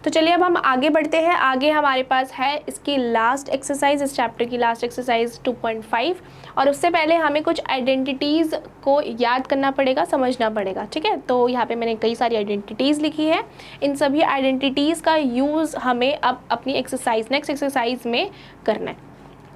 तो चलिए अब हम आगे बढ़ते हैं। आगे हमारे पास है इसकी लास्ट एक्सरसाइज, इस चैप्टर की लास्ट एक्सरसाइज 2.5, और उससे पहले हमें कुछ आइडेंटिटीज़ को याद करना पड़ेगा, समझना पड़ेगा, ठीक है। तो यहाँ पे मैंने कई सारी आइडेंटिटीज़ लिखी है, इन सभी आइडेंटिटीज़ का यूज़ हमें अब अपनी एक्सरसाइज नेक्स्ट एक्सरसाइज में करना है,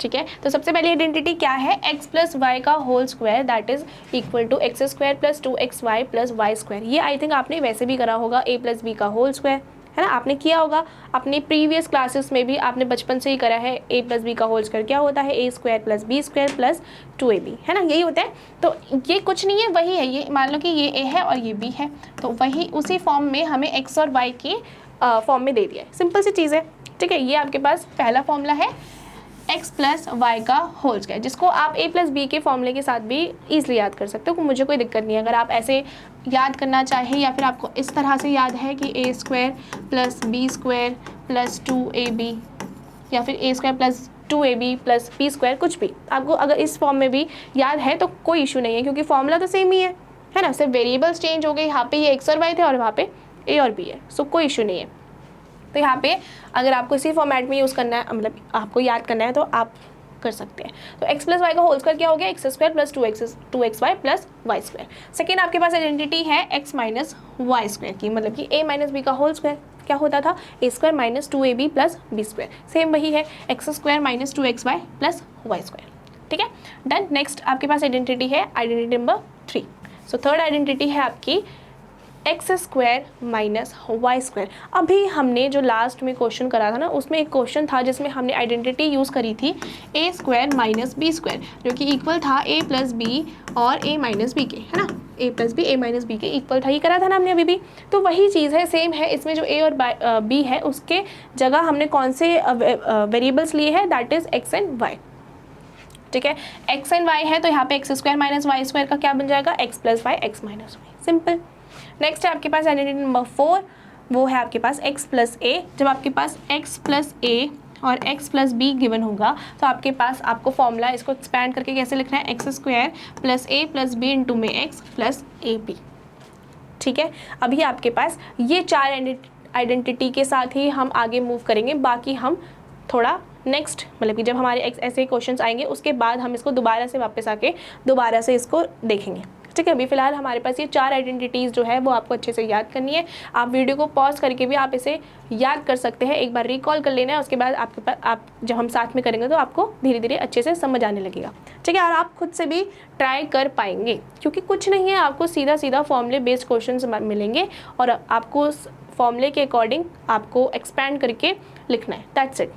ठीक है। तो सबसे पहली आइडेंटिटी क्या है, x प्लस वाई का whole square that is equal to x square plus 2xy plus Y square. ये आई थिंक आपने वैसे भी करा होगा, a प्लस बी का होल स्क्वायर, है ना, आपने किया होगा अपने प्रीवियस क्लासेस में भी, आपने बचपन से ही करा है। a प्लस बी का होल स्क्वायर क्या होता है, a square plus b square plus 2ab, है ना, यही होता है। तो ये कुछ नहीं है, वही है, ये मान लो कि ये a है और ये b है, तो वही उसी फॉर्म में हमें x और y के फॉर्म में दे दिया है। सिंपल सी चीज़ है, ठीक है। ये आपके पास पहला फॉर्मूला है x प्लस वाई का होल स्क्वायर, जिसको आप a प्लस बी के फॉर्मूले के साथ भी ईजिली याद कर सकते हो, मुझे कोई दिक्कत नहीं है। अगर आप ऐसे याद करना चाहें या फिर आपको इस तरह से याद है कि a square plus b square plus 2ab, या फिर a square plus 2ab plus b square, कुछ भी आपको अगर इस फॉर्म में भी याद है तो कोई इशू नहीं है, क्योंकि फॉर्मूला तो सेम ही है ना, सिर्फ वेरिएबल्स चेंज हो गए। यहाँ पे ये x और y थे और वहाँ पे a और b है, सो कोई इशू नहीं है। तो यहाँ पे अगर आपको इसी फॉर्मेट में यूज़ करना है, मतलब आपको याद करना है, तो आप कर सकते हैं। तो x प्लस वाई का होल स्क्वायर क्या हो गया, x square plus 2xy plus Y square. Second आपके पास आइडेंटिटी है x माइनस वाई स्क्वायर की, मतलब कि a माइनस बी का होल स्क्वायर क्या होता था, a square minus 2ab plus b square, same वही है, x square minus 2xy plus Y square, ठीक है, डन। नेक्स्ट आपके पास आइडेंटिटी है identity number 3। So third identity है आपकी x square minus Y square. अभी हमने जो लास्ट में क्वेश्चन करा था ना, उसमें एक क्वेश्चन था जिसमें हमने आइडेंटिटी यूज़ करी थी ए स्क्वायर माइनस बी स्क्वायर, जो कि इक्वल था ए प्लस बी और ए माइनस बी के, है ना, ए प्लस बी ए माइनस बी के इक्वल था, ये करा था ना हमने अभी भी। तो वही चीज़ है, सेम है, इसमें जो ए और बी है उसके जगह हमने कौन से वेरिएबल्स लिए हैं, that is x and y, ठीक है। एक्स एंड वाई है तो यहाँ पे x square minus Y square का क्या बन जाएगा, x plus y x minus y, simple. Next है आपके पास आइडेंटिटी नंबर 4, वो है आपके पास x प्लस ए। जब आपके पास x प्लस ए और x प्लस बी गिवन होगा तो आपके पास आपको फॉर्मूला इसको एक्सपैंड करके कैसे लिखना है, x square plus a plus b into में x प्लस ए बी, ठीक है। अभी आपके पास ये 4 आइडेंटिटी के साथ ही हम आगे मूव करेंगे, बाकी हम थोड़ा नेक्स्ट, मतलब कि जब हमारे ऐसे क्वेश्चंस आएंगे उसके बाद हम इसको दोबारा से वापस आके दोबारा से इसको देखेंगे, ठीक है। अभी फिलहाल हमारे पास ये 4 आइडेंटिटीज़ जो है वो आपको अच्छे से याद करनी है। आप वीडियो को पॉज करके भी आप इसे याद कर सकते हैं, एक बार रिकॉल कर लेना है, उसके बाद आपके पास आप जब हम साथ में करेंगे तो आपको धीरे धीरे अच्छे से समझ आने लगेगा, ठीक है। और आप खुद से भी ट्राई कर पाएंगे, क्योंकि कुछ नहीं है, आपको सीधा सीधा फॉर्मूले बेस्ड क्वेश्चन मिलेंगे और आपको उस फॉर्मूले के अकॉर्डिंग आपको एक्सपैंड करके लिखना है, दैट्स इट,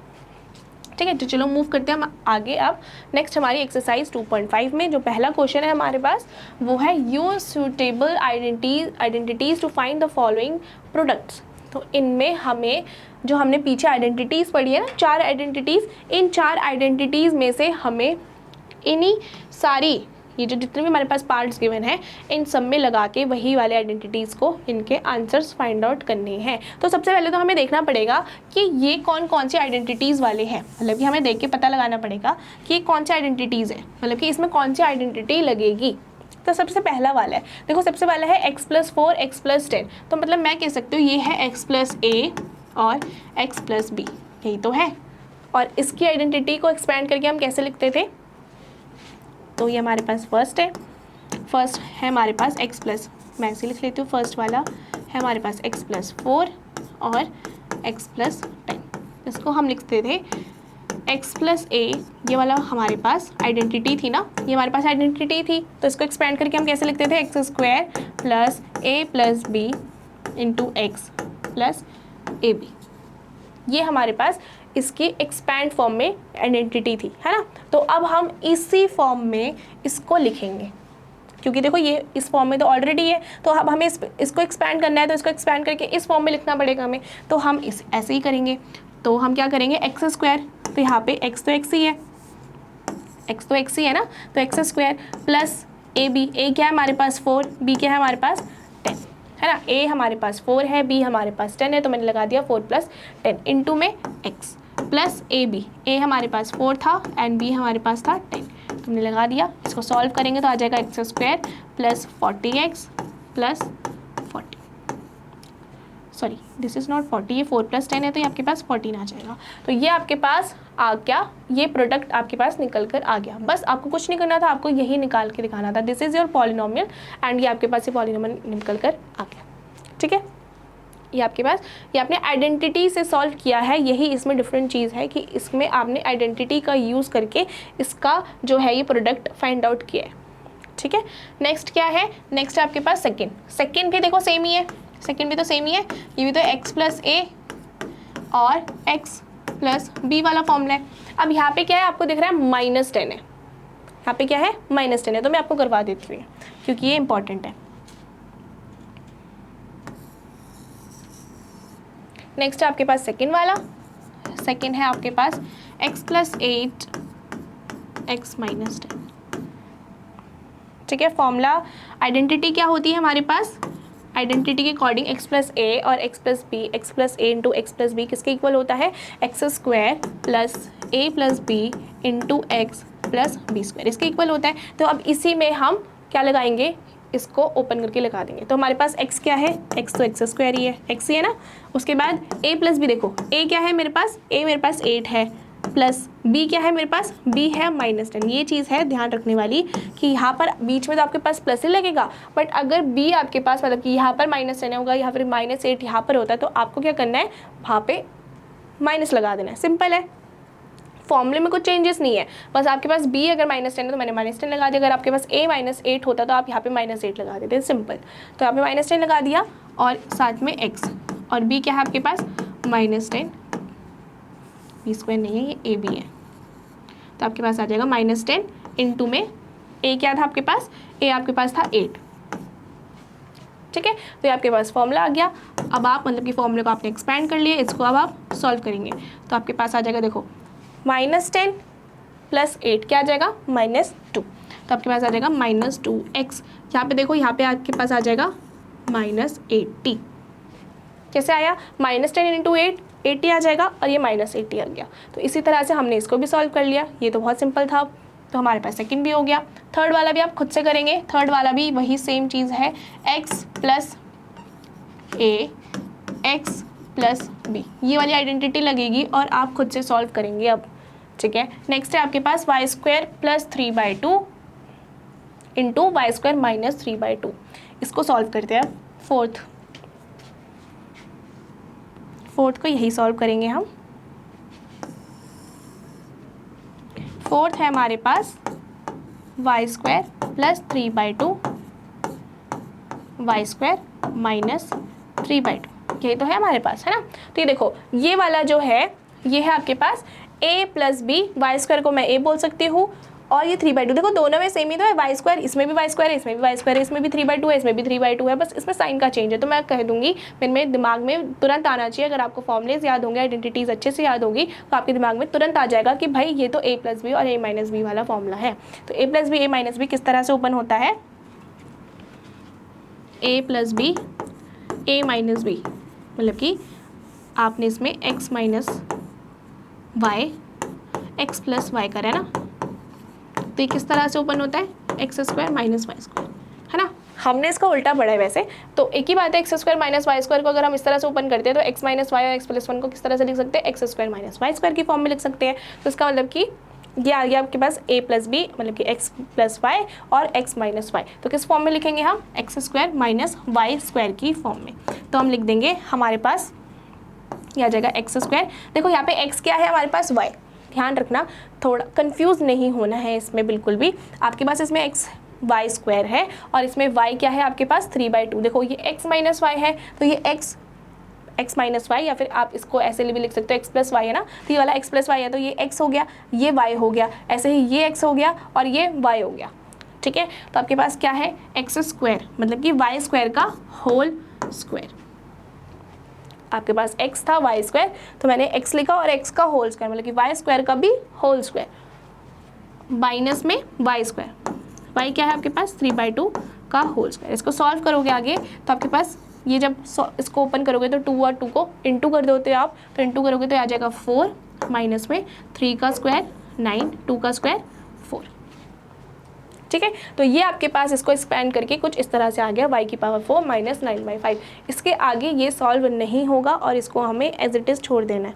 ठीक है। तो चलो मूव करते हैं हम आगे। अब नेक्स्ट हमारी एक्सरसाइज 2.5 में जो पहला क्वेश्चन है हमारे पास वो है use suitable identities to find the following products. तो इनमें हमें जो हमने पीछे आइडेंटिटीज़ पढ़ी है ना, 4 आइडेंटिटीज़, इन 4 आइडेंटिटीज़ में से हमें इन्हीं सारी ये जो जितने भी हमारे पास पार्ट्स गिवन है इन सब में लगा के वही वाले आइडेंटिटीज़ को इनके आंसर्स फाइंड आउट करने हैं। तो सबसे पहले तो हमें देखना पड़ेगा कि ये कौन कौन सी आइडेंटिटीज़ वाले हैं, मतलब कि हमें देख के पता लगाना पड़ेगा कि ये कौन सी आइडेंटिटीज़ है, मतलब कि इसमें कौन सी आइडेंटिटी लगेगी। तो सबसे पहला वाला है, देखो सबसे पहला है x प्लस 4 x प्लस 10, तो मतलब मैं कह सकती हूँ ये है x प्लस ए और x प्लस बी, यही तो है। और इसकी आइडेंटिटी को एक्सपैंड करके हम कैसे लिखते थे, तो ये हमारे पास फर्स्ट है, फर्स्ट है हमारे पास x प्लस, मैं ऐसे लिख लेती हूँ, फर्स्ट वाला है हमारे पास x प्लस 4 और x प्लस 10, इसको हम लिखते थे x प्लस ए, ये वाला हमारे पास आइडेंटिटी थी ना, ये हमारे पास आइडेंटिटी थी, तो इसको एक्सपैंड करके हम कैसे लिखते थे, x square plus a plus b into x plus A b, ये हमारे पास इसकी एक्सपैंड फॉर्म में आइडेंटिटी थी, है ना। तो अब हम इसी फॉर्म में इसको लिखेंगे, क्योंकि देखो ये इस फॉर्म में तो ऑलरेडी है, तो अब हमें इसको एक्सपैंड करना है, तो इसको एक्सपैंड करके इस फॉर्म में लिखना पड़ेगा हमें, तो हम ऐसे ही करेंगे। तो हम क्या करेंगे, एक्स स्क्वायर, तो यहाँ पे एक्स तो एक्स ही है, एक्स तो एक्स ही है ना, तो X square plus A B, A क्या है हमारे पास 4, बी क्या है हमारे पास 10, है ना। ए हमारे पास 4 है, बी हमारे पास 10 है, तो मैंने लगा दिया 4 प्लस 10 इंटू में एक्स प्लस ए बी, ए हमारे पास 4 था एंड बी हमारे पास था 10, तो हमने लगा दिया। इसको सॉल्व करेंगे तो आ जाएगा x square plus 40x plus 40। Sorry this is not 40, ये 4 + 10 है तो ये आपके पास 14 आ जाएगा। तो ये आपके पास आ गया, ये प्रोडक्ट आपके पास निकल कर आ गया। बस आपको कुछ नहीं करना था, आपको यही निकाल के दिखाना था, this is your polynomial and ये आपके पास ये पॉलिनोमियल निकल कर आ गया। ठीक है, ये आपके पास, ये आपने आइडेंटिटी से सॉल्व किया है। यही इसमें डिफरेंट चीज़ है कि इसमें आपने आइडेंटिटी का यूज़ करके इसका जो है ये प्रोडक्ट फाइंड आउट किया है। ठीक है, नेक्स्ट क्या है, नेक्स्ट है आपके पास सेकेंड भी देखो सेम ही है, सेकेंड भी तो सेम ही है, ये भी तो x + a और x + b वाला फॉर्मूला है। अब यहाँ पे क्या है, आपको दिख रहा है -10 है, यहाँ पे क्या है -10 है, तो मैं आपको करवा देती हूँ क्योंकि ये इंपॉर्टेंट है। नेक्स्ट है आपके पास सेकेंड वाला, सेकेंड है आपके पास x + 8 x - 10। ठीक है, फॉर्मूला आइडेंटिटी क्या होती है हमारे पास, आइडेंटिटी के अकॉर्डिंग x + a और x + b, x + a × x + b किसके इक्वल होता है, x² + a + b × x + b², इसके इक्वल होता है। तो अब इसी में हम क्या लगाएंगे, इसको ओपन करके लगा देंगे। तो हमारे पास x क्या है, x तो x² ही है, x ही है ना। उसके बाद a + b, देखो a क्या है मेरे पास, a मेरे पास 8 है, प्लस b क्या है मेरे पास, b है -10। ये चीज़ है ध्यान रखने वाली कि यहाँ पर बीच में तो आपके पास प्लस ही लगेगा, बट अगर b आपके पास मतलब कि यहाँ पर -10 होगा या फिर -8 यहाँ पर होता है, तो आपको क्या करना है, वहाँ पे माइनस लगा देना है। सिंपल है, फॉर्मूले में कुछ चेंजेस नहीं है, बस आपके पास b अगर -10 है तो मैंने -10 लगा दिया, अगर आपके पास a -8 होता तो आप यहाँ पे -8 लगा देते, सिंपल। तो यहाँ पे -10 लगा दिया और साथ में x, और b क्या है आपके पास -10, b² नहीं है, ये a b है, तो आपके पास आ जाएगा -10 इंटू में a क्या था आपके पास, a आपके पास था 8। ठीक है, तो ये आपके पास फॉर्मूला आ गया। अब आप मतलब कि फॉर्मूले को आपने एक्सपैंड कर लिया, इसको अब आप सॉल्व करेंगे तो आपके पास आ जाएगा, देखो -10 + 8 क्या आ जाएगा, -2, तो आपके पास आ जाएगा -2x। यहाँ पे देखो, यहाँ पे आपके पास आ जाएगा -80। कैसे आया, -10 × 8 80 आ जाएगा और ये -80 आ गया। तो इसी तरह से हमने इसको भी सॉल्व कर लिया, ये तो बहुत सिंपल था। तो हमारे पास सेकंड भी हो गया। थर्ड वाला भी आप खुद से करेंगे, थर्ड वाला भी वही सेम चीज़ है, x + a x + b, ये वाली आइडेंटिटी लगेगी और आप खुद से सॉल्व करेंगे अब। ठीक है, नेक्स्ट है आपके पास y² + 3/2 × y² - 3/2, इसको सॉल्व करते हैं। फोर्थ को यही सॉल्व करेंगे हम। फोर्थ है हमारे पास y² + 3/2 y² - 3/2, यही तो है हमारे पास, है ना। तो ये देखो, ये वाला जो है ये है आपके पास a + b, y² को मैं a बोल सकती हूँ, और ये 3/2, देखो दोनों में सेम ही तो है, y², इसमें भी y² है, इसमें भी y² है, इसमें भी 3/2 है, इसमें भी 3/2 है, बस इसमें साइन का चेंज है। तो मैं कह दूंगी, मेरे दिमाग में तुरंत आना चाहिए, अगर आपको फॉर्मूलेज याद होंगे, आइडेंटिटीज़ अच्छे से याद होगी, तो आपके दिमाग में तुरंत आ जाएगा कि भाई ये तो a + b और a - b वाला फॉर्मूला है। तो a + b a - b किस तरह से ओपन होता है, a + b a - b, मतलब कि आपने इसमें x - y x + y करा है ना, तो ये किस तरह से ओपन होता है, x² - y², है ना। हमने इसका उल्टा पढ़ा है वैसे, तो एक ही बात है, x² - y² को अगर हम इस तरह से ओपन करते हैं तो x - y और x + 1 को किस तरह से लिख सकते हैं, x² - y² की फॉर्म में लिख सकते हैं। तो इसका मतलब कि ये आ गया आपके पास a + b, मतलब कि x + y और x - y, तो किस फॉर्म में लिखेंगे हम, x² - y² की फॉर्म में। तो हम लिख देंगे, हमारे पास ये आ जाएगा x², देखो यहाँ पे x क्या है हमारे पास, y, ध्यान रखना, थोड़ा कंफ्यूज नहीं होना है इसमें बिल्कुल भी। आपके पास इसमें y² है और इसमें y क्या है आपके पास 3/2, देखो ये x - y है, तो ये x - y, या फिर आप इसको ऐसे भी लिख सकते हो x + y है ना, तो ये वाला x + y है, तो ये x हो गया, ये y हो गया, ऐसे ही ये x हो गया और ये y हो गया। ठीक है, तो आपके पास क्या है, x², मतलब कि y² का होल स्क्वायर। आपके पास x था y², तो मैंने x लिखा और x का होल स्क्वायर, मतलब कि y² का भी होल स्क्वायर, माइनस में y², y क्या है आपके पास 3/2 का होल स्क्वायर। इसको सॉल्व करोगे आगे तो आपके पास ये जब इसको ओपन करोगे तो 2 और 2 को इंटू कर दोते हो आप, तो इंटू करोगे तो आ जाएगा 4, माइनस में 3 का स्क्वायर 9, 2 का स्क्वायर 4। ठीक है। तो ये आपके पास इसको एक्सपेंड करके कुछ इस तरह से आ गया y की पावर 4 माइनस 9/5। इसके आगे ये सॉल्व नहीं होगा और इसको हमें एज इट इज़ छोड़ देना है,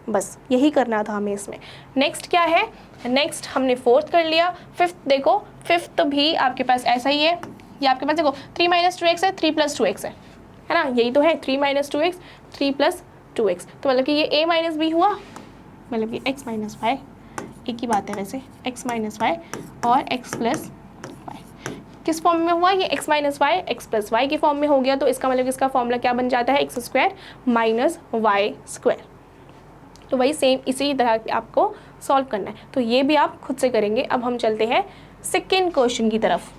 बस यही करना था हमें इसमें। नेक्स्ट क्या है, नेक्स्ट हमने फोर्थ कर लिया। फिफ्थ देखो, फिफ्थ भी आपके पास ऐसा ही है, ये आपके पास देखो 3 - 2x है, 3 + 2x है ना, यही तो है 3 - 2x 3 + 2x। तो मतलब कि ये a - b हुआ, मतलब कि x - y, एक ही बात है वैसे, x - y और x + y किस फॉर्म में हुआ, ये x - y x + y की फॉर्म में हो गया। तो इसका मतलब इसका फॉर्मूला क्या बन जाता है, x² - y²। तो वही सेम इसी तरह आपको सॉल्व करना है, तो ये भी आप खुद से करेंगे। अब हम चलते हैं सेकेंड क्वेश्चन की तरफ।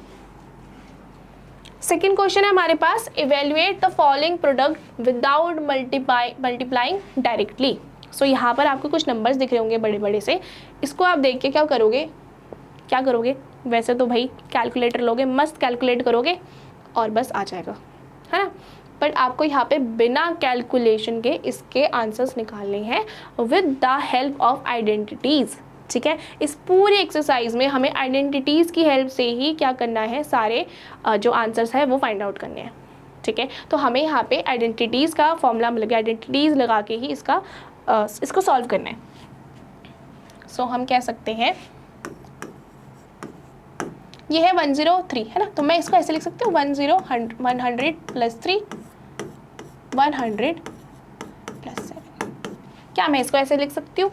सेकेंड क्वेश्चन है हमारे पास, evaluate the following product without multiplying directly. So यहाँ पर आपको कुछ नंबर्स दिख रहे होंगे बड़े बड़े से, इसको आप देख के क्या करोगे, वैसे तो भाई कैलकुलेटर लोगे, मस्त कैलकुलेट करोगे और बस आ जाएगा, है ना। बट आपको यहाँ पे बिना कैलकुलेशन के इसके आंसर्स निकालने हैं with the help of identities, ठीक है। इस पूरी एक्सरसाइज में हमें आइडेंटिटीज़ की हेल्प से ही क्या करना है, सारे जो आंसर्स है वो फाइंड आउट करने हैं, ठीक है। तो हमें यहाँ पे आइडेंटिटीज़ का फॉर्मूला मिल गया, आइडेंटिटीज़ लगा के ही इसको सॉल्व करना है। सो हम कह सकते हैं ये है 103, है ना, तो मैं इसको ऐसे लिख सकती हूँ 100 + 3 100 + 7। क्या मैं इसको ऐसे लिख सकती हूँ,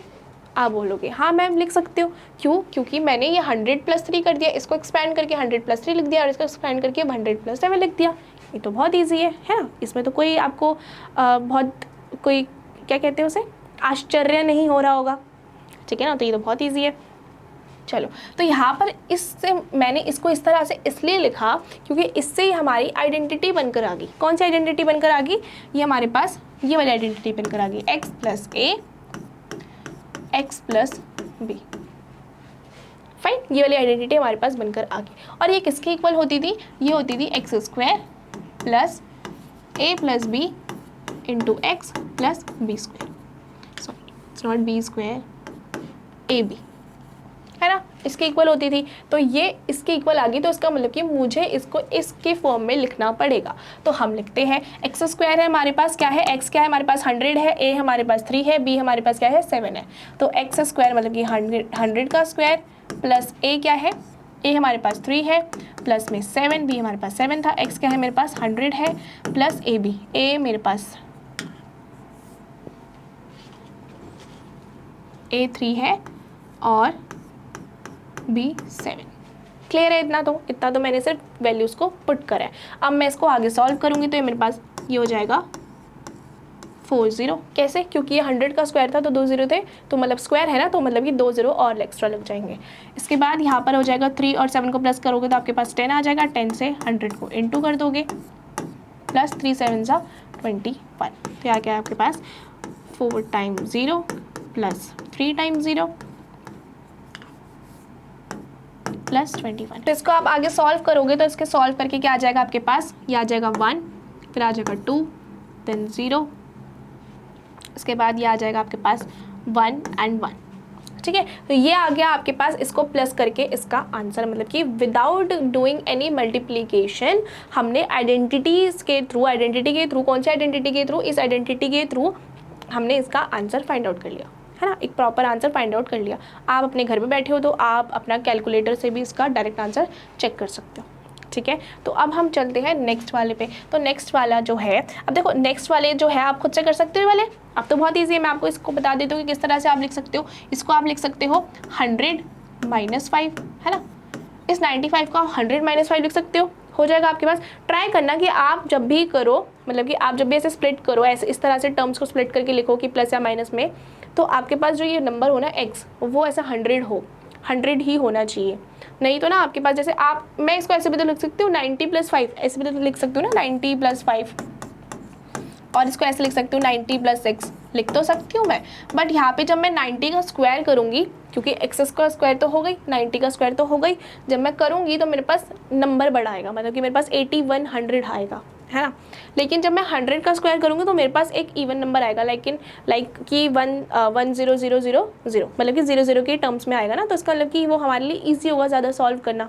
आप बोलोगे हाँ मैम लिख सकती हूँ, क्यों, क्योंकि मैंने ये 100 + 3 कर दिया, इसको एक्सपेंड करके 100 + 3 लिख दिया और इसको एक्सपेंड करके 100 + 7 लिख दिया। ये तो बहुत ईजी है ना, इसमें तो कोई आपको बहुत कोई क्या कहते हैं उसे, आश्चर्य नहीं हो रहा होगा, ठीक है ना। तो ये तो बहुत ईजी है। चलो, तो यहाँ पर इससे मैंने इसको इस तरह से इसलिए लिखा क्योंकि इससे ही हमारी आइडेंटिटी बनकर आ गई। कौन सी आइडेंटिटी बनकर आ गई, ये हमारे पास ये वाली आइडेंटिटी बनकर आ गई, x + a x + b। Fine, ये वाली आइडेंटिटी हमारे पास बनकर आ गई। और ये किसके इक्वल होती थी, ये होती थी x² + a + b × x + b², sorry it's not b², ab, है ना, इसके इक्वल होती थी। तो ये इसके इक्वल आ गई, तो इसका मतलब कि मुझे इसको इसके फॉर्म में लिखना पड़ेगा। तो हम लिखते हैं x² है हमारे पास, क्या है x क्या है हमारे पास 100 है, a हमारे पास 3 है, b हमारे पास क्या है 7 है। तो x² मतलब कि 100 का स्क्वायर प्लस a क्या है, a हमारे पास 3 है प्लस में 7, b हमारे पास 7 था, x क्या है मेरे पास 100 है प्लस ab, a मेरे पास a 3 है और b 7। क्लियर है, इतना तो मैंने सिर्फ वैल्यूज़ को पुट करा है। अब मैं इसको आगे सॉल्व करूँगी तो ये मेरे पास ये हो जाएगा 40। कैसे, क्योंकि ये 100 का स्क्वायर था तो 2 0 थे, तो मतलब स्क्वायर है ना, तो मतलब कि 2 0 और एक्स्ट्रा लग जाएंगे। इसके बाद यहाँ पर हो जाएगा 3 और 7 को प्लस करोगे तो आपके पास 10 आ जाएगा, 10 से 100 को इंटू कर दोगे, प्लस 3 7 = 21। तो यहाँ क्या है आपके पास 4 × 0 प्लस 3 × 0 प्लस 21। तो इसको आप आगे सॉल्व करोगे तो इसके सॉल्व करके क्या आ जाएगा आपके पास, ये आ जाएगा 1, फिर आ जाएगा 2, देन 0, इसके बाद ये आ जाएगा आपके पास 1 and 1, ठीक है। तो ये आ गया आपके पास, इसको प्लस करके इसका आंसर, मतलब कि विदाउट डूइंग एनी मल्टीप्लीकेशन हमने आइडेंटिटी के थ्रू, कौन सी आइडेंटिटी के थ्रू, इस आइडेंटिटी के थ्रू हमने इसका आंसर फाइंड आउट कर लिया, है ना, एक प्रॉपर आंसर फाइंड आउट कर लिया। आप अपने घर पे बैठे हो तो आप अपना कैलकुलेटर से भी इसका डायरेक्ट आंसर चेक कर सकते हो, ठीक है। तो अब हम चलते हैं नेक्स्ट वाले पे। तो नेक्स्ट वाला जो है, अब देखो नेक्स्ट वाले जो है आप खुद से कर सकते हो वाले, अब तो बहुत ईजी है, मैं आपको इसको बता देती हूँ कि किस तरह से आप लिख सकते हो। इसको आप लिख सकते हो 100 - 5, है ना, इस 95 को आप 100 - 5 लिख सकते हो जाएगा आपके पास। ट्राई करना कि आप जब भी करो, मतलब कि आप जब भी ऐसे स्प्लिट करो, ऐसे इस तरह से टर्म्स को स्प्लिट करके लिखो कि प्लस या माइनस में, तो आपके पास जो ये नंबर हो ना x, वो ऐसा 100 ही होना चाहिए। नहीं तो ना आपके पास जैसे मैं इसको ऐसे भी तो लिख सकती हूँ 90 + 5, ऐसे भी तो लिख सकती हूँ ना 90 + 5, और इसको ऐसे लिख सकती हूँ 90 + 6, लिख तो सकती हूँ मैं। बट यहाँ पे जब मैं 90 का स्क्वायर करूँगी, क्योंकि x का स्क्वायर तो हो गई, 90 का स्क्वायर तो हो गई, जब मैं करूँगी तो मेरे पास नंबर बड़ा आएगा, मतलब कि मेरे पास 8100 आएगा, है ना। लेकिन जब मैं 100 का स्क्वायर करूँगी तो मेरे पास एक इवन नंबर आएगा, लाइक कि 11000, मतलब कि 00 के टर्म्स में आएगा ना, तो इसका मतलब कि वो हमारे लिए ईजी होगा ज़्यादा सॉल्व करना,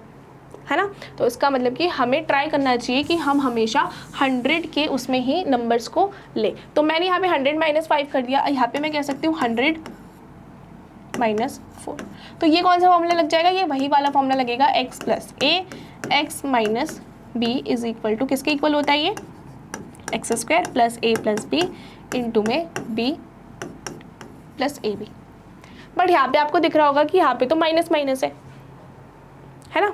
है ना। तो इसका मतलब कि हमें ट्राई करना चाहिए कि हम हमेशा 100 के उसमें ही नंबर्स को ले। तो मैंने यहाँ पे 100 - 5 कर दिया, यहाँ पे मैं कह सकती हूँ 100 - 4। तो ये कौन सा फॉर्मूला लग जाएगा, ये वही वाला फॉर्मूला लगेगा x + a x - b is equal to किसके इक्वल होता है ये, x² + a + b इंटू में b + ab। बट यहाँ पे आपको दिख रहा होगा कि यहाँ पे तो माइनस माइनस है ना।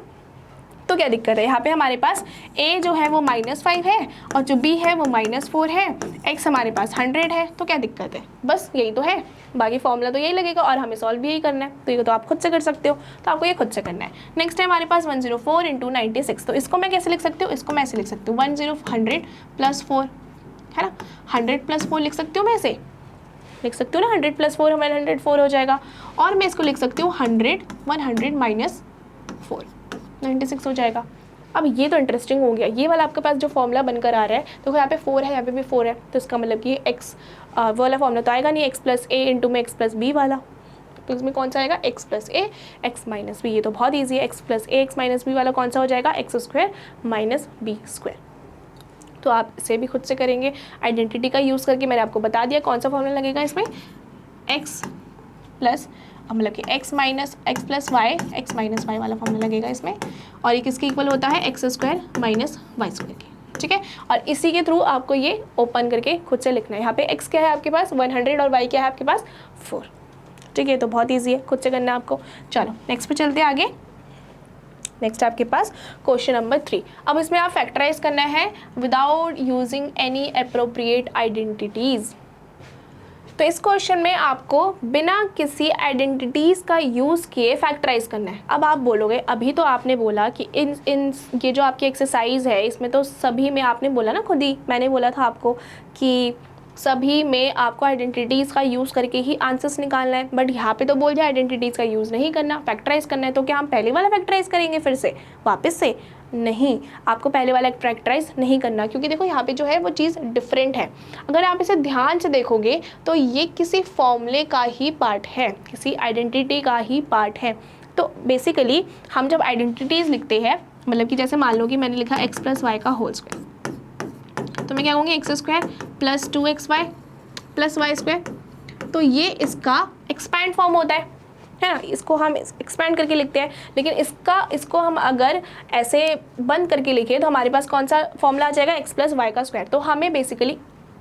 तो क्या दिक्कत है, यहाँ पे हमारे पास a जो है वो -5 है और जो b है वो -4 है, x हमारे पास 100 है, तो क्या दिक्कत है, बस यही तो है। बाकी फॉर्मूला तो यही लगेगा और हमें सॉल्व भी यही करना है, तो ये तो आप खुद से कर सकते हो, तो आपको ये खुद से करना है। नेक्स्ट है हमारे पास 104 × 96। तो इसको मैं कैसे लिख सकती हूँ, इसको मैं ऐसे लिख सकती हूँ 100 + 4 है ना, 100 + 4 लिख सकती हूँ मैं, ऐसे लिख सकती हूँ ना, 100 + 4 हमारे 104 हो जाएगा। और मैं इसको लिख सकती हूँ 100 - 4 96 हो जाएगा। अब ये तो इंटरेस्टिंग हो गया, ये वाला आपके पास जो फॉर्मूला बनकर आ रहा है, तो यहाँ पे 4 है, यहाँ पे भी 4 है, तो इसका मतलब कि x वो वाला फॉर्मूला तो आएगा नहीं, x + a इंटू में x + b वाला। तो इसमें कौन सा आएगा, x + a x - b। ये तो बहुत ईजी है, x + a x - b वाला कौन सा हो जाएगा, x² - b²। तो आप इसे भी खुद से करेंगे, आइडेंटिटी का यूज़ करके मैंने आपको बता दिया कौन सा फॉर्मूला लगेगा इसमें, x प्लस मतलब कि x - x + y x - y वाला फॉर्मूला लगेगा इसमें, और ये किसके इक्वल होता है, x² - y² के, ठीक है। और इसी के थ्रू आपको ये ओपन करके खुद से लिखना है। यहाँ पे x क्या है आपके पास 100 और y क्या है आपके पास 4, ठीक है। तो बहुत ईजी है, खुद से करना है आपको। चलो नेक्स्ट पे चलते हैं आगे। नेक्स्ट आपके पास क्वेश्चन नंबर 3। अब इसमें आप फैक्टराइज करना है without using any appropriate identities. तो इस क्वेश्चन में आपको बिना किसी आइडेंटिटीज़ का यूज़ किए फैक्टराइज करना है। अब आप बोलोगे, अभी तो आपने बोला कि इन ये जो आपकी एक्सरसाइज है इसमें तो सभी में आपने बोला ना, खुद ही मैंने बोला था आपको कि सभी में आपको आइडेंटिटीज़ का यूज़ करके ही आंसर्स निकालना है। बट यहाँ पे तो बोल दिया आइडेंटिटीज़ का यूज़ नहीं करना, फैक्टराइज करना है। तो क्या हम पहले वाला फैक्टराइज करेंगे फिर से वापस से, नहीं, आपको पहले वाला फैक्टराइज नहीं करना, क्योंकि देखो यहाँ पे जो है वो चीज़ डिफरेंट है। अगर आप इसे ध्यान से देखोगे तो ये किसी फॉर्मूले का ही पार्ट है, किसी आइडेंटिटी का ही पार्ट है। तो बेसिकली हम जब आइडेंटिटीज़ लिखते हैं, मतलब कि जैसे मान लो कि मैंने लिखा x + y का होल स्क्वायर, तो मैं क्या कहूँगी x² + 2xy + y²। तो ये इसका एक्सपैंड फॉर्म होता है ना, इसको हम एक्सपैंड करके लिखते हैं। लेकिन इसको हम अगर ऐसे बंद करके लिखें तो हमारे पास कौन सा फॉर्मूला आ जाएगा, x + y का स्क्वायर। तो हमें बेसिकली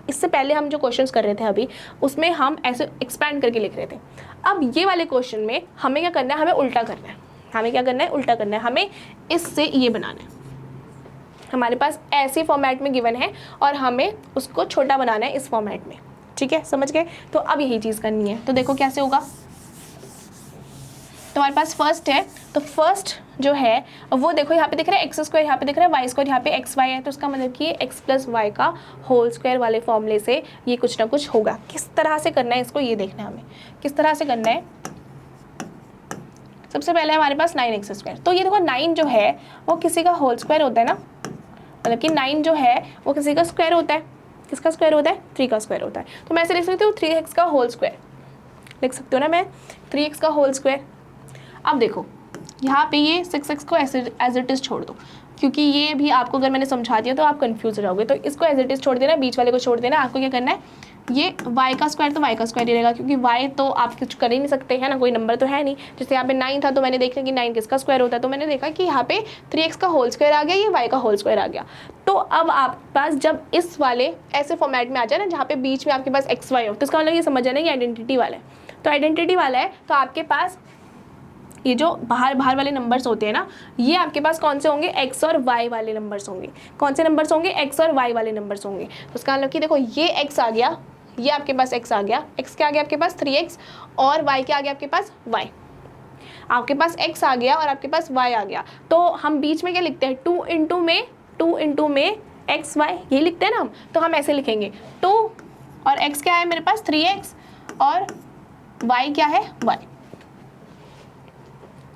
इससे पहले हम जो क्वेश्चंस कर रहे थे अभी, उसमें हम ऐसे एक्सपैंड करके लिख रहे थे। अब ये वाले क्वेश्चन में हमें क्या करना है, हमें उल्टा करना है। हमें क्या करना है, उल्टा करना है। हमें इससे ये बनाना है, हमारे पास ऐसे फॉर्मेट में गिवन है और हमें उसको छोटा बनाना है इस फॉर्मेट में, ठीक है, समझ गए। तो अब यही चीज़ करनी है। तो देखो कैसे होगा, तो हमारे पास फर्स्ट है, तो फर्स्ट जो है वो देखो यहाँ पे दिख रहा है x², यहाँ पे दिख रहा है y², यहाँ पे xy है। तो उसका मतलब कि x + y का होल स्क्वायर वाले फॉर्मूले से ये कुछ ना कुछ होगा। किस तरह से करना है इसको, ये देखना है हमें किस तरह से करना है। सबसे पहले हमारे पास 9x²। तो ये देखो 9 जो है वो किसी का होल स्क्वायर होता है ना, मतलब कि 9 जो है वो किसी का स्क्वायर होता है। किसका स्क्वायर होता है, 3 का स्क्वायर होता है। तो मैं ऐसे लिख सकती हूँ 3x का होल स्क्वायर, लिख सकती हूँ ना मैं 3x का होल स्क्वायर। अब देखो यहाँ पे ये 6x को एज इट इज़ छोड़ दो, क्योंकि ये भी आपको अगर मैंने समझा दिया तो आप कंफ्यूज हो जाओगे। तो इसको एज इट इज़ छोड़ देना, बीच वाले को छोड़ देना। आपको क्या करना है, ये y का स्क्वायर तो y का स्क्वायर ही रहेगा, क्योंकि y तो आप कुछ कर ही नहीं सकते हैं ना, कोई नंबर तो है नहीं। जैसे यहाँ पे 9 था तो मैंने देखा कि 9 किसका स्क्वायर होता है, तो मैंने देखा कि यहाँ पे 3x का होल स्क्वायर आ गया, ये y का होल स्क्वायर आ गया। तो अब आप पास जब इस वाले ऐसे फॉर्मेट में आ जाए ना, जहाँ पे बीच में आपके पास xy हो, तो इसका मतलब ये समझ जाना कि आइडेंटिटी वाला है। तो आइडेंटिटी वाला है तो आपके पास ये जो बाहर वाले नंबर्स होते हैं ना, ये आपके पास कौन से होंगे, x और y वाले नंबर्स होंगे। कौन से नंबर्स होंगे, x और y वाले नंबर्स होंगे। तो उसका मतलब कि देखो ये x आ गया, ये आपके पास x आ गया, x क्या आ गया आपके पास 3x, और y क्या आ गया आपके पास y। आपके पास x आ गया और आपके पास y आ गया। तो हम बीच में क्या लिखते हैं, 2 इंटू में x y, ये लिखते हैं ना हम। तो हम ऐसे लिखेंगे 2 और x क्या है मेरे पास 3x और y क्या है y।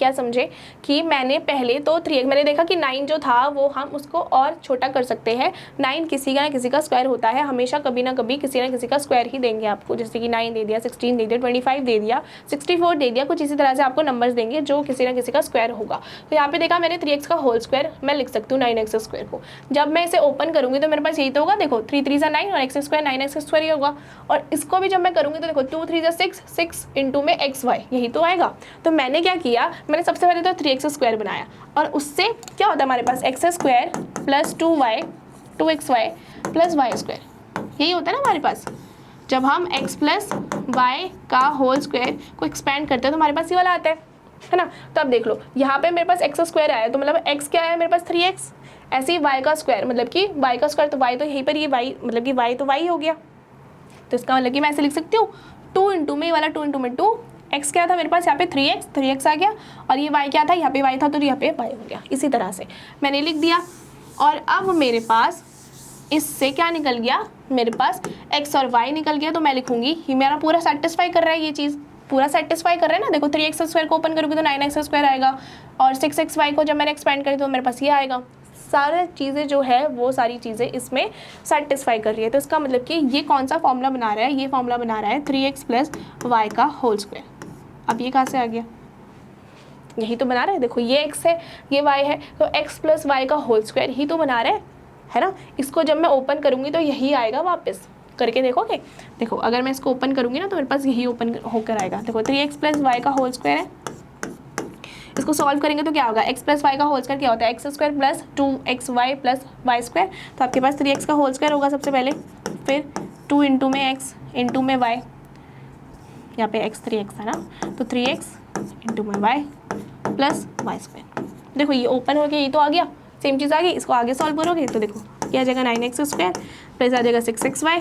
क्या समझे कि मैंने पहले तो 3x, मैंने देखा कि 9 जो था वो हम उसको और छोटा कर सकते हैं। 9 किसी का ना किसी का स्क्वायर होता है, हमेशा कभी ना कभी किसी ना किसी का स्क्वायर ही देंगे आपको, जैसे कि 9 दे दिया, 16 दे दिया, 25 दे दिया, 64 दे दिया, कुछ इसी तरह से आपको नंबर्स देंगे जो किसी ना किसी का स्क्वायर होगा। तो यहाँ पे देखा मैंने 3x का होल स्क्वायर मैं लिख सकती हूँ 9x स्क्वायर को। जब मैं इसे ओपन करूँगी तो मेरे पास यही तो होगा, देखो 3 3 9 और एक्स स्क्वायर 9x स्क्वायर ही होगा। और इसको भी जब मैं करूँगी तो देखो 2 3 6 6 इंटू में एक्स वाई, यही तो आएगा। तो मैंने क्या किया, मैंने सबसे पहले तो 3x स्क्वायर बनाया और उससे क्या होता है हमारे पास X square plus 2xy plus Y square, यही होता है ना हमारे पास। जब हम x प्लस वाई का होल स्क्वायर को एक्सपेंड करते हैं तो हमारे पास ये वाला आता है ना। तो अब देख लो यहाँ पे मेरे पास एक्स स्क्वायर आया तो मतलब x क्या है मेरे पास 3x, ऐसे ही y का स्क्वायर मतलब कि y का स्क्वायर, तो y तो यहीं पर ये y मतलब कि y तो y हो गया। तो इसका मतलब कि मैं ऐसे लिख सकती हूँ 2 इंटू में, ये वाला 2 इंटू में 2, x क्या था मेरे पास यहाँ पे 3x आ गया, और ये y क्या था यहाँ पे y था तो यहाँ पे y हो गया। इसी तरह से मैंने लिख दिया। और अब मेरे पास इससे क्या निकल गया, मेरे पास x और y निकल गया। तो मैं लिखूंगी ये मेरा पूरा सेटिस्फाई कर रहा है, ये चीज़ पूरा सेटिस्फाई कर रहा है ना। देखो 3x स्क्वायर को ओपन करूँगी तो 9x स्क्वायर आएगा, और 6xy को जब मैंने एक्सपेंड करी तो मेरे पास ये आएगा। सारी चीज़ें जो है वो सारी चीज़ें इसमें सेटिस्फाई कर रही है। तो इसका मतलब कि ये कौन सा फॉर्मूला बना रहा है, ये फॉर्मूला बना रहा है 3x प्लस वाई का होल स्क्वायर। अब ये कहाँ से आ गया, यही तो बना रहा है। देखो ये x है ये y है, तो x प्लस वाई का होल स्क्वायर ही तो बना रहा है ना। इसको जब मैं ओपन करूँगी तो यही आएगा, वापस करके देखोगे। देखो अगर मैं इसको ओपन करूँगी ना तो मेरे पास यही ओपन होकर आएगा। देखो 3x प्लस वाई का होल स्क्वायर है, इसको सॉल्व करेंगे तो क्या होगा, x प्लस वाई का होल स्क्वायर क्या होता है, x square plus 2xy plus Y square. तो आपके पास 3x का होल स्क्वायर होगा सबसे पहले, फिर 2 इंटू में x इंटू में y, यहाँ पे x 3x है ना, तो 3x इंटू में y प्लस वाई स्क्वायर। देखो ये ओपन हो गया, ये तो आ गया, सेम चीज़ आ गई। इसको आगे सॉल्व करोगे तो देखो क्या आ जाएगा 9x स्क्वायर प्लस आ जाएगा 6xy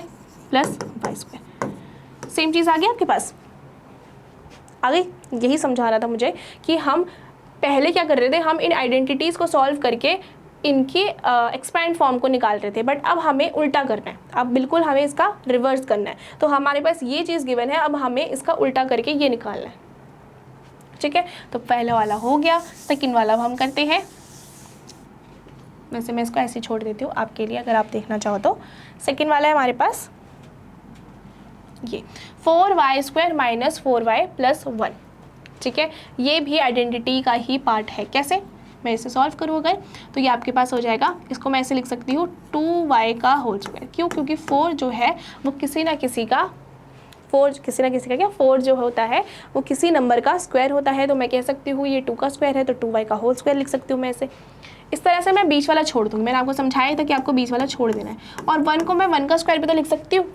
plus Y square. Same चीज़ आ गई आपके पास, आ गई। यही समझा रहा था मुझे कि हम पहले क्या कर रहे थे, हम इन आइडेंटिटीज़ को सॉल्व करके इनके एक्सपैंड फॉर्म को निकाल रहे थे, बट अब हमें उल्टा करना है। अब बिल्कुल हमें इसका रिवर्स करना है। तो हमारे पास ये चीज़ गिवन है, अब हमें इसका उल्टा करके ये निकालना है। ठीक है, तो पहला वाला हो गया, सेकंड वाला हम करते हैं। वैसे मैं इसको ऐसे छोड़ देती हूँ आपके लिए, अगर आप देखना चाहो तो। सेकंड वाला है हमारे पास ये 4y square minus 4y plus 1। ठीक है, ये भी आइडेंटिटी का ही पार्ट है। कैसे, मैं इसे सॉल्व करूँ अगर, तो ये आपके पास हो जाएगा, इसको मैं ऐसे लिख सकती हूँ 2y का होल स्क्वायर। क्यों, क्योंकि 4 जो है वो किसी ना किसी का क्या 4 जो होता है वो किसी नंबर का स्क्वायर होता है। तो मैं कह सकती हूँ ये 2 का स्क्वायर है, तो 2y का होल स्क्वायर लिख सकती हूँ मैं इसे। इस तरह से मैं बीच वाला छोड़ दूँगी, मैंने आपको समझाया था कि आपको बीच वाला छोड़ देना है। और 1 को मैं 1 का स्क्वायर भी तो लिख सकती हूँ,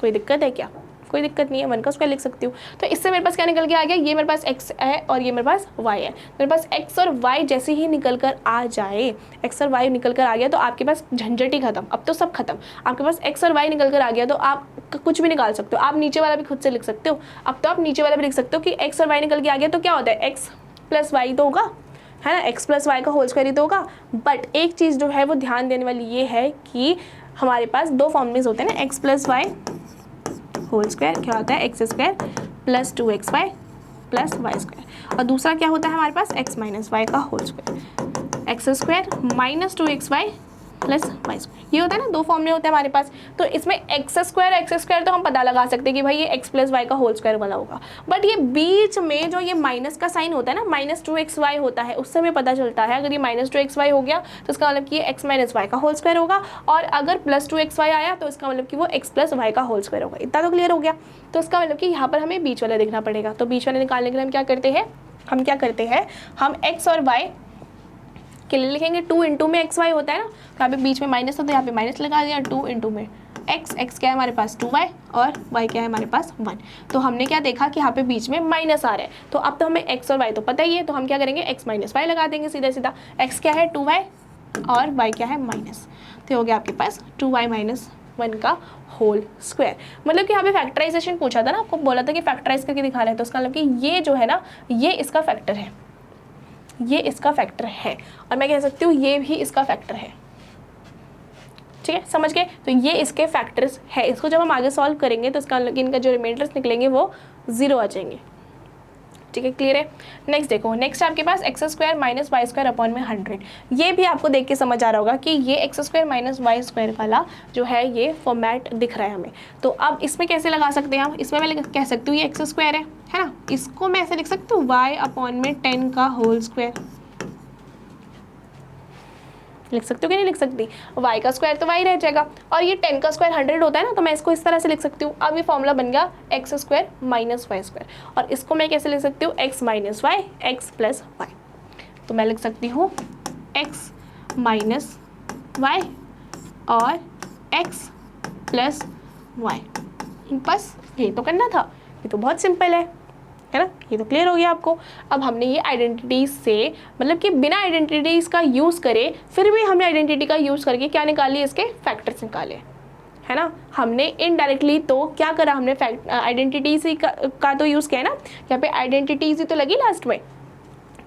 कोई दिक्कत है क्या, कोई दिक्कत नहीं है, 1 का स्क्वायर लिख सकती हूँ। तो इससे मेरे पास क्या निकल के आ गया, ये मेरे पास x है और ये मेरे पास y है। मेरे पास x और y जैसे ही निकल कर आ जाए, x और y निकल कर आ गया तो आपके पास झंझट ही खत्म, अब तो सब खत्म। आपके पास x और y निकल कर आ गया तो आप कुछ भी निकाल सकते हो। आप नीचे वाला भी खुद से लिख सकते हो। अब तो आप नीचे वाला भी लिख सकते हो कि x और y निकल के आ गया तो क्या होता है, x प्लस वाई तो होगा, है ना, x प्लस वाई का होल स्क्वायर ही तो होगा। बट एक चीज़ जो है वो ध्यान देने वाली ये है कि हमारे पास दो फॉर्मूलेज होते हैं ना, x plus y whole square क्या होता है, x square plus 2xy plus Y square, और दूसरा क्या होता है हमारे पास x माइनस वाई का whole square, x square minus 2xy plus Y square. ये होता है ना, दो फॉर्मूले होते हैं हमारे पास। तो इसमें एक्स स्क्वायर तो हम पता लगा सकते हैं कि भाई ये x प्लस वाई का होल स्क्वायर वाला होगा। बट ये बीच में जो ये माइनस का साइन होता है ना, माइनस 2xy होता है, उससे हमें पता चलता है अगर ये माइनस 2xy हो गया तो इसका मतलब कि ये x माइनस वाई का होल स्क्वायर होगा, और अगर प्लस 2xy आया तो इसका मतलब कि वो x प्लस वाई का होल स्क्वायर होगा। इतना तो क्लियर हो गया। तो इसका मतलब कि यहाँ पर हमें बीच वाला देखना पड़ेगा। तो बीच वाला निकालने के लिए हम क्या करते हैं, हम x और y के लिए लिखेंगे 2 इंटू में एक्स वाई होता है ना, तो यहाँ पे बीच में माइनस है तो यहाँ पे माइनस लगा दिया, 2 इंटू में एक्स क्या है हमारे पास 2y और y क्या है हमारे पास 1। तो हमने क्या देखा कि यहाँ पे बीच में माइनस आ रहा है, तो अब तो हमें x और y तो पता ही है, तो हम क्या करेंगे x माइनस वाई लगा देंगे सीधा सीधा। x क्या है 2y और y क्या है माइनस, तो हो गया आपके पास 2y माइनस 1 का होल स्क्वायर। मतलब कि यहाँ पे फैक्टराइजेशन पूछा था ना, आपको बोला था कि फैक्टराइज करके दिखा रहे हैं, तो उसका मतलब कि ये जो है ना ये इसका फैक्टर है, ये इसका फैक्टर है, और मैं कह सकती हूँ ये भी इसका फैक्टर है। ठीक है, समझ गए। तो ये इसके फैक्टर्स है। इसको जब हम आगे सॉल्व करेंगे तो इसका इनका जो रिमाइंडर्स निकलेंगे वो 0 आ जाएंगे। ठीक है, क्लियर है। नेक्स्ट देखो, नेक्स्ट आपके पास X square minus Y square upon में 100। ये भी आपको देख के समझ आ रहा होगा कि ये x square minus Y square वाला जो है ये फॉर्मेट दिख रहा है हमें। तो अब इसमें कैसे लगा सकते हैं हम, इसमें मैं कह सकती हूँ ये एक्स स्क्वायर है ना, इसको मैं ऐसे लिख सकती हूँ वाई अपॉन में 10 का होल स्क्वायर। लिख सकती हूँ कि नहीं लिख सकती, y का स्क्वायर तो y रह जाएगा, और ये 10 का स्क्वायर 100 होता है ना, तो मैं इसको इस तरह से लिख सकती हूँ। अब ये फॉर्मूला बन गया x square minus Y square, और इसको मैं कैसे लिख सकती हूँ, x minus y x plus y. तो मैं लिख सकती हूँ x माइनस वाई और x प्लस वाई। बस ये तो करना था, ये तो बहुत सिंपल है ना, ये तो क्लियर हो गया आपको। अब हमने ये आइडेंटिटीज से, मतलब कि बिना आइडेंटिटीज का यूज़ करे, फिर भी हमने आइडेंटिटी का यूज़ करके क्या निकाली, इसके फैक्टर्स निकाले, है ना। हमने इनडायरेक्टली तो क्या करा, हमने आइडेंटिटीज का तो यूज़ किया है ना, यहाँ पे आइडेंटिटीज ही तो लगी लास्ट में,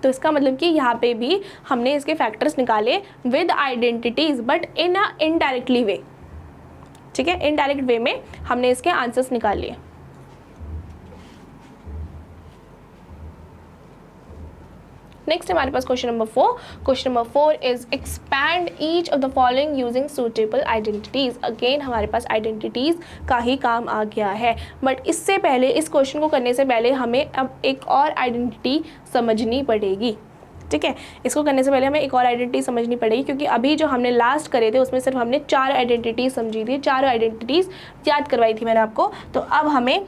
तो इसका मतलब कि यहाँ पे भी हमने इसके फैक्टर्स निकाले with identities, but in a indirectly way, ठीक है, इनडायरेक्ट वे में हमने इसके आंसर्स निकाल लिए। नेक्स्ट हमारे पास question number 4। Question number 4 is expand each of the following using suitable identities. Again हमारे पास आइडेंटिटीज का ही काम आ गया है, बट इससे पहले, इस क्वेश्चन को करने से पहले हमें अब एक और आइडेंटिटी समझनी पड़ेगी, ठीक है। इसको करने से पहले हमें एक और आइडेंटिटी समझनी पड़ेगी, क्योंकि अभी जो हमने लास्ट करे थे उसमें सिर्फ हमने 4 आइडेंटिटीज समझी थी, 4 आइडेंटिटीज याद करवाई थी मैंने आपको। तो अब हमें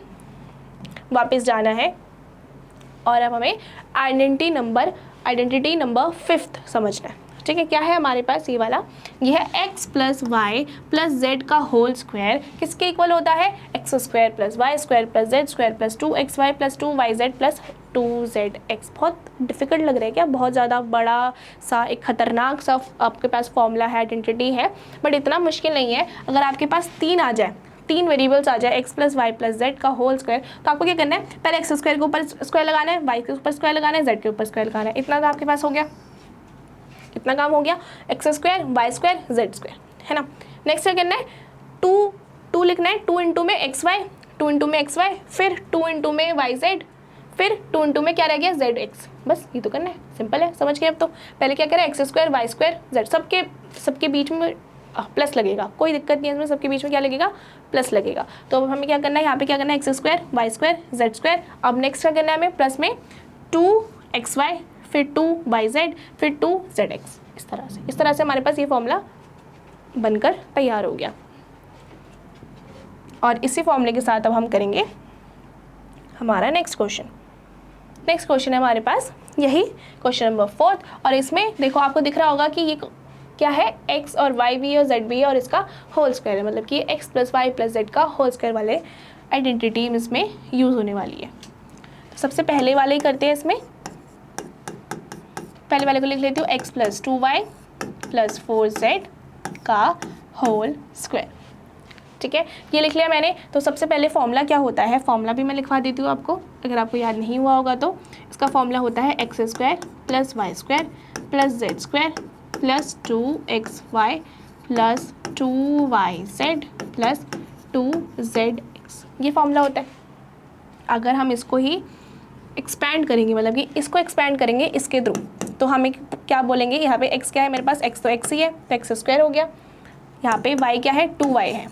वापस जाना है और अब हमें आइडेंटिटी नंबर 5 समझना है, ठीक है। क्या है हमारे पास ये वाला, ये है x plus Y plus z का होल स्क्वायर किसके इक्वल होता है, x square plus Y square plus Z square plus 2xy plus 2yz plus 2zx। बहुत डिफिकल्ट लग रहा है क्या, बहुत ज़्यादा बड़ा सा एक खतरनाक सा आपके पास फॉर्मूला है, आइडेंटिटी है, बट इतना मुश्किल नहीं है। अगर आपके पास 3 आ जाए, 3 वेरिएबल्स आ जाए, x plus Y plus z का होल स्क्वायर, तो आपको क्या करना है, पहले एक्स स्क्वायर के ऊपर स्क्वायर लगाना है, वाई के ऊपर स्क्वायर लगाना है, जेड के ऊपर स्क्वायर लगाना है। इतना तो आपके पास हो गया, इतना काम हो गया, x square y square z square, है ना। नेक्स्ट क्या करना है, 2 लिखना है, 2 इंटू में एक्स वाई, 2 इंटू में एक्स वाई, फिर 2 इंटू में वाई जेड, फिर 2 इंटू में क्या रह गया, जेड एक्स। बस ये तो करना है, सिंपल है, समझ गए। अब तो पहले क्या करें, x square y square z, सबके बीच में प्लस लगेगा, कोई दिक्कत नहीं है इसमें, सबके बीच में क्या लगेगा, प्लस लगेगा। तो अब हमें क्या करना है, यहाँ पे क्या करना है, x square y square z square. अब नेक्स्ट क्या करना है हमें, प्लस में 2xy, फिर 2yz, फिर 2zx। इस तरह से हमारे पास ये फॉर्मूला बनकर तैयार हो गया, और इसी फॉर्मूले के साथ अब हम करेंगे हमारा नेक्स्ट क्वेश्चन। नेक्स्ट क्वेश्चन है हमारे पास यही क्वेश्चन नंबर 4, और इसमें देखो आपको दिख रहा होगा कि ये क्या है, x और y भी है और z भी है और इसका होल स्क्वायर है, मतलब कि x plus Y plus z का होल स्क्वायर वाले आइडेंटिटी इसमें यूज़ होने वाली है। तो सबसे पहले वाले ही करते हैं, इसमें पहले वाले को लिख लेती हूँ, x plus 2y plus 4z का होल स्क्वायर, ठीक है, ये लिख लिया मैंने। तो सबसे पहले फॉर्मूला क्या होता है, फॉर्मूला भी मैं लिखवा देती हूँ आपको, अगर आपको याद नहीं हुआ होगा तो। इसका फॉर्मूला होता है x square plus Y square plus Z square plus 2xy plus 2yz plus 2zx, ये फॉर्मूला होता है। अगर हम इसको ही एक्सपैंड करेंगे, मतलब कि इसको एक्सपैंड करेंगे इसके थ्रू, तो हमें क्या बोलेंगे, यहाँ पे x क्या है मेरे पास, x तो x ही है, तो एक्स स्क्वायर हो गया। यहाँ पे y क्या है, 2y है,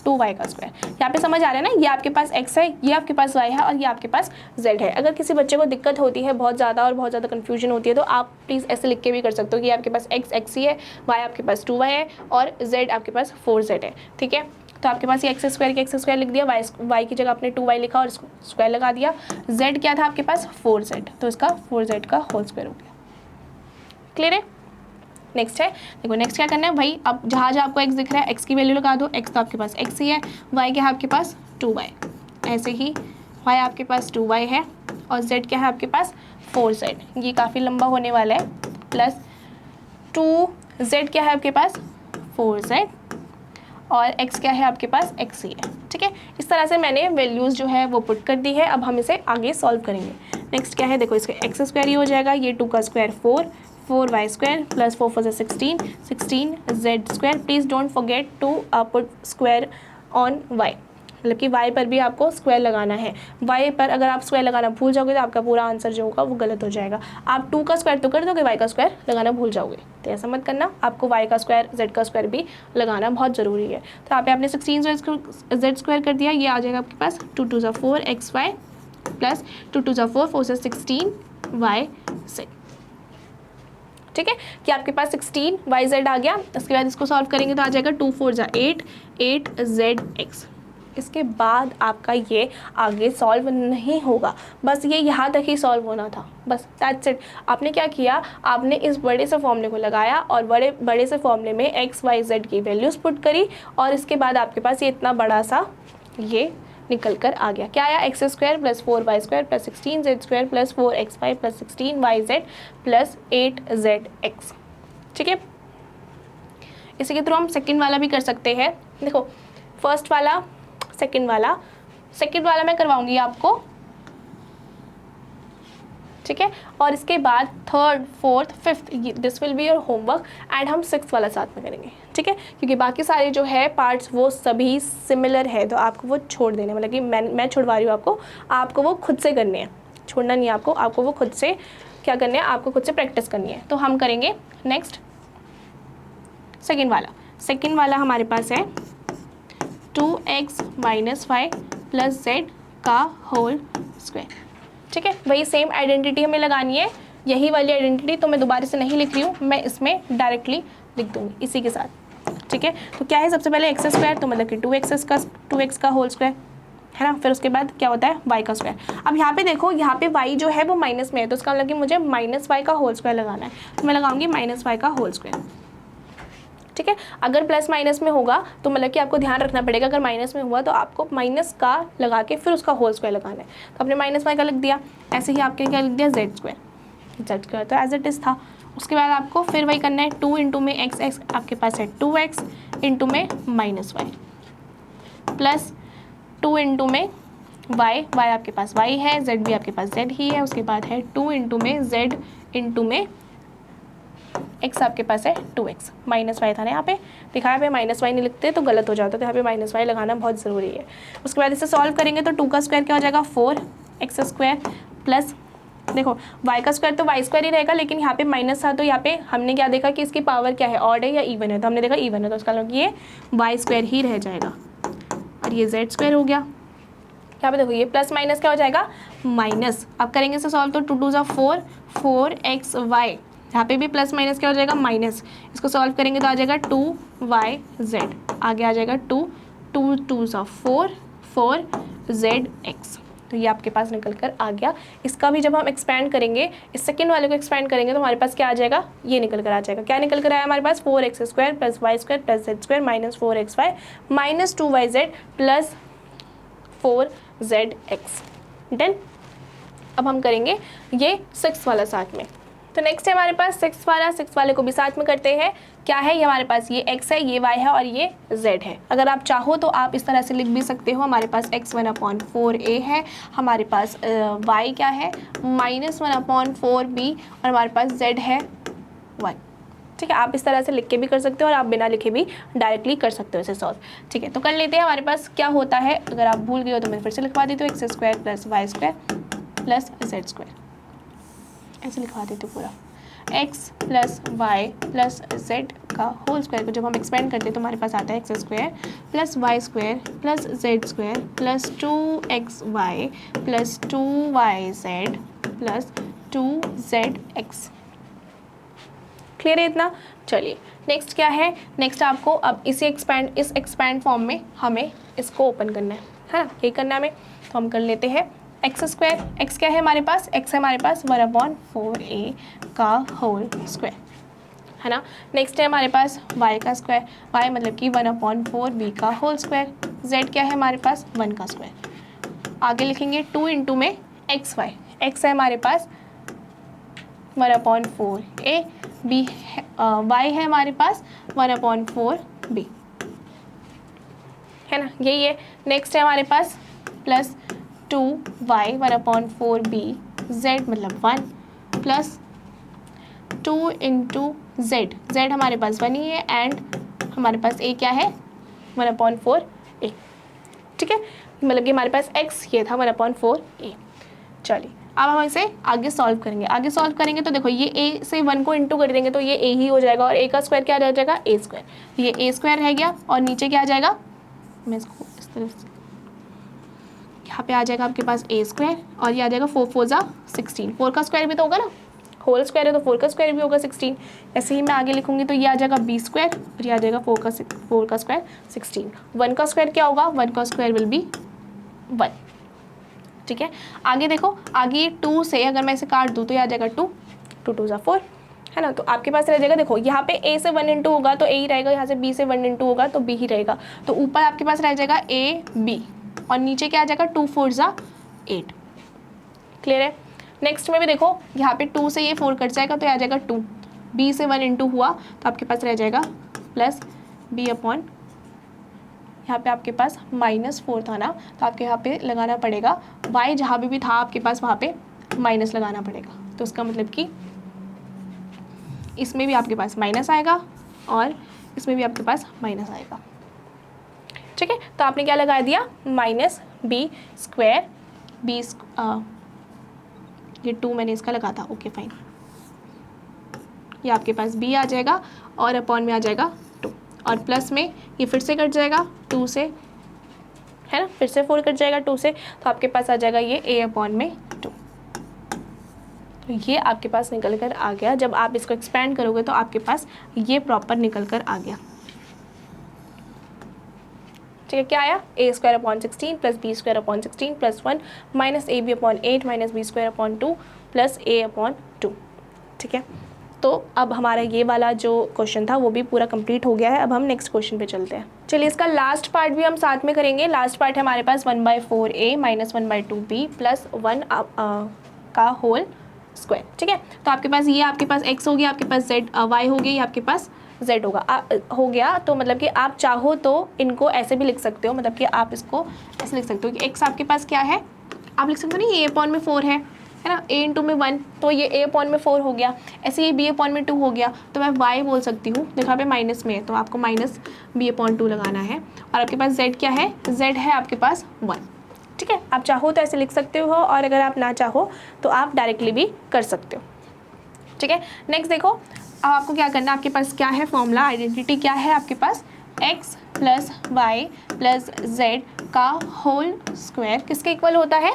2y का स्क्वायर। यहाँ पे समझ आ रहा है ना, ये आपके पास x है, ये आपके पास y है और ये आपके पास z है। अगर किसी बच्चे को दिक्कत होती है बहुत ज़्यादा और बहुत ज़्यादा कन्फ्यूजन होती है, तो आप प्लीज़ ऐसे लिख के भी कर सकते हो कि आपके पास x ही है, y आपके पास 2y है और z आपके पास 4z है, ठीक है। तो आपके पास ये एक्स स्क्वायर लिख दिया, y की जगह आपने 2y लिखा और स्क्वायर लगा दिया। z क्या था आपके पास, 4z, तो इसका 4z का होल स्क्वायर हो गया। क्लियर है। नेक्स्ट है, देखो नेक्स्ट क्या करना है भाई, अब जहाँ आपको x दिख रहा है x की वैल्यू लगा दो, x तो आपके पास x ही है, y क्या है आपके पास 2y, ऐसे ही y आपके पास 2y है और z क्या है आपके पास 4z, ये काफ़ी लंबा होने वाला है, प्लस 2z क्या है आपके पास 4z और x क्या है आपके पास x ही है, ठीक है। इस तरह से मैंने वैल्यूज़ जो है वो पुट कर दी है। अब हम इसे आगे सॉल्व करेंगे। नेक्स्ट क्या है, देखो इसका एक्स स्क्वायर ही हो जाएगा, ये 2 का square 4y square plus 4 4 16z square. Please don't forget to put square on y, मतलब कि y पर भी आपको स्क्वायर लगाना है। y पर अगर आप स्क्वायर लगाना भूल जाओगे तो आपका पूरा आंसर जो होगा वो गलत हो जाएगा। आप 2 का स्क्वायर तो कर दोगे, y का स्क्वायर लगाना भूल जाओगे, तो ऐसा मत करना, आपको y का स्क्वायर z का स्क्वायर भी लगाना बहुत ज़रूरी है। तो यहाँ पे आपने 16 z स्क्वायर कर दिया, ये आ जाएगा आपके पास 2 2 4 xy प्लस 2 2 4 4 से 16 yz। ठीक है, कि आपके पास 16 yz आ गया। इसके बाद इसको सॉल्व करेंगे तो आ जाएगा 2 4 8 8zx। इसके बाद आपका ये आगे सॉल्व नहीं होगा, बस ये यहाँ तक ही सॉल्व होना था, बस दैट्स इट। आपने क्या किया, आपने इस बड़े से फॉर्मूले को लगाया और बड़े से फॉर्मूले में एक्स वाई जेड की वैल्यूज़ पुट करी और इसके बाद आपके पास ये इतना बड़ा सा ये निकल कर आ गया। क्या आया, x square plus 4y square plus 16z square plus 4xy plus 16yz plus 8zx। ठीक है, इसी के थ्रू हम सेकंड वाला भी कर सकते हैं। देखो फर्स्ट वाला सेकंड वाला मैं करवाऊंगी आपको, ठीक है, और इसके बाद third fourth fifth this will be your homework and हम सिक्स्थ वाला साथ में करेंगे। ठीक है, क्योंकि बाकी सारे जो है पार्ट्स वो सभी सिमिलर है, तो आपको वो छोड़ देने, मतलब कि मैं छुड़वा रही हूँ आपको वो खुद से करने हैं, छोड़ना नहीं है आपको वो खुद से क्या करने हैं, आपको खुद से प्रैक्टिस करनी है। तो हम करेंगे नेक्स्ट सेकेंड वाला हमारे पास है 2x - 5 प्लस z का होल स्क्वायर। ठीक है, वही सेम आइडेंटिटी हमें लगानी है, यही वाली आइडेंटिटी तो मैं दोबारा से नहीं लिख रही हूँ, मैं इसमें डायरेक्टली लिख दूँगी इसी के साथ। ठीक है, तो क्या है, सबसे पहले एक्स स्क्वायर तो मतलब कि 2x का होल स्क्वायर है ना, फिर उसके बाद क्या होता है y का स्क्वायर। अब यहाँ पे देखो, यहाँ पे y जो है वो माइनस में है, तो इसका मतलब कि मुझे -y का होल स्क्वायर लगाना है, तो मैं लगाऊंगी -y का होल स्क्वायर। ठीक है, अगर प्लस माइनस में होगा तो मतलब कि आपको ध्यान रखना पड़ेगा, अगर माइनस में हुआ तो आपको माइनस का लगा के फिर उसका होल स्क्वायर लगाना है। तो आपने -y का लिख दिया, ऐसे ही आपके क्या लिख दिया z स्क्वायर तो एज इट इज़ था। उसके बाद आपको फिर वही करना है, 2 इंटू में x आपके पास है 2x इंटू में -y प्लस 2 इंटू में y आपके पास y है, z भी आपके पास z ही है। उसके बाद है 2 इंटू में z इंटू में x आपके पास है 2x, -y था ना यहाँ पे दिखाया, पे -y नहीं लिखते तो गलत हो जाता, तो यहाँ पे -y लगाना बहुत ज़रूरी है। उसके बाद इसे सॉल्व करेंगे तो 2 का स्क्वायर क्या हो जाएगा 4x स्क्वायर प्लस देखो y का स्क्वायर तो y स्क्वायर ही रहेगा, लेकिन यहाँ पे माइनस था तो यहाँ पे हमने क्या देखा कि इसकी पावर क्या है, ऑड है या इवन है, तो हमने देखा इवन है, तो उसका मतलब ये y स्क्वायर ही रह जाएगा और ये z स्क्वायर हो गया। यहाँ पे देखो ये प्लस माइनस क्या हो जाएगा माइनस। अब करेंगे इसे सॉल्व तो 2 2 4 4xy, यहाँ पे भी प्लस माइनस क्या हो जाएगा माइनस। इसको सॉल्व करेंगे तो आ जाएगा 2yz, आगे आ जाएगा 2 2 2 4 4zx, तो ये आपके पास निकल कर आ गया। इसका भी जब हम एक्सपेंड करेंगे, इस सेकंड वाले को एक्सपेंड करेंगे तो हमारे पास क्या आ जाएगा, ये निकल कर आ जाएगा। क्या निकल कर आया हमारे पास 4x square plus y square plus z square minus 4xy minus 2yz plus 4zx। Done. अब हम करेंगे ये सिक्स वाला साथ में, तो नेक्स्ट है हमारे पास सिक्स वाले को भी साथ में करते हैं। क्या है, ये हमारे पास ये x है, ये y है और ये z है। अगर आप चाहो तो आप इस तरह से लिख भी सकते हो, हमारे पास x 1/4a है, हमारे पास y क्या है -1/4b और हमारे पास z है 1। ठीक है, आप इस तरह से लिख के भी कर सकते हो और आप बिना लिखे भी डायरेक्टली कर सकते हो इसे सॉल्व। ठीक है, तो कर लेते हैं। हमारे पास क्या होता है, अगर आप भूल गए हो तो मैं फिर से लिखवा देती हूँ, x square plus y square plus z square, ऐसे लिखवा देती हूँ पूरा, x plus Y plus z का होल स्क्वायर को जब हम एक्सपेंड करते हैं तो हमारे पास आता है x square plus Y square plus z square plus 2xy plus 2yz plus 2zx। Clear है इतना? चलिए नेक्स्ट क्या है, नेक्स्ट आपको अब इस एक्सपैंड फॉर्म में हमें इसको ओपन करना है ना, यही करना है हमें। तो हम कर लेते हैं एक्स स्क्वायर, एक्स क्या है हमारे पास, एक्स है हमारे पास 1/4a का होल स्क्वायर है ना। नेक्स्ट है हमारे पास y का स्क्वायर, y मतलब कि 1/4b का होल स्क्वायर, z क्या है हमारे पास 1 का स्क्वायर। आगे लिखेंगे 2 इंटू में xy, x है हमारे पास 1/4a, b y है हमारे पास 1/4b है ना, यही है। नेक्स्ट है हमारे पास प्लस 2y 1/4b z मतलब 1 प्लस 2 इंटू z हमारे पास 1 ही है एंड हमारे पास a क्या है 1/4a। ठीक है, मतलब कि हमारे पास x ये था 1/4a। चलिए अब हम इसे आगे सॉल्व करेंगे। आगे सॉल्व करेंगे तो देखो ये a से 1 को इंटू कर देंगे तो ये a ही हो जाएगा और a का स्क्वायर क्या रह जाएगा, a स्क्वायर। ये a स्क्वायर रह गया और नीचे क्या आ जाएगा, मैं इसको इस तरफ से यहाँ पे आ जाएगा आपके पास a स्क्वायर और ये आ जाएगा 4 4 जा 16। 4 का स्क्वायर भी तो होगा ना, होल स्क्वायर है तो 4 का स्क्वायर भी होगा 16। ऐसे ही मैं आगे लिखूंगी तो ये आ जाएगा b स्क्वायर और ये आ जाएगा 4 का स्क्वायर 16। 1 का स्क्वायर क्या होगा, 1 का स्क्वायर विल बी 1। ठीक है, आगे देखो, आगे ये 2 से अगर मैं इसे काट दूँ तो ये आ जाएगा 2 2 2 जा 4 है ना। तो आपके पास रह जाएगा, देखो यहाँ पे a से 1 इंटू होगा तो a ही रहेगा, यहाँ से b से 1 इंटू होगा तो b ही रहेगा। तो ऊपर आपके पास रह जाएगा a b और नीचे क्या आ जाएगा 2 4 जा 8। क्लियर है। नेक्स्ट में भी देखो यहाँ पे 2 से ये 4 कट जाएगा तो आ जाएगा 2, b से 1 इंटू हुआ तो आपके पास रह जाएगा प्लस b अपॉन, यहाँ पे आपके पास -4 था ना तो आपके यहाँ पे लगाना पड़ेगा y, जहाँ भी था आपके पास वहाँ पे माइनस लगाना पड़ेगा। तो उसका मतलब कि इसमें भी आपके पास माइनस आएगा और इसमें भी आपके पास माइनस आएगा। ठीक है, तो आपने क्या लगा दिया, माइनस बी स्क्वायर, ये 2 मैंने इसका लगा था, ओके फाइन। ये आपके पास b आ जाएगा और अपॉन में आ जाएगा 2 और प्लस में ये फिर से कट जाएगा 2 से, है ना, फिर से 4 कट जाएगा 2 से तो आपके पास आ जाएगा ये a अपॉन में 2। तो ये आपके पास निकल कर आ गया। जब आप इसको एक्सपेंड करोगे तो आपके पास ये प्रॉपर निकल कर आ गया। ठीक है, क्या आया, a square upon 16 plus b square upon 16 plus 1 minus ab upon 8 minus b square upon 2 plus a upon 2। ठीक है, तो अब हमारा ये वाला जो क्वेश्चन था वो भी पूरा कंप्लीट हो गया है। अब हम नेक्स्ट क्वेश्चन पे चलते हैं। चलिए इसका लास्ट पार्ट भी हम साथ में करेंगे। लास्ट पार्ट है हमारे पास 1/4a माइनस 1/2b प्लस 1 का होल स्क्वायर। ठीक है, तो आपके पास ये आपके पास x हो गया, आपके पास z y हो गई, आपके पास z होगा हो गया। तो मतलब कि आप चाहो तो इनको ऐसे भी लिख सकते हो, मतलब कि आप इसको ऐसे लिख सकते हो कि x आपके पास क्या है, आप लिख सकते हो नहीं, a अपॉन में 4 है ना, a इंटू में 1 तो ये a अपॉन में 4 हो गया। ऐसे ये b अपॉन में 2 हो गया तो मैं y बोल सकती हूँ। देखो यहाँ पे माइनस में है तो आपको माइनस b अपॉन 2 लगाना है। और आपके पास z क्या है, z है आपके पास 1। ठीक है, आप चाहो तो ऐसे लिख सकते हो और अगर आप ना चाहो तो आप डायरेक्टली भी कर सकते हो। ठीक है, नेक्स्ट देखो, अब आपको क्या करना है, आपके पास क्या है फॉर्मूला, आइडेंटिटी क्या है आपके पास, x plus Y plus z का होल स्क्वायर किसके इक्वल होता है,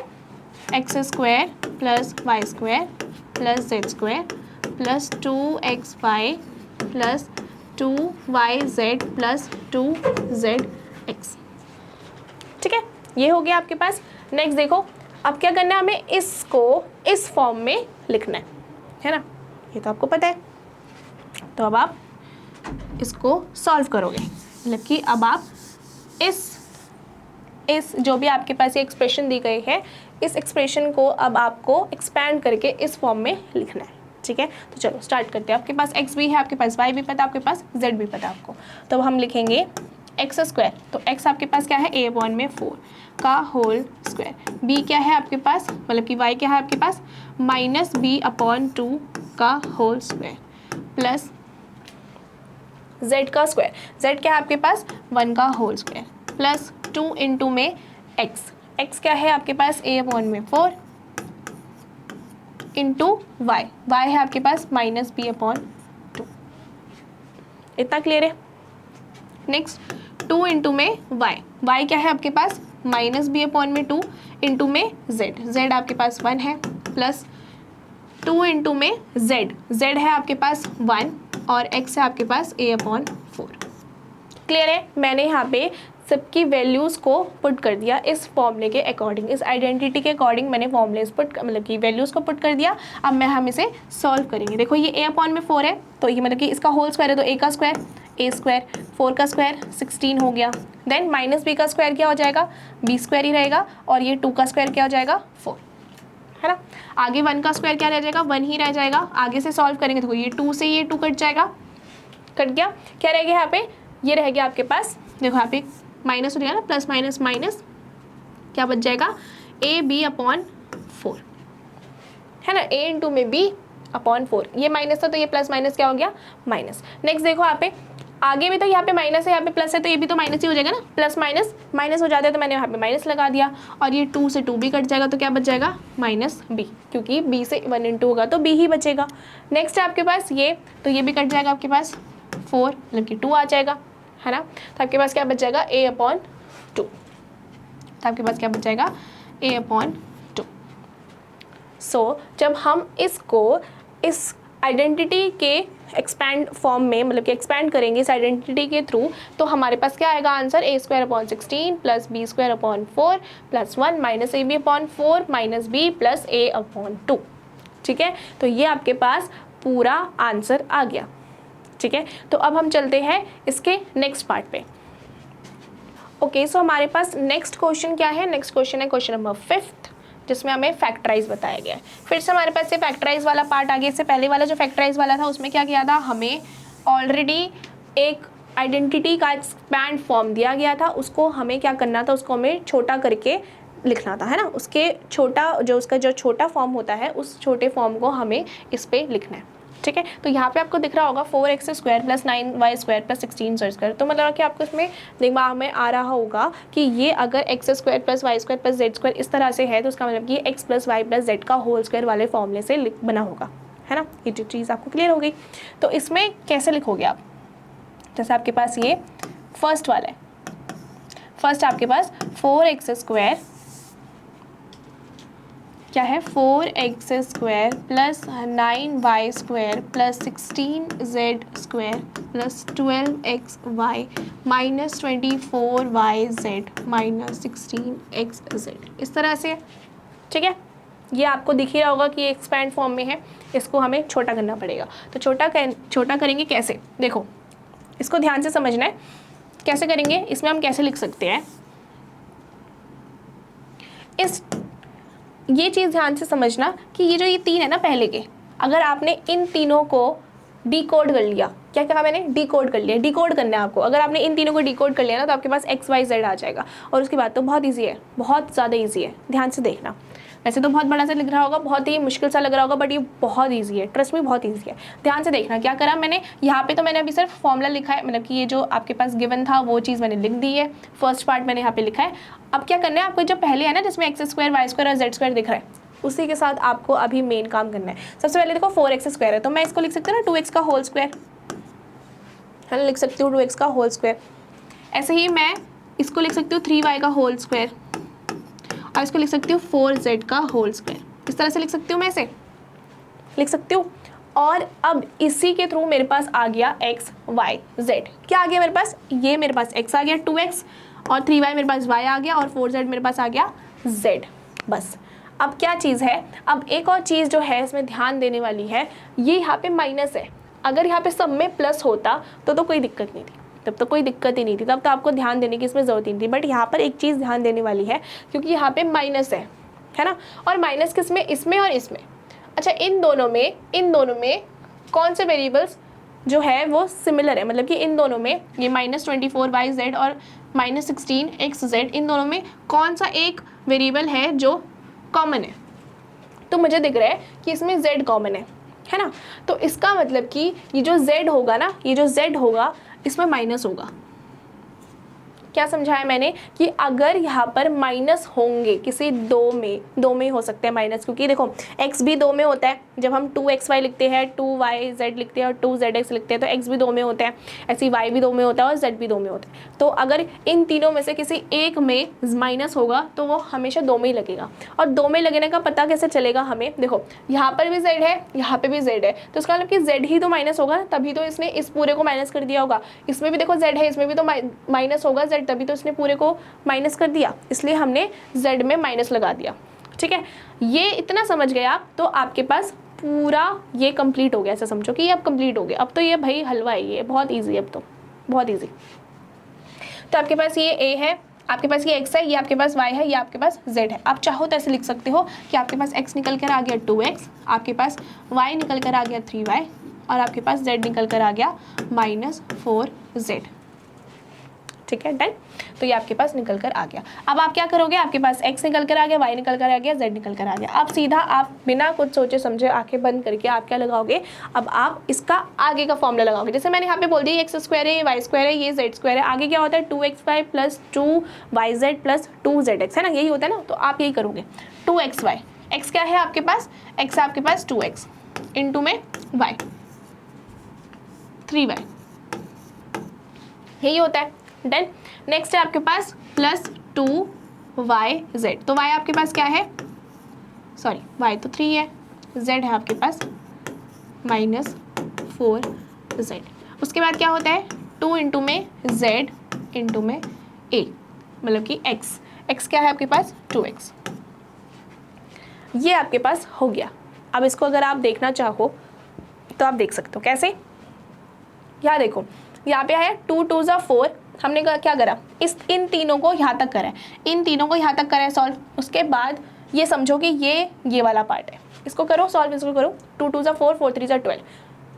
x square plus Y square plus Z square plus 2xy plus 2yz plus 2zx। ठीक है, ये हो गया आपके पास। नेक्स्ट देखो, अब क्या करना है, हमें इसको इस फॉर्म में लिखना है ना, ये तो आपको पता है। तो अब आप इसको सॉल्व करोगे, मतलब कि अब आप इस जो भी आपके पास ये एक्सप्रेशन दी गई है, इस एक्सप्रेशन को अब आपको एक्सपैंड करके इस फॉर्म में लिखना है। ठीक है, तो चलो स्टार्ट करते हैं। आपके पास x भी है, आपके पास y भी पता है, आपके पास z भी पता है आपको। तो अब हम लिखेंगे एक्स स्क्वायर, तो x आपके पास क्या है, a अपॉन में 4 का होल स्क्वायर, b क्या है आपके पास, मतलब कि y क्या है आपके पास, माइनस b अपॉन 2 का होल स्क्वायर प्लस z का स्क्वायर, z क्या है आपके पास, 1 का होल स्क्वायर प्लस 2 इंटू में x क्या है आपके पास, a अपॉन में 4 इंटू y है आपके पास माइनस b अपॉन 2। इतना क्लियर है। नेक्स्ट 2 इंटू में y क्या है आपके पास, माइनस b अपॉन में 2 इंटू में z आपके पास 1 है प्लस 2 इंटू में z है आपके पास 1 और x है आपके पास a अपॉन 4। क्लियर है, मैंने यहाँ पे सबकी वैल्यूज़ को पुट कर दिया इस फॉर्मूले के अकॉर्डिंग, इस आइडेंटिटी के अकॉर्डिंग मैंने फॉर्मूलेस पुट मतलब कि वैल्यूज़ को पुट कर दिया। अब हम इसे सॉल्व करेंगे। देखो ये a अपॉन में 4 है तो ये मतलब कि इसका होल स्क्वायर है तो a का स्क्वायर, a स्क्वायर, 4 का स्क्वायर 16 हो गया। देन माइनस b का स्क्वायर क्या हो जाएगा, b स्क्वायर ही रहेगा और ये 2 का स्क्वायर क्या हो जाएगा, 4, है ना। आगे 1 का स्क्वायर क्या रह जाएगा, 1 ही रह जाएगा। आगे से सॉल्व करेंगे तो ये 2 से ये 2 कट जाएगा, कट गया। क्या रह गया यहाँ पे, ये रह गया आपके पास, देखो यहाँ पे माइनस हो गया ना, प्लस माइनस माइनस क्या बच जाएगा, ए बी अपॉन 4, है ना, a इंटू में b अपॉन 4। ये माइनस था तो ये प्लस माइनस क्या हो गया, माइनस। नेक्स्ट देखो यहाँ पे आगे भी तो यहाँ पे माइनस है, यहाँ पे प्लस है, तो ये भी तो माइनस ही हो जाएगा ना, प्लस माइनस माइनस हो जाता है, तो मैंने यहाँ पे माइनस लगा दिया, और ये 2 से 2 भी कट जाएगा, तो क्या बच जाएगा माइनस बी, क्योंकि b से 1 इंटू होगा तो b ही बचेगा। नेक्स्ट है आपके पास ये, तो ये भी कट जाएगा आपके पास 4 मतलब कि 2 आ जाएगा, है ना। तो आपके पास क्या बच जाएगा a/2, तो आपके पास क्या बच जाएगा a/2। सो जब हम इसको इस आइडेंटिटी के एक्सपैंड फॉर्म में, मतलब कि एक्सपैंड करेंगे इस आइडेंटिटी के थ्रू, तो हमारे पास क्या आएगा answer, a² plus b² plus 1 minus ab/4 minus b plus a/2। ठीक है, तो ये आपके पास पूरा आंसर आ गया। ठीक है, तो अब हम चलते हैं इसके नेक्स्ट पार्ट पे। ओके, सो हमारे पास नेक्स्ट क्वेश्चन क्या है, नेक्स्ट क्वेश्चन है क्वेश्चन नंबर 5, जिसमें हमें फैक्टराइज बताया गया है। फिर से हमारे पास ये फैक्टराइज वाला पार्ट आ गया। इससे पहले वाला जो फैक्टराइज वाला था उसमें क्या किया था, हमें ऑलरेडी एक आइडेंटिटी का एक्सपैंड फॉर्म दिया गया था, उसको हमें क्या करना था, उसको हमें छोटा करके लिखना था, है ना। उसके छोटा जो उसका जो छोटा फॉर्म होता है, उस छोटे फॉर्म को हमें इस पे लिखना है। ठीक है, तो यहाँ पे आपको दिख रहा होगा 4x² plus 9y² plus 16z²। तो मतलब कि आपको इसमें दिमाग में आ रहा होगा कि ये अगर x² plus y² plus z² इस तरह से है, तो उसका मतलब कि x plus y plus z का होल स्क्वायर वाले फॉर्मूले से बना होगा, है ना। ये जो चीज़ आपको क्लियर हो गई। तो इसमें कैसे लिखोगे आप, जैसे आपके पास ये फर्स्ट वाला है, फर्स्ट आपके पास 4x² क्या है, 4x² plus 9y² plus 16z² plus 12xy minus 24yz minus 16xz, इस तरह से। ठीक है, ये आपको दिख ही रहा होगा कि ये एक्सपैंड फॉर्म में है, इसको हमें छोटा करना पड़ेगा। तो छोटा करेंगे कैसे, देखो इसको ध्यान से समझना है कैसे करेंगे। इसमें हम कैसे लिख सकते हैं, ये चीज़ ध्यान से समझना कि ये जो ये 3 है ना पहले के, अगर आपने इन तीनों को डिकोड कर लिया, क्या कहा मैंने, डिकोड कर लिया, डिकोड करना है आपको। अगर आपने इन तीनों को डिकोड कर लिया ना, तो आपके पास x y z आ जाएगा, और उसके बाद तो बहुत ईजी है, बहुत ज़्यादा ईजी है। ध्यान से देखना, वैसे तो बहुत बड़ा सा लिख रहा होगा, बहुत ही मुश्किल सा लग रहा होगा, बट ये बहुत ईजी है, ट्रस्ट में बहुत ईजी है। ध्यान से देखना क्या करा मैंने यहाँ पे, तो मैंने अभी सिर्फ फॉर्मूला लिखा है, मतलब कि ये जो आपके पास गिवन था वो चीज़ मैंने लिख दी है, फर्स्ट पार्ट मैंने यहाँ पे लिखा है। अब क्या करना है आपको, जो पहले है ना जिसमें x² y² और z² दिख रहा है, उसी के साथ आपको अभी मेन काम करना है। सबसे पहले देखो 4x² है, तो मैं इसको लिख सकती हूँ ना 2x का होल स्क्वायर, है ना, लिख सकती हूँ 2x का होल स्क्वायर। ऐसे ही मैं इसको लिख सकती हूँ 3y का होल स्क्वायर, और इसको लिख सकती हूँ 4z का होल स्क्वायर। इस तरह से लिख सकती हूँ, मैं इसे लिख सकती हूँ। और अब इसी के थ्रू मेरे पास आ गया x y z, क्या आ गया मेरे पास, ये मेरे पास x आ गया 2x, और 3y मेरे पास y आ गया, और 4z मेरे पास आ गया z। बस अब क्या चीज़ है, अब एक और चीज़ जो है इसमें ध्यान देने वाली है, ये यहाँ पे माइनस है। अगर यहाँ पे सब में प्लस होता तो कोई दिक्कत नहीं थी, तब तो कोई दिक्कत ही नहीं थी, तब तो आपको ध्यान देने की इसमें ज़रूरत ही नहीं थी। बट यहाँ पर एक चीज़ ध्यान देने वाली है, क्योंकि यहाँ पे माइनस है ना, और माइनस किसमें, इसमें और इसमें। अच्छा, इन दोनों में कौन से वेरिएबल्स जो है वो सिमिलर है, मतलब कि इन दोनों में ये माइनस 24yz और माइनस 16xz, इन दोनों में कौन सा एक वेरिएबल है जो कॉमन है। तो मुझे दिख रहा है कि इसमें z कॉमन है ना। तो इसका मतलब कि ये जो z होगा ना, ये जो z होगा इसमें माइनस होगा। क्या समझाया मैंने कि अगर यहाँ पर माइनस होंगे किसी दो में हो सकते हैं माइनस, क्योंकि देखो x भी 2 में होता है, जब हम 2xy लिखते हैं 2yz लिखते हैं और 2zx लिखते हैं, तो x भी 2 में होता है, ऐसे y भी 2 में होता है और z भी 2 में होता है। तो अगर इन तीनों में से किसी एक में माइनस होगा तो वो हमेशा 2 में ही लगेगा। और 2 में लगने का पता कैसे चलेगा हमें, देखो यहाँ पर भी z है, यहाँ पर भी z है, तो इसका मतलब कि z ही तो माइनस होगा, तभी तो इसने इस पूरे को माइनस कर दिया होगा। इसमें भी देखो z है, इसमें भी तो माइनस होगा z, तभी तो इसने पूरे को माइनस कर दिया, इसलिए हमने z में माइनस लगा दिया। ठीक है, ये इतना समझ गए आप, तो आपके पास पूरा ये कंप्लीट हो गया। ऐसा समझो कि ये अब कंप्लीट हो गया। अब तो ये भाई हलवा है, ये बहुत इजी है, अब तो बहुत इजी। तो आपके पास ये a है, आपके पास ये x है, ये आपके पास y है, ये आपके पास z है। आप चाहो तो ऐसे लिख सकते हो कि आपके पास x निकल कर आ गया 2x, आपके पास y निकल कर आ गया 3y, और आपके पास z निकल कर आ गया -4z। ठीक है, डन। तो ये आपके पास निकल कर आ गया। अब आप क्या करोगे, आपके पास x निकल कर आ गया, y निकल कर आ गया, z निकल कर आ गया। अब सीधा आप बिना कुछ सोचे समझे आंखें बंद करके आप क्या लगाओगे, अब आप इसका आगे का फॉर्मूला लगाओगे। जैसे मैंने यहाँ पे बोल दिया x स्क्वायर है, ये y स्क्वायर है, ये z स्क्वायर है, आगे क्या होता है 2xy plus 2yz plus 2zx, है ना, यही होता है ना। तो आप यही करोगे 2xy, x क्या है आपके पास, x है आपके पास 2x इंटू में y 3y, यही होता है, डन। नेक्स्ट है आपके पास प्लस 2yz, तो y आपके पास क्या है, सॉरी y तो 3 है, z है आपके पास माइनस 4z। उसके बाद क्या होता है 2 इंटू में z इंटू में a, मतलब कि x क्या है आपके पास 2x, ये आपके पास हो गया। अब इसको अगर आप देखना चाहो तो आप देख सकते हो कैसे, यहाँ देखो, यहाँ पे है 2 2 ज़ा 4, हमने क्या करा, इन तीनों को यहाँ तक करा है, इन तीनों को यहाँ तक करा है सॉल्व। उसके बाद ये समझो कि ये वाला पार्ट है, इसको करो सॉल्व, इसको करो 2 2 ज़ा 4 4 3 ज़ा 12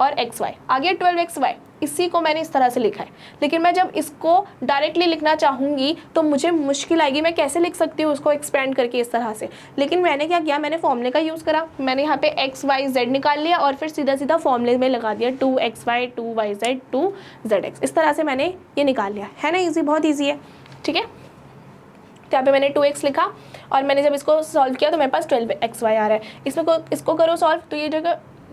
और xy आ गया 12xy, इसी को मैंने इस तरह से लिखा है। लेकिन मैं जब इसको डायरेक्टली लिखना चाहूँगी तो मुझे मुश्किल आएगी, मैं कैसे लिख सकती हूँ उसको एक्सपेंड करके इस तरह से। लेकिन मैंने क्या किया, मैंने फॉर्मूले का यूज़ करा, मैंने यहाँ पे x y z निकाल लिया और फिर सीधा सीधा फॉर्मूले में लगा दिया 2xy 2yz 2zx, इस तरह से मैंने ये निकाल लिया, है ना, ईजी, बहुत ईजी है, ठीक है। तो यहाँ पे मैंने 2x लिखा और मैंने जब इसको सॉल्व किया तो मेरे पास 12xy आ रहा है। इसको करो सॉल्व, तो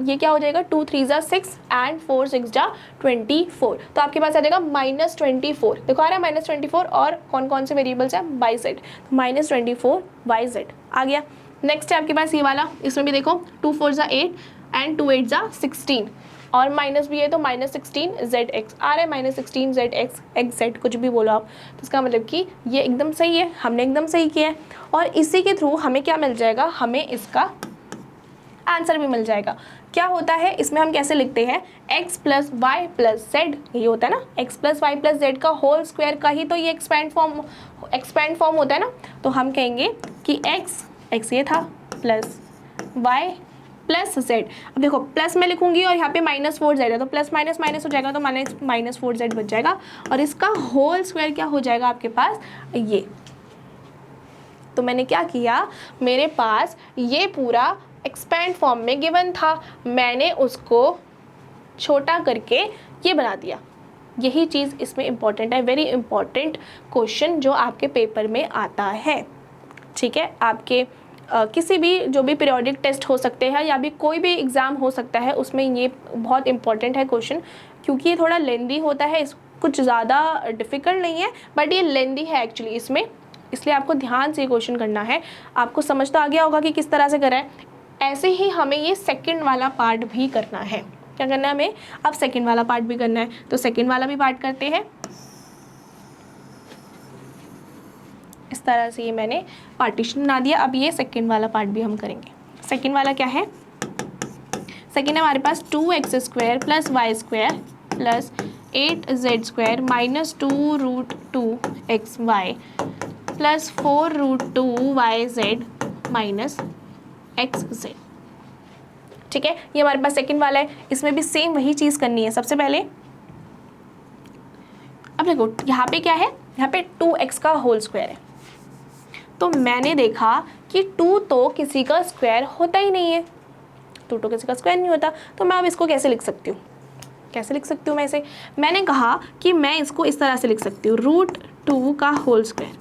ये क्या हो जाएगा 2 3 ज़ा 6 एंड 4 6 ज़ा 24, तो आपके पास आ जाएगा -24, देखो आ रहा है -24, और कौन कौन से वेरिएबल्स हैं yz, -24yz आ गया। नेक्स्ट है आपके पास ये वाला, इसमें भी देखो 2 4 ज़ा 8 एंड 2 8 ज़ा 16, और माइनस भी है तो -16zx आ रहा है, -16zx xz कुछ भी बोलो आप, तो इसका मतलब कि ये एकदम सही है, हमने एकदम सही किया है। और इसी के थ्रू हमें क्या मिल जाएगा, हमें इसका आंसर भी मिल जाएगा। क्या होता है इसमें, हम कैसे लिखते हैं, x plus Y plus z, ये होता है ना, x plus Y plus z का होल स्क्वायर का ही तो ये एक्सपेंड फॉर्म होता है ना। तो हम कहेंगे कि x ये था प्लस y प्लस z, अब देखो प्लस में लिखूंगी और यहाँ पे -4z है, तो प्लस माइनस माइनस हो जाएगा, तो -4z बच जाएगा, और इसका होल स्क्वायर क्या हो जाएगा आपके पास ये। तो मैंने क्या किया, मेरे पास ये पूरा एक्सपेंड फॉर्म में गिवन था, मैंने उसको छोटा करके ये बना दिया। यही चीज़ इसमें इम्पॉर्टेंट है, वेरी इम्पॉर्टेंट क्वेश्चन जो आपके पेपर में आता है, ठीक है। आपके किसी भी जो भी पीरियोडिक टेस्ट हो सकते हैं या भी कोई भी एग्ज़ाम हो सकता है, उसमें ये बहुत इंपॉर्टेंट है क्वेश्चन, क्योंकि ये थोड़ा लेंदी होता है, कुछ ज़्यादा डिफ़िकल्ट नहीं है, बट ये लेंदी है एक्चुअली इसमें, इसलिए आपको ध्यान से क्वेश्चन करना है। आपको समझ तो आ गया होगा कि किस तरह से करा है। ऐसे ही हमें ये सेकंड वाला पार्ट भी करना है। क्या करना है हमें, अब सेकंड वाला पार्ट भी करना है, तो सेकंड वाला भी पार्ट करते हैं। इस तरह से ये मैंने पार्टीशन बना दिया। अब ये सेकंड वाला पार्ट भी हम करेंगे। सेकंड वाला क्या है, सेकंड है हमारे पास 2x square plus Y square plus 8z square minus 2√2xy plus 4√2yz minus xz, ठीक है। ये हमारे पास सेकंड वाला है, इसमें भी सेम वही चीज़ करनी है। सबसे पहले अब देखो यहाँ पे क्या है, यहाँ पे 2x का होल स्क्वायर है, तो मैंने देखा कि 2 तो किसी का स्क्वायर होता ही नहीं है, 2 तो किसी का स्क्वायर नहीं होता, तो मैं अब इसको कैसे लिख सकती हूँ, कैसे लिख सकती हूँ मैं इसे, मैंने कहा कि मैं इसको इस तरह से लिख सकती हूँ, √2 का होल स्क्वायर,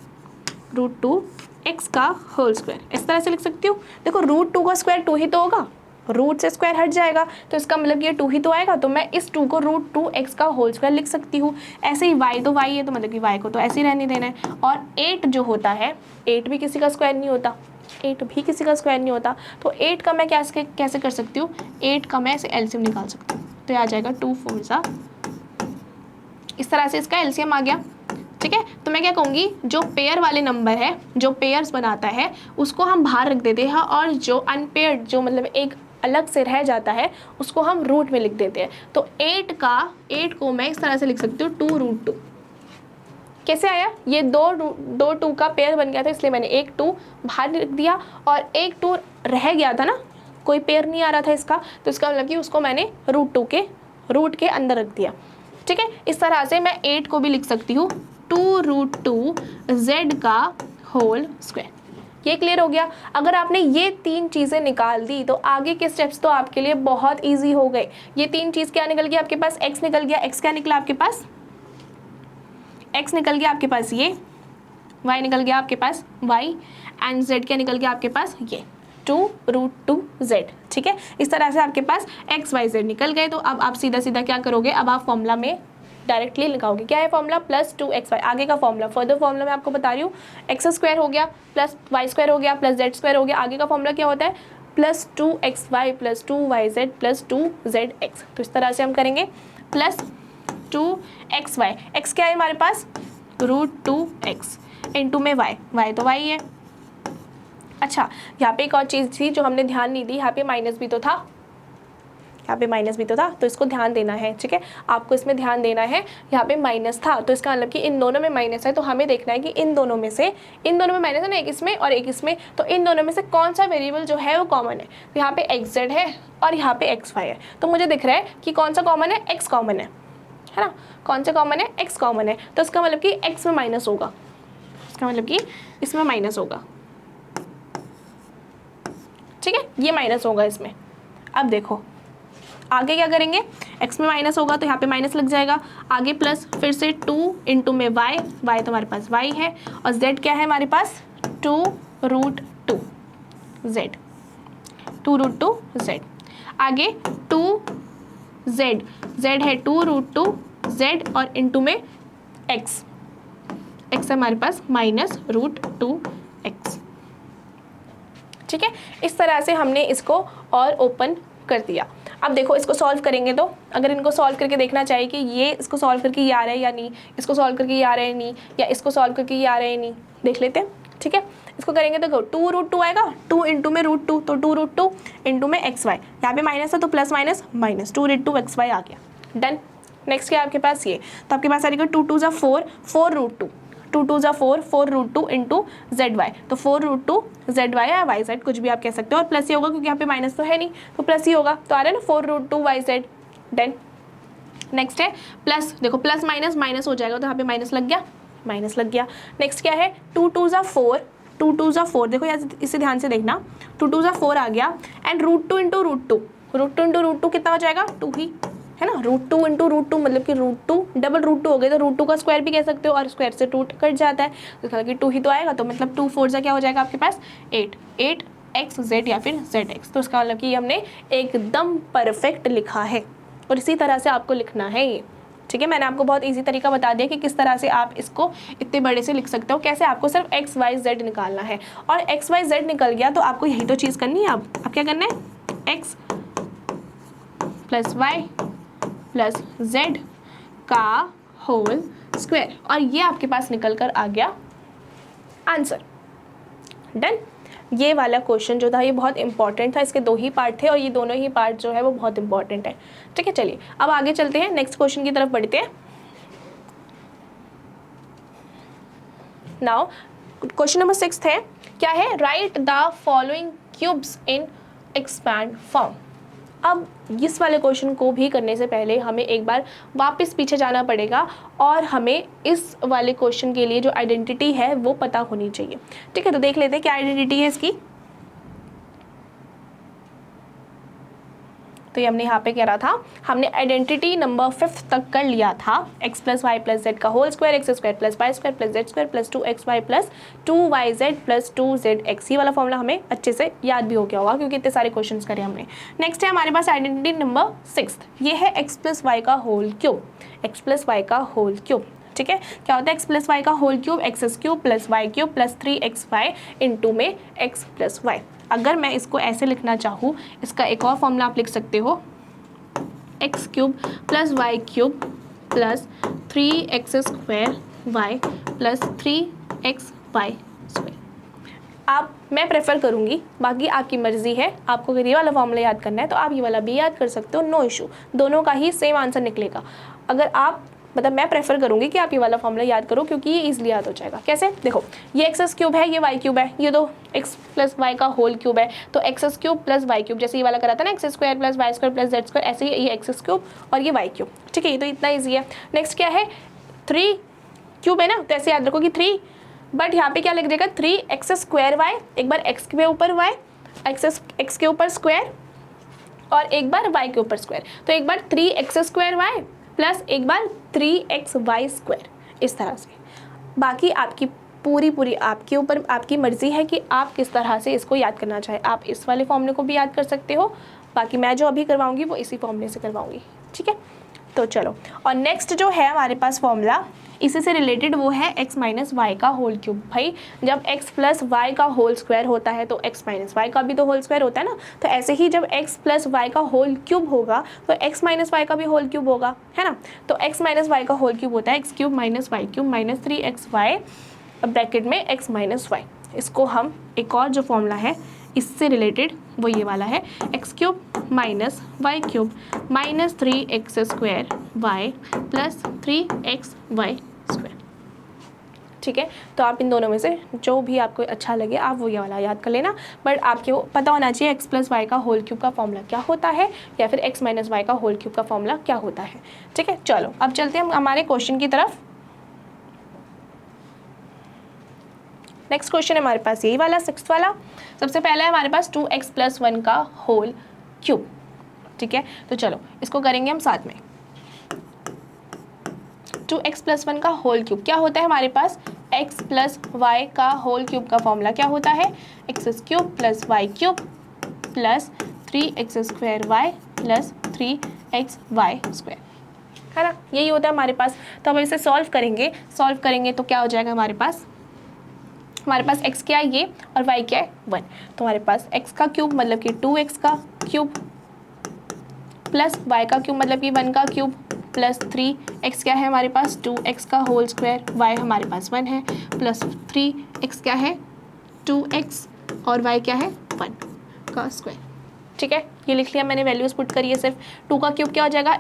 √2x का होल स्क्वायर, इस तरह से लिख सकती हूँ। देखो √2 का स्क्वायर 2 ही तो होगा, रूट से स्क्वायर हट जाएगा, तो इसका मतलब ये 2 ही तो आएगा, तो मैं इस 2 को √2x का होल स्क्वायर लिख सकती हूँ। ऐसे ही y तो y है, तो मतलब कि y को तो ऐसे ही रहने देना है। और 8 जो होता है, 8 भी किसी का स्क्वायर नहीं होता, 8 भी किसी का स्क्वायर नहीं होता, तो 8 का मैं कैसे कर सकती हूँ, 8 का मैं ऐसे एलसीएम निकाल सकती हूँ, तो ये आ जाएगा 2 4 सा, इस तरह से इसका एलसीएम आ गया, ठीक है। तो मैं क्या कहूँगी, जो पेयर वाले नंबर है, जो पेयर्स बनाता है, उसको हम बाहर रख देते हैं, और जो अनपेयर्ड, जो मतलब एक अलग से रह जाता है, उसको हम रूट में लिख देते हैं। तो 8 को मैं इस तरह से लिख सकती हूँ 2√2। कैसे आया, ये दो 2 का पेयर बन गया था, इसलिए मैंने एक 2 बाहर लिख दिया, और एक 2 रह गया था ना, कोई पेयर नहीं आ रहा था इसका, तो इसका मतलब कि उसको मैंने √2 के रूट के अंदर रख दिया, ठीक है। इस तरह से मैं 8 को भी लिख सकती हूँ 2√2z का होल स्क्वायर। ये क्लियर हो गया। अगर आपने ये 3 चीज़ें निकाल दी तो आगे के स्टेप्स तो आपके लिए बहुत इजी हो गए। ये 3 चीज़ क्या निकल गया आपके पास, x निकल गया, x क्या निकला आपके पास, x निकल गया आपके पास ये, y निकल गया आपके पास y, एंड z क्या निकल गया आपके पास ये 2√2z। ठीक है, इस तरह से आपके पास x y z निकल गए। तो अब आप सीधा सीधा क्या करोगे, अब आप फॉर्मूला में डायरेक्टली लगाओगे। क्या है फॉर्मूला, +2xy। आगे का फॉर्मूला, फर्दर फॉर्मूला मैं आपको बता रही हूँ, x² हो गया प्लस y² हो गया प्लस z² हो गया। आगे का फॉर्मूला क्या होता है, +2xy + 2yz + 2zx। तो इस तरह से हम करेंगे, +2xy, x क्या है हमारे पास, √2x, इंटू में y तो y है। अच्छा, यहाँ पे एक और चीज़ थी जो हमने ध्यान नहीं दी, यहाँ पे माइनस भी तो था, तो इसको ध्यान देना है। ठीक है, आपको इसमें ध्यान देना है, यहाँ पे माइनस था तो इसका मतलब कि इन दोनों में माइनस है। तो हमें देखना है कि इन दोनों में माइनस है ना, एक इसमें और एक इसमें, तो इन दोनों में से कौन सा वेरिएबल जो है वो कॉमन है। तो यहाँ पे xz है और यहाँ पे xy है, तो मुझे दिख रहा है कि कौन सा कॉमन है, x कॉमन है ना, कौन सा कॉमन है, x कॉमन है। तो इसका मतलब कि x में माइनस होगा, इसका मतलब कि इसमें माइनस होगा। ठीक है, ये माइनस होगा इसमें। अब देखो आगे क्या करेंगे, x में माइनस होगा तो यहाँ पे माइनस लग जाएगा, आगे प्लस, फिर से 2 इंटू में y तो हमारे पास y है, और z क्या है हमारे पास, 2√2z, 2√2z। आगे 2z है 2√2z और इंटू में x है हमारे पास -√2x। ठीक है, इस तरह से हमने इसको और ओपन कर दिया। अब देखो इसको सॉल्व करेंगे तो अगर इनको सॉल्व करके देखना चाहिए कि ये इसको सॉल्व करके ये आ रहा है या नहीं, इसको सॉल्व करके ये आ रहा है नहीं, या इसको सॉल्व करके ये आ रहा है नहीं, देख लेते हैं। ठीक है, इसको करेंगे तो 2√2 आएगा, 2 इंटू में √2 तो 2√2 इंटू में xy, यहाँ पे माइनस है तो प्लस माइनस माइनस 2√2xy आ गया। डन। नेक्स्ट क्या है आपके पास, ये तो आपके पास आ जाएगा 2 2 4 4√2, 2 2 4 4√2 इंटू zy, तो 4√2zy या yz कुछ भी आप कह सकते हो, और प्लस ही होगा क्योंकि यहाँ पे माइनस तो है नहीं, तो प्लस ही होगा, तो आ रहा है ना 4√2yz। डन। नेक्स्ट है प्लस, देखो प्लस माइनस माइनस हो जाएगा तो यहाँ पे माइनस लग गया, नेक्स्ट क्या है 2 2 4 2 2 4, देखो यहाँ इसे ध्यान से देखना, 2 2 4 आ गया, एंड √2 इंटू √2 कितना हो जाएगा, 2 ही है ना, √2 इंटू √2 मतलब कि √2 डबल √2 हो गए, तो √2 का स्क्वायर भी कह सकते हो, और स्क्वायर से 2 कट जाता है तो कि 2 ही तो आएगा, तो मतलब 2 4 क्या हो जाएगा आपके पास 8xz या फिर zx। तो इसका मतलब कि हमने एकदम परफेक्ट लिखा है, और इसी तरह से आपको लिखना है ये। ठीक है, मैंने आपको बहुत इजी तरीका बता दिया कि किस तरह से आप इसको इतने बड़े से लिख सकते हो, कैसे आपको सिर्फ x y z निकालना है, और x y z निकल गया तो आपको यही तो चीज़ करनी है। अब क्या करना है, x + y + z का होल स्क्वायर, और ये आपके पास निकल कर आ गया आंसर। डन। ये वाला क्वेश्चन जो था ये बहुत इंपॉर्टेंट था, इसके 2 ही पार्ट थे और ये दोनों ही पार्ट जो है वो बहुत इंपॉर्टेंट है। ठीक है, चलिए अब आगे चलते हैं, नेक्स्ट क्वेश्चन की तरफ बढ़ते हैं। नाउ क्वेश्चन नंबर 6 है, क्या है, right the following cubes in expand form. अब इस वाले क्वेश्चन को भी करने से पहले हमें एक बार वापस पीछे जाना पड़ेगा, और हमें इस वाले क्वेश्चन के लिए जो आइडेंटिटी है वो पता होनी चाहिए। ठीक है, तो देख लेते हैं क्या आइडेंटिटी है इसकी। तो ये हमने यहाँ पे कह रहा था, हमने आइडेंटिटी नंबर 5 तक कर लिया था, x + y + z का whole square, x² + y² + z² + 2xy + 2yz + 2zx। ये वाला फॉर्मूला हमें अच्छे से याद भी हो गया होगा क्योंकि इतने सारे क्वेश्चंस करे हमने। नेक्स्ट है हमारे पास आइडेंटिटी नंबर 6, ये है x + y का होल क्यूब, ठीक है, क्या होता है x + y का whole cube, x³ + y³ + 3xy into में x + y। अगर मैं इसको ऐसे लिखना चाहूँ, इसका एक और फॉर्मूला आप लिख सकते हो, x³ + y³ + 3x² y + 3xy²। मैं प्रेफर करूँगी, बाकी आपकी मर्ज़ी है, आपको अगर ये वाला फॉर्मूला याद करना है तो आप ये वाला भी याद कर सकते हो, नो इशू, दोनों का ही सेम आंसर निकलेगा। अगर आप मैं प्रेफर करूँगी कि आप ये वाला फॉर्मूला याद करो क्योंकि ये इजीली याद हो जाएगा। कैसे, देखो ये x³ है, ये y³ है, ये तो x + y का होल क्यूब है, तो x³ + y³, जैसे ये वाला करा था ना, x² + y² + z², ऐसे ही ये x³ और ये y³। ठीक है, ये तो इतना ईजी है। नेक्स्ट क्या है, 3 क्यूब है ना, तो ऐसे याद रखो कि 3, बट यहाँ पे क्या लग जाएगा 3x स्क्वायर वाई, एक बार x के ऊपर y, x के ऊपर स्क्वायर और एक बार y के ऊपर स्क्वायर, तो एक बार 3x स्क्वायर वाई प्लस एक बार 3xy स्क्वायर, इस तरह से। बाकी आपकी पूरी आपके ऊपर, आपकी मर्ज़ी है कि आप किस तरह से इसको याद करना चाहें। आप इस वाले फॉर्मूले को भी याद कर सकते हो, बाकी मैं जो अभी करवाऊंगी वो इसी फॉर्मूले से करवाऊंगी, ठीक है। तो चलो, और नेक्स्ट जो है हमारे पास फॉर्मूला इसी से रिलेटेड, वो है x माइनस वाई का होल क्यूब। भाई जब x प्लस वाई का होल स्क्वायर होता है तो x माइनस वाई का भी तो होल स्क्वायर होता है ना, तो ऐसे ही जब x प्लस वाई का होल क्यूब होगा तो x माइनस वाई का भी होल क्यूब होगा, है ना। तो x माइनस वाई का होल क्यूब होता है x cube minus y cube minus 3xy bracket में x माइनस वाई। इसको हम एक और जो फॉर्मूला है इससे रिलेटेड वो ये वाला है, x cube minus y cube minus 3x square y plus 3xy square, ठीक है। तो आप इन दोनों में से जो भी आपको अच्छा लगे आप वो ये वाला याद कर लेना, बट आपको पता होना चाहिए x प्लस वाई का होल क्यूब का फॉर्मूला क्या होता है या फिर x माइनस वाई का होल क्यूब का फॉर्मूला क्या होता है, ठीक है। चलो अब चलते हैं हम हमारे क्वेश्चन की तरफ। नेक्स्ट क्वेश्चन है हमारे पास यही वाला 6th वाला। सबसे पहले हमारे पास 2x प्लस 1 का होल क्यूब, ठीक है। तो चलो इसको करेंगे हम साथ में। 2x प्लस 1 का होल क्यूब क्या होता है हमारे पास, x प्लस वाई का होल क्यूब का फॉर्मूला क्या होता है, x cube plus Y cube plus 3x square y plus 3xy square, है ना, यही होता है हमारे पास। तो अब इसे सॉल्व करेंगे तो क्या हो जाएगा हमारे पास x क्या है ये और y क्या है 1। तो हमारे पास x का क्यूब मतलब कि 2x का क्यूब प्लस y का क्यूब मतलब कि 1 का क्यूब प्लस 3x क्या है हमारे पास 2x का होल स्क्वायर, y हमारे पास 1 है प्लस 3x क्या है 2x और y क्या है 1 का स्क्वायर, ठीक है। ये लिख लिया मैंने, वैल्यूज पुट करी है सिर्फ। 2 का क्यूब क्या हो जाएगा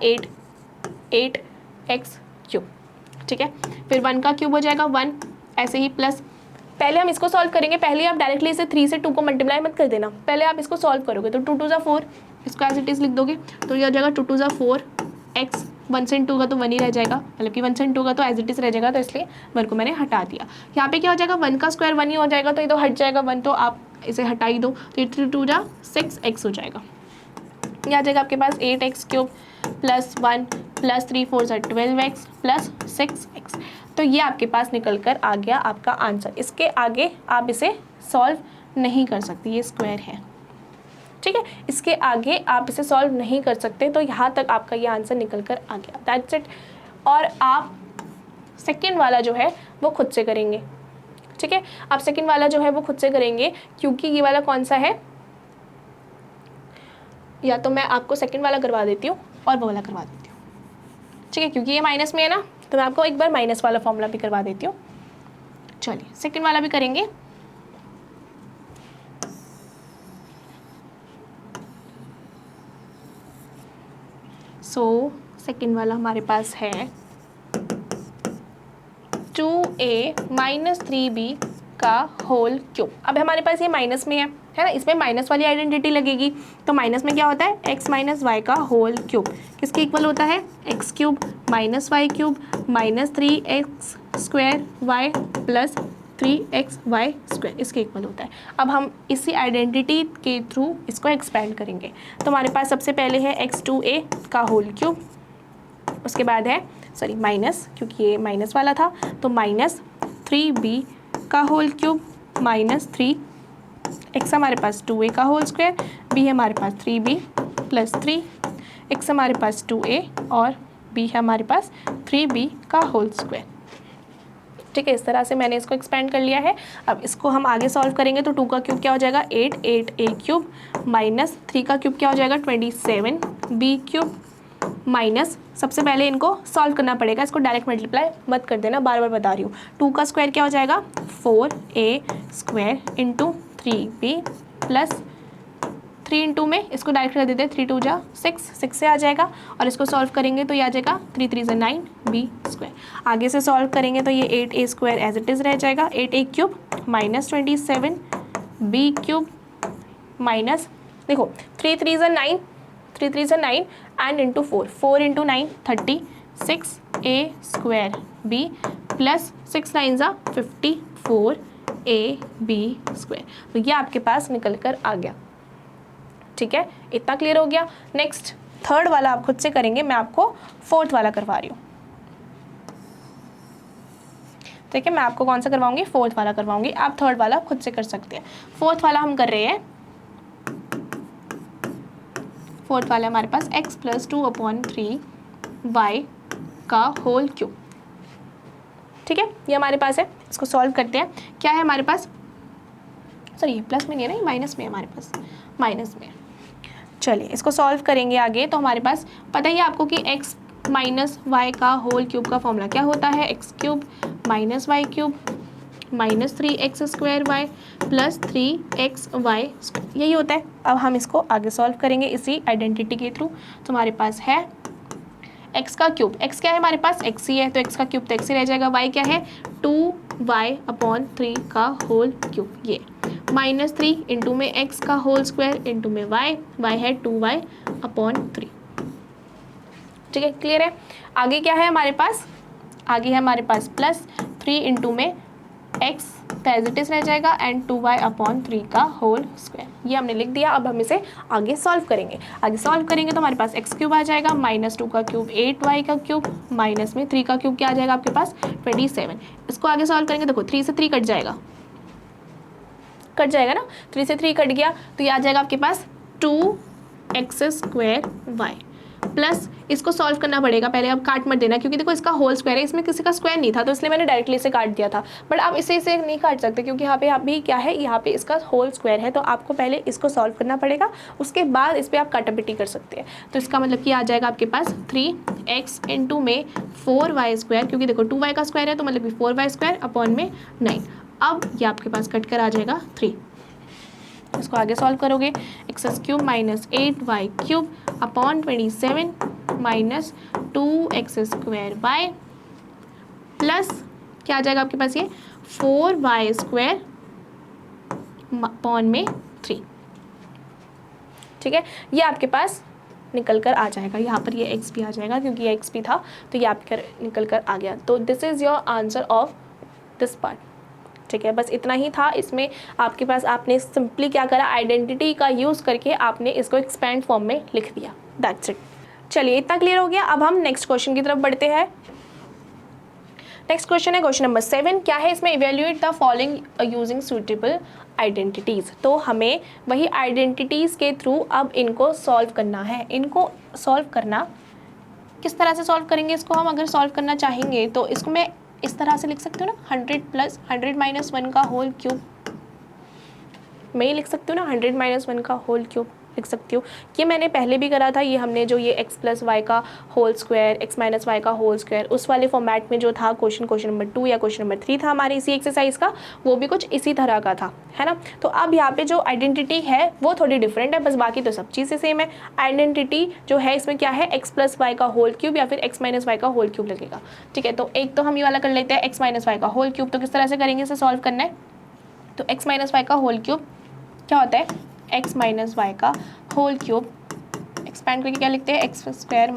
8x क्यूब, ठीक है। फिर 1 का क्यूब हो जाएगा 1, ऐसे ही प्लस, पहले हम इसको सॉल्व करेंगे, पहले आप डायरेक्टली इसे 3 से 2 को मल्टीप्लाई मत कर देना, पहले आप इसको सॉल्व करोगे तो 2 2 ज़ा 4, इसको एज इट इज़ लिख दोगे तो ये हो जाएगा 2 2 ज़ा 4 x, 1 से 2 का तो 1 ही रह जाएगा, मतलब कि 1 से 2 का तो एज इट इज़ रह जाएगा, तो इसलिए 1 को मैंने हटा दिया। यहाँ पे क्या हो जाएगा 1 का स्क्वायर 1 ही हो जाएगा, तो ये तो हट जाएगा 1, तो आप इसे हटा ही दो, तो ये 2 2 ज़ा 6x हो जाएगा। ये आ जाएगा आपके पास 8x क्यूब प्लस 1 प्लस 3 4 ज़ा 12x प्लस 6x। तो ये आपके पास निकल कर आ गया आपका आंसर। इसके आगे आप इसे सॉल्व नहीं कर सकते, ये स्क्वायर है, ठीक है। इसके आगे आप इसे सॉल्व नहीं कर सकते, तो यहाँ तक आपका ये आंसर निकल कर आ गया, दैट्स इट। और आप सेकंड वाला जो है वो खुद से करेंगे, ठीक है। आप सेकंड वाला जो है वो खुद से करेंगे, क्योंकि ये वाला कौन सा है, या तो मैं आपको सेकंड वाला करवा देती हूँ और वो वाला करवा देती हूँ, ठीक है, क्योंकि ये माइनस में है ना, तो मैं आपको एक बार माइनस वाला फॉर्मूला भी करवा देती हूँ। चलिए सेकंड वाला भी करेंगे। सेकंड वाला हमारे पास है 2a माइनस 3b का होल क्यूब। अब हमारे पास ये माइनस में है ना, इसमें माइनस वाली आइडेंटिटी लगेगी, तो माइनस में क्या होता है x माइनस वाई का होल क्यूब, किसके इक्वल होता है x cube minus y cube minus 3x square y plus 3xy square, इसके इक्वल होता है। अब हम इसी आइडेंटिटी के थ्रू इसको एक्सपेंड करेंगे, तो हमारे पास सबसे पहले है x2a का होल क्यूब, उसके बाद है माइनस, क्योंकि ये माइनस वाला था, तो माइनस 3b का होल क्यूब माइनस 3x हमारे पास 2a का होल स्क्वायर, b है हमारे पास 3b प्लस 3x हमारे पास 2a और b है हमारे पास 3b का होल स्क्वायर, ठीक है। इस तरह से मैंने इसको एक्सपेंड कर लिया है। अब इसको हम आगे सॉल्व करेंगे, तो 2 का क्यूब क्या हो जाएगा 8a क्यूब माइनस 3 का क्यूब क्या हो जाएगा 27b क्यूब माइनस, सबसे पहले इनको सॉल्व करना पड़ेगा, इसको डायरेक्ट मल्टीप्लाई मत कर देना, बार बार बता रही हूँ। 2 का स्क्वायर क्या हो जाएगा 4a square into 3b plus 3 into में इसको डायरेक्ट कर देते हैं, 3 2 जा 6 से आ जाएगा, और इसको सॉल्व करेंगे तो ये आ जाएगा 3 3 जा 9b स्क्वायर। आगे से सॉल्व करेंगे तो ये 8a square as it is रह जाएगा, 8a cube minus 27b cube minus, देखो 3 3 जा 9 3 3 जा 9 and into 4 into 9 36a square b plus 6 9 ज़ा 54 AB²। तो ये आपके पास निकल कर आ गया। ठीक है, इतना क्लियर हो गया। नेक्स्ट थर्ड वाला आप खुद से करेंगे, मैं आपको फोर्थ वाला करवा रही हूँ। ठीक है, मैं आपको कौन सा करवाऊंगी, फोर्थ वाला करवाऊंगी, आप थर्ड वाला खुद से कर सकते हैं। फोर्थ वाला हम कर रहे हैं, फोर्थ वाला हमारे पास x + 2/3y का होल क्यूब। ठीक है, ये हमारे पास है, इसको सॉल्व करते हैं। क्या है हमारे पास, सॉरी ये प्लस में नहीं है ना, माइनस में है हमारे पास, माइनस में। चलिए इसको सॉल्व करेंगे आगे। तो हमारे पास पता ही है आपको कि x - y का होल क्यूब का फॉर्मूला क्या होता है, x³ - y³ -3x² y + 3xy², यही होता है। अब हम इसको आगे सॉल्व करेंगे इसी आइडेंटिटी के थ्रू। तो हमारे पास है x का क्यूब, x क्या है हमारे पास, x ही है, तो x का क्यूब तो x ही रह जाएगा। y क्या है, 2y/3 का होल क्यूब, ये -3 इंटू में x का होल स्क्वायर इंटू में y है 2y/3। ठीक है, क्लियर है। आगे क्या है हमारे पास, आगे है हमारे पास +3 इंटू में x एज इट इज रह जाएगा एंड 2y/3 का होल स्क्वायर, ये हमने लिख दिया। अब हम इसे आगे सॉल्व करेंगे। आगे सॉल्व करेंगे तो हमारे पास x³ आ जाएगा, -2 का क्यूब 8y का क्यूब, माइनस में 3 का क्यूब क्या आ जाएगा आपके पास 27। इसको आगे सॉल्व करेंगे, देखो 3 से 3 कट जाएगा, कट जाएगा ना, 3 से 3 कट गया, तो ये आ जाएगा आपके पास 2x² प्लस इसको सॉल्व करना पड़ेगा पहले। अब काट मत देना क्योंकि देखो इसका होल स्क्वायर है, इसमें किसी का स्क्वायर नहीं था तो इसलिए मैंने डायरेक्टली इसे काट दिया था। बट आप इसे नहीं काट सकते क्योंकि यहाँ पे अभी क्या है, यहाँ पे इसका होल स्क्वायर है, तो आपको पहले इसको सॉल्व करना पड़ेगा, उसके बाद इस पर आप काटापिटी कर सकते हैं। तो इसका मतलब कि आ जाएगा आपके पास 3x इंटू में 4y², क्योंकि देखो 2y का स्क्वायर है तो मतलब कि 4y² अपॉन में 9। अब ये आपके पास कट कर आ जाएगा 3। इसको आगे सॉल्व करोगे, x³ - 8y³ upon 27 minus 2x² plus क्या आ जाएगा आपके पास, ये 4y² अपॉन में 3। ठीक है, ये आपके पास निकल कर आ जाएगा। यहाँ पर ये x भी आ जाएगा क्योंकि ये x भी था, तो ये आपके निकल कर आ गया। तो this is your answer of this part. ठीक है, बस इतना ही था इसमें। आपके पास आपने सिंपली क्या करा, आइडेंटिटी का यूज़ करके आपने इसको एक्सपेंड फॉर्म में लिख दिया, दैट्स इट। चलिए इतना क्लियर हो गया। अब हम नेक्स्ट क्वेश्चन की तरफ बढ़ते हैं। नेक्स्ट क्वेश्चन है क्वेश्चन नंबर 7। क्या है इसमें, evaluate the following using suitable identities. तो हमें वही आइडेंटिटीज़ के थ्रू अब इनको सॉल्व करना है। इनको सॉल्व करना किस तरह से सॉल्व करेंगे, इसको हम अगर सॉल्व करना चाहेंगे तो इसको मैं इस तरह से लिख सकती हूँ ना, 100 + 100 - 1 का होल क्यूब, मैं ही लिख सकती हूँ ना, 100 - 1 का होल क्यूब लिख सकती हूँ। ये मैंने पहले भी करा था, ये हमने जो ये x + y का होल स्क्वायर, x - y का होल स्क्वायर, उस वाले फॉर्मेट में जो था क्वेश्चन नंबर 2 या क्वेश्चन नंबर 3 था हमारे इसी एक्सरसाइज का, वो भी कुछ इसी तरह का था, है ना। तो अब यहाँ पे जो आइडेंटिटी है वो थोड़ी डिफरेंट है, बस बाकी तो सब चीज़ें सेम है। आइडेंटिटी जो है इसमें क्या है, x + y का होल क्यूब या फिर x - y का होल क्यूब लगेगा। ठीक है, तो एक तो हम ये वाला कर लेते हैं, x - y का होल क्यूब। तो किस तरह से करेंगे, इसे सॉल्व करना है। तो x - y का होल क्यूब क्या होता है, x - y का होल क्यूब एक्सपेंड करके क्या लिखते हैं, x² - y²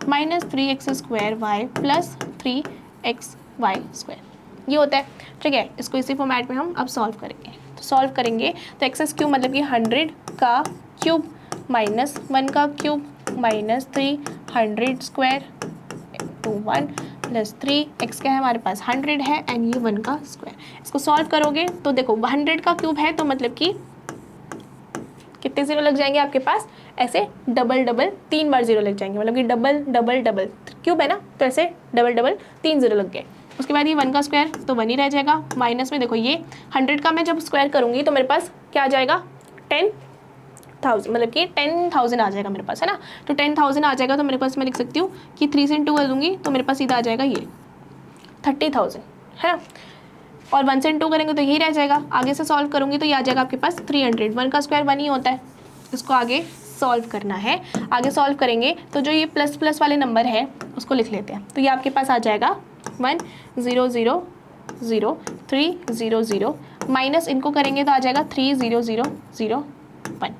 -3x² y plus 3xy², ये होता है। ठीक है, इसको इसी फॉर्मेट में हम अब सॉल्व करेंगे। तो सॉल्व करेंगे तो x³ मतलब कि 100 का क्यूब -1 का क्यूब -3 100² टू 1 प्लस 3 x क्या है हमारे पास 100 है एंड ये 1 का स्क्वायर। इसको सॉल्व करोगे तो देखो 100 का क्यूब है तो मतलब कि कितने जीरो लग जाएंगे आपके पास, ऐसे डबल 3 बार जीरो लग जाएंगे, मतलब कि डबल क्यूब है ना, तो ऐसे डबल 3 जीरो लग गए। उसके बाद ये 1 का स्क्वायर तो 1 ही रह जाएगा, माइनस में देखो ये 100 का मैं जब स्क्वायर करूँगी तो मेरे पास क्या आ जाएगा 10,000, मतलब कि 10,000 आ जाएगा मेरे पास, है ना। तो 10,000 आ जाएगा तो मेरे पास मैं लिख सकती हूँ कि 3 से 2 कर दूँगी तो मेरे पास सीधा आ जाएगा ये 30,000, है ना। और 1 से 2 करेंगे तो यही रह जाएगा। आगे से सॉल्व करूँगी तो ये आ जाएगा आपके पास 300, 1 का स्क्वायर 1 ही होता है। इसको आगे सॉल्व करना है। आगे सॉल्व करेंगे तो जो ये प्लस प्लस वाले नंबर है उसको लिख लेते हैं। तो ये आपके पास आ जाएगा 1,0,0,0,3,0,0 माइनस इनको करेंगे तो आ जाएगा 3,0,0,0,1।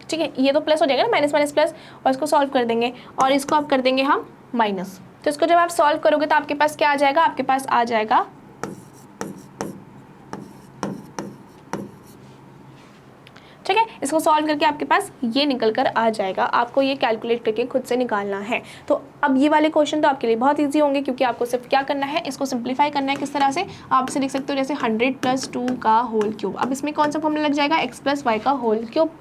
ठीक है, ये तो प्लस हो जाएगा ना, माइनस माइनस प्लस, और इसको सॉल्व कर देंगे और इसको अब कर देंगे हम माइनस। तो इसको जब आप सॉल्व करोगे तो आपके पास क्या आ जाएगा, आपके पास आ जाएगा ठीक है। इसको सॉल्व करके आपके पास ये निकल कर आ जाएगा, आपको ये कैलकुलेट करके खुद से निकालना है। तो अब ये वाले क्वेश्चन तो आपके लिए बहुत इजी होंगे, क्योंकि आपको सिर्फ क्या करना है, इसको सिंप्लीफाई करना है। किस तरह से, आप इसे लिख सकते हो जैसे 100 + 2 का होल क्यूब। अब इसमें कौन सा फॉर्मूला लग जाएगा, x + y का होल क्यूब।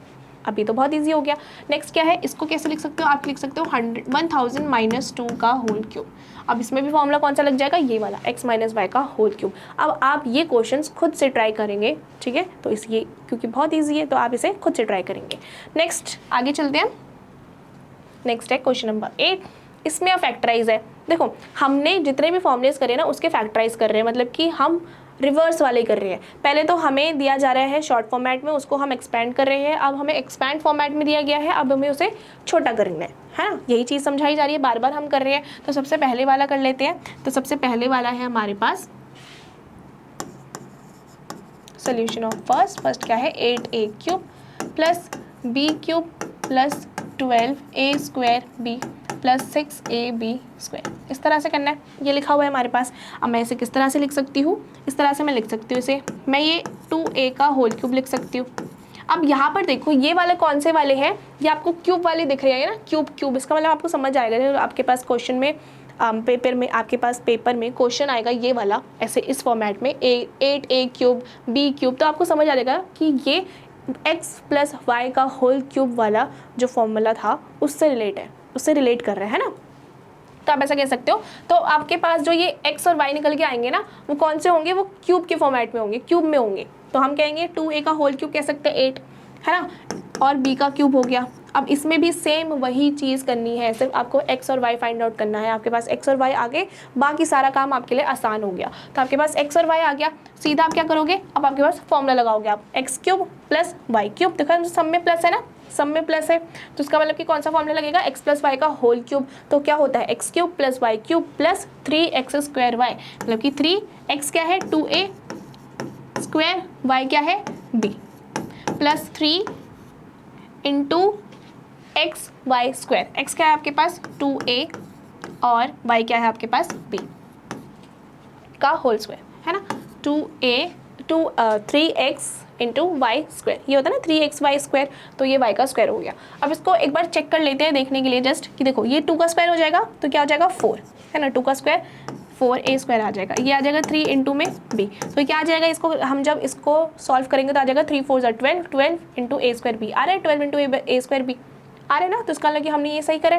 अभी तो बहुत ईजी हो गया। नेक्स्ट क्या है, इसको कैसे लिख सकते हो, आप लिख सकते हो 1000 - 2 का होल क्यूब। अब इसमें भी फॉर्मूला कौन सा लग जाएगा, ये वाला x - y का होल क्यूब। अब आप ये क्वेश्चंस खुद से ट्राई करेंगे, ठीक है। तो इस ये क्योंकि बहुत ईजी है तो आप इसे खुद से ट्राई करेंगे। नेक्स्ट आगे चलते हैं। नेक्स्ट है क्वेश्चन नंबर 8। इसमें अब फैक्टराइज है। देखो हमने जितने भी फॉर्मूलेस करे ना उसके फैक्टराइज कर रहे हैं, मतलब कि हम रिवर्स वाले कर रहे हैं। पहले तो हमें दिया जा रहा है शॉर्ट फॉर्मेट में, उसको हम एक्सपेंड कर रहे हैं। अब हमें एक्सपैंड फॉर्मेट में दिया गया है, अब हमें उसे छोटा करना है ना। यही चीज़ समझाई जा रही है, बार बार हम कर रहे हैं। तो सबसे पहले वाला कर लेते हैं। तो सबसे पहले वाला है हमारे पास सोल्यूशन ऑफ फर्स्ट क्या है, 8a³ + b³ + 12a² + 6ab²। इस तरह से करना है, ये लिखा हुआ है हमारे पास। अब मैं इसे किस तरह से लिख सकती हूँ, इस तरह से मैं लिख सकती हूँ इसे, मैं ये 2a का होल क्यूब लिख सकती हूँ। अब यहाँ पर देखो ये वाले कौन से वाले हैं, ये आपको क्यूब वाले दिख रहे हैं ना, क्यूब। इसका मतलब आपको समझ आएगा जब आपके पास क्वेश्चन में पेपर में आपके पास पेपर में क्वेश्चन आएगा ये वाला ऐसे इस फॉर्मेट में 8a³ b³, तो आपको समझ आ जाएगा कि ये x + y का होल क्यूब वाला जो फॉर्मूला था उससे रिलेट कर रहा है ना। तो आप ऐसा कह सकते हो। तो आपके पास जो ये x और y निकल के आएंगे ना, वो कौन से होंगे, वो क्यूब के फॉर्मेट में होंगे, क्यूब में होंगे। तो हम कहेंगे 2a का होल क्यूब कह सकते हैं 8, है ना, और b का क्यूब हो गया। अब इसमें भी सेम वही चीज़ करनी है, सिर्फ आपको x और y फाइंड आउट करना है। आपके पास x और y आ गए, बाकी सारा काम आपके लिए आसान हो गया। तो आपके पास x और y आ गया, सीधा आप क्या करोगे, अब आपके पास फॉर्मूला लगाओगे आप x³ + y³। देखो सब में प्लस है ना, सब में प्लस है, तो इसका मतलब कि कौन सा फॉर्मूला लगेगा, x + y का होल क्यूब। तो क्या होता है x³ + y³ + 3x²y, मतलब कि 3x क्या है 2a², y क्या है b, + 3 × xy²। x क्या है आपके पास 2a और y क्या है आपके पास b का होल स्क्वायर, है ना। 3x × y², ये होता है ना 3xy², तो ये y का स्क्वायर हो गया। अब इसको एक बार चेक कर लेते हैं देखने के लिए जस्ट कि देखो ये 2 का स्क्वायर हो जाएगा तो क्या हो जाएगा 4, है ना, 2 का स्क्वायर 4a² आ जाएगा। ये आ जाएगा 3 × में b, तो क्या आ जाएगा, इसको हम जब इसको सॉल्व करेंगे तो आ जाएगा 3 × 4 = 12, 12 × a²b आ रहा है, 12 × a²b आ रहे ना। तो इसका मतलब कि हमने ये सही करे,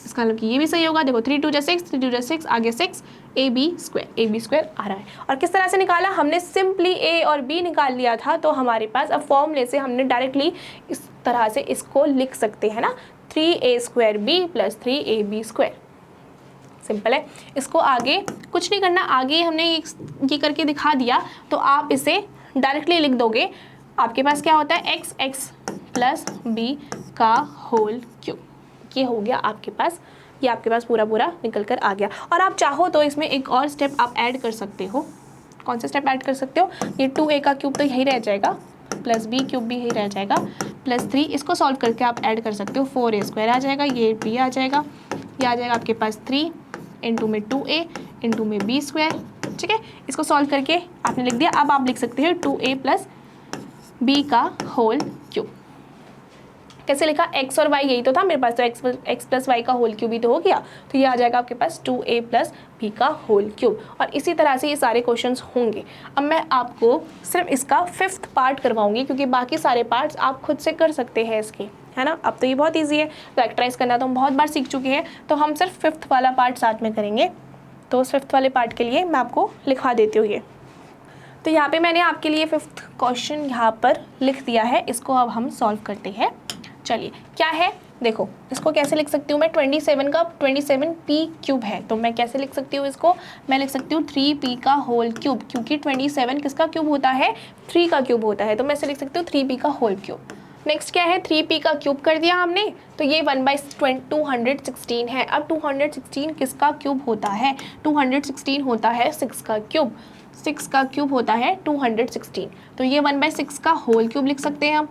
इसका मतलब कि ये भी सही होगा। देखो 3 × 2 = 6, 3 × 2 = 6, आगे 6 ab² आ रहा है। और किस तरह से निकाला, हमने सिंपली a और b निकाल लिया था। तो हमारे पास अब फॉर्मूले से हमने डायरेक्टली इस तरह से इसको लिख सकते हैं ना, 3a² b + 3ab²। सिंपल है, इसको आगे कुछ नहीं करना, आगे हमने ये करके दिखा दिया। तो आप इसे डायरेक्टली लिख दोगे, आपके पास क्या होता है x + b का होल क्यूब। ये हो गया आपके पास, ये आपके पास पूरा निकल कर आ गया। और आप चाहो तो इसमें एक और स्टेप आप ऐड कर सकते हो। कौन सा स्टेप ऐड कर सकते हो, ये 2a का क्यूब तो यही रह जाएगा, + b³ भी यही रह जाएगा, + 3 इसको सॉल्व करके आप ऐड कर सकते हो, 4a² आ जाएगा, ये b आ जाएगा, ये आ जाएगा आपके पास 3 × में 2a × में b²। ठीक है, इसको सॉल्व करके आपने लिख दिया। अब आप लिख सकते हो 2a + b का होल क्यूब। कैसे लिखा, x और y यही तो था मेरे पास, तो x + y का होल क्यूब ही तो हो गया। तो ये आ जाएगा आपके पास 2a + b का होल क्यूब। और इसी तरह से ये सारे क्वेश्चंस होंगे। अब मैं आपको सिर्फ इसका 5th पार्ट करवाऊंगी, क्योंकि बाकी सारे पार्ट्स आप खुद से कर सकते हैं इसके, है ना। अब तो ये बहुत ईजी है, फैक्टराइज करना तो हम बहुत बार सीख चुके हैं। तो हम सिर्फ 5th वाला पार्ट साथ में करेंगे। तो उस 5th वाले पार्ट के लिए मैं आपको लिखवा देती हूँ ये। तो यहाँ पे मैंने आपके लिए 5th क्वेश्चन यहाँ पर लिख दिया है, इसको अब हम सॉल्व करते हैं। चलिए क्या है, देखो इसको कैसे लिख सकती हूँ मैं, 27 का 27p³ है। तो मैं कैसे लिख सकती हूँ इसको, मैं लिख सकती हूँ 3p का होल क्यूब, क्योंकि 27 किसका क्यूब होता है, 3 का क्यूब होता है। तो मैं इसे लिख सकती हूँ 3p का होल क्यूब। नेक्स्ट क्या है, 3p का क्यूब कर दिया हमने, तो ये 1/216 है। अब 216 किसका क्यूब होता है, 216 होता है 6 का क्यूब, 6 का क्यूब होता है 216। तो ये 1/6 का होल क्यूब लिख सकते हैं हम।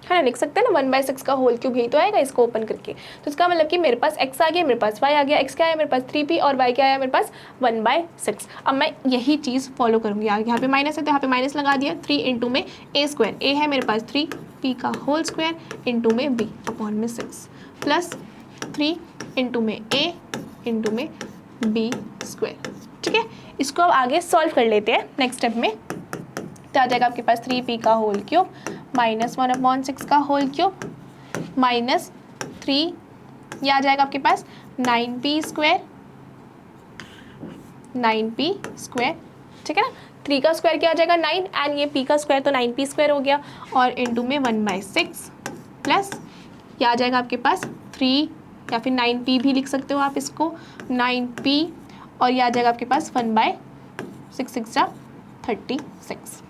है ना, लिख सकते हैं ना 1/6 का होल क्यूब, यही तो आएगा इसको ओपन करके। तो इसका मतलब कि मेरे पास x आ गया, मेरे पास y आ गया, x क्या है मेरे पास 3p और y क्या है मेरे पास 1/6। अब मैं यही चीज़ फॉलो करूँगी, यहाँ पे माइनस है तो यहाँ पे माइनस लगा दिया, 3 इंटू में a स्क्वायर, a है मेरे पास 3p का होल स्क्वायर इंटू में b अपॉन में 6 प्लस 3 इंटू में a इंटू में b स्क्वायर। ठीक है, इसको अब आगे सॉल्व कर लेते हैं नेक्स्ट स्टेप में। तो आ जाएगा आपके पास 3p का होल क्यूब माइनस 1/6 का होल क्यूब माइनस 3, ये आ जाएगा आपके पास 9p स्क्वायर, 9p स्क्वायर। ठीक है ना, 3 का स्क्वायर क्या आ जाएगा 9 एंड ये p का स्क्वायर तो 9p स्क्वायर हो गया और इंटू में 1/6 प्लस क्या आ जाएगा आपके पास 3 या फिर 9p भी लिख सकते हो आप इसको, 9p और ये आ जाएगा आपके पास 1/6 6 36।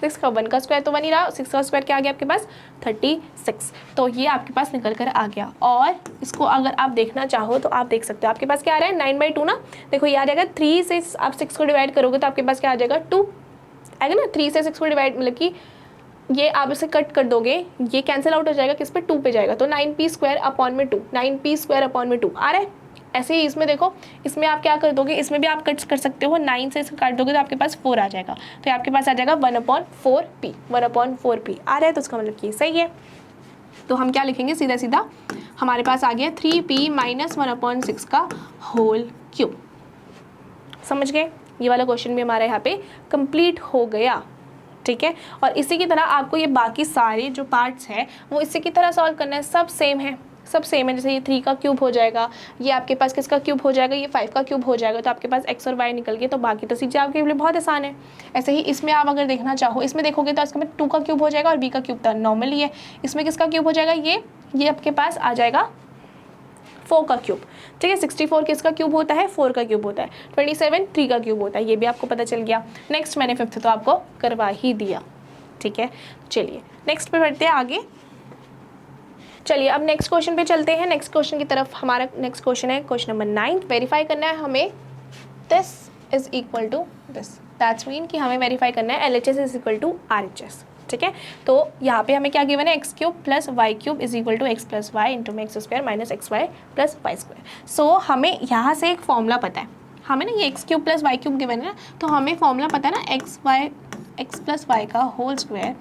6 का 1 का स्क्वायर तो 1 ही रहा, 6 का स्क्वायर क्या आ गया आपके पास 36। तो ये आपके पास निकल कर आ गया। और इसको अगर आप देखना चाहो तो आप देख सकते हो, आपके पास क्या आ रहा है 9/2 ना, देखो ये आ जाएगा 3 से आप 6 को डिवाइड करोगे तो आपके पास क्या आ जाएगा 2 आएगा ना, 3 से 6 को डिवाइड मतलब कि ये आप इसे कट कर दोगे, ये कैंसिल आउट हो जाएगा, किस पे 2 पे जाएगा, तो 9p स्क्वायर अपॉन में 2, 9p स्क्वायर अपॉन में 2 आ रहा है। ऐसे ही इसमें देखो, इसमें आप क्या कर दोगे, इसमें भी आप कट कर सकते हो, 9 से इसको काट दोगे तो आपके पास 4 आ जाएगा, तो आपके पास आ जाएगा 1/4p, 1/4p आ रहा है, तो उसका मतलब कि सही है। तो हम क्या लिखेंगे, सीधा सीधा हमारे पास आ गया 3p माइनस 1/6 का होल क्यूब। समझ गए, ये वाला क्वेश्चन भी हमारा यहाँ पे कंप्लीट हो गया। ठीक है, और इसी की तरह आपको ये बाकी सारे जो पार्ट्स हैं वो इसी की तरह सॉल्व करना है, सब सेम है, सब सेम है। जैसे ये 3 का क्यूब हो जाएगा, ये आपके पास किसका क्यूब हो जाएगा, ये 5 का क्यूब हो जाएगा, तो आपके पास x और y निकल गए, तो बाकी तो चीज़ें आपके लिए बहुत आसान है। ऐसे ही इसमें आप अगर देखना चाहो, इसमें देखोगे तो इसमें 2 का क्यूब हो जाएगा और b का क्यूब तो नॉर्मली है, इसमें किसका क्यूब हो जाएगा, ये आपके पास आ जाएगा 4 का क्यूब। ठीक है, 64 किसका क्यूब होता है, 4 का क्यूब होता है, 27 3 का क्यूब होता है, ये भी आपको पता चल गया। नेक्स्ट मैंने 5th तो आपको करवा ही दिया। ठीक है, चलिए नेक्स्ट पे बढ़ते हैं आगे। चलिए अब नेक्स्ट क्वेश्चन पे चलते हैं, नेक्स्ट क्वेश्चन की तरफ। हमारा नेक्स्ट क्वेश्चन है क्वेश्चन नंबर 9। वेरीफाई करना है हमें this is equal to this, that's mean कि हमें वेरीफाई करना है LHS is equal to RHS। ठीक है, तो यहाँ पे हमें क्या गिवन है, x cube plus Y cube is equal to x plus Y into में x square minus x Y plus Y square. So हमें यहाँ से एक फॉर्मूला पता है, हमें ना ये X cube plus Y cube given है ना, तो हमें फॉर्मूला पता है ना, एक्स प्लस वाई का whole square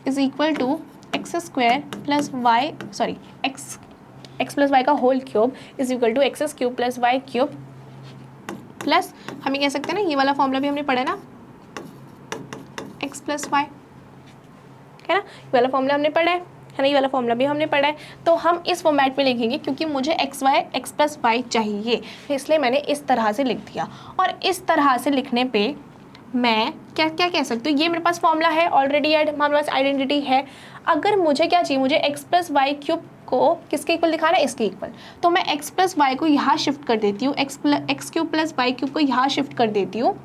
is equal to x square plus Y, sorry X plus Y का whole cube is equal to X cube plus Y cube plus हम ये कह सकते हैं ना, ये वाला फॉर्मूला भी हमने पढ़ा है ना, एक्स प्लस वाई, है ना, ये वाला फॉर्मूला हमने पढ़ा है ना, ये वाला फॉर्मूला भी हमने पढ़ा है। तो हम इस फॉर्मेट में लिखेंगे क्योंकि मुझे एक्स प्लस वाई चाहिए, तो इसलिए मैंने इस तरह से लिख दिया। और इस तरह से लिखने पे मैं क्या क्या कह सकती हूँ, ये मेरे पास फॉर्मूला है ऑलरेडी, हमारे पास आइडेंटिटी है। अगर मुझे क्या चाहिए, मुझे एक्स प्लस वाई क्यूब को किसके इक्वल दिखाना है, इसके इक्वल, तो मैं एक्स प्लस वाई को यहाँ शिफ्ट कर देती हूँ, x cube plus Y cube को यहाँ शिफ्ट कर देती हूँ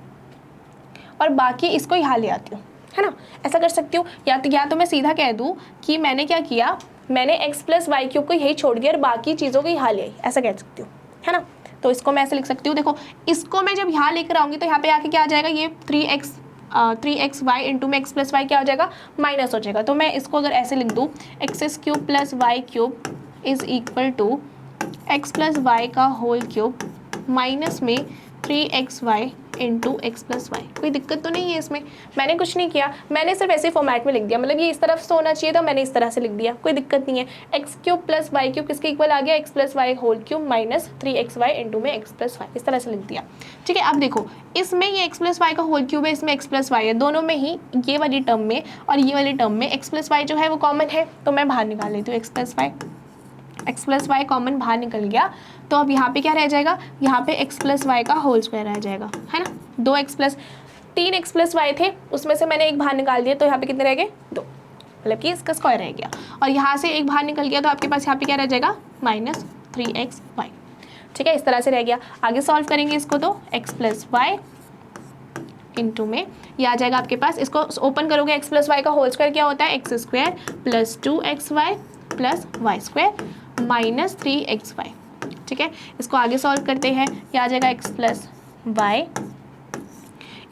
और बाकी इसको यहाँ ले आती हूँ, है ना। ऐसा कर सकती हूँ, या तो मैं सीधा कह दूँ कि मैंने क्या किया, मैंने एक्स प्लस वाई क्यूब को यही छोड़ दिया और बाकी चीज़ों को यहाँ ले आई, ऐसा कह सकती हूँ, है ना। तो इसको मैं ऐसे लिख सकती हूँ, देखो इसको मैं जब यहाँ लेकर आऊँगी तो यहाँ पे आके क्या आ जाएगा, ये 3x वाई इंटू में एक्स प्लस वाई क्या हो जाएगा, माइनस हो जाएगा। तो मैं इसको अगर ऐसे लिख दूँ, x cube plus Y cube is equal to x plus Y का होल क्यूब माइनस में 3x y into x plus y. कोई दिक्कत तो नहीं है इसमें, मैंने कुछ नहीं किया, मैंने सिर्फ ऐसे फॉर्मेट में लिख दिया, मतलब ये इस तरफ से होना चाहिए था, मैंने इस तरह से लिख दिया, कोई दिक्कत नहीं है। X cube plus Y cube किसके इक्वल आ गया, x plus y whole cube minus 3x y into में एक्स प्लस वाई, इस तरह से लिख दिया। ठीक है, अब देखो इसमें ये एक्स प्लस वाई का होल क्यूब है, इसमें एक्स प्लस वाई है, दोनों में ही ये वाली टर्म में और ये वाली टर्म में एक्स प्लस वाई जो है वो कॉमन है, तो मैं बाहर निकाल लेती हूँ एक्स प्लस वाई कॉमन बाहर निकल गया। तो अब यहाँ पे क्या रह जाएगा, यहाँ पे एक्स प्लस वाई का होल स्क्वायर रह जाएगा, है ना। 3 एक्स प्लस वाई थे, उसमें से मैंने एक बाहर निकाल दिया, तो यहाँ पे कितने रह गए, 2, मतलब कि इसका स्क्वायर रह गया। और यहाँ से एक बाहर निकल गया तो आपके पास यहाँ पे क्या रह जाएगा, माइनस 3x वाई। ठीक है, इस तरह से रह गया। आगे सॉल्व करेंगे इसको, तो एक्स प्लस वाई इंटू में ये आ जाएगा आपके पास, इसको ओपन करोगे, एक्स प्लस वाई का होल स्क्वायर क्या होता है, x square plus 2x y plus Y square minus 3x y. ठीक है, इसको आगे सॉल्व करते हैं, ये आ जाएगा एक्स प्लस वाई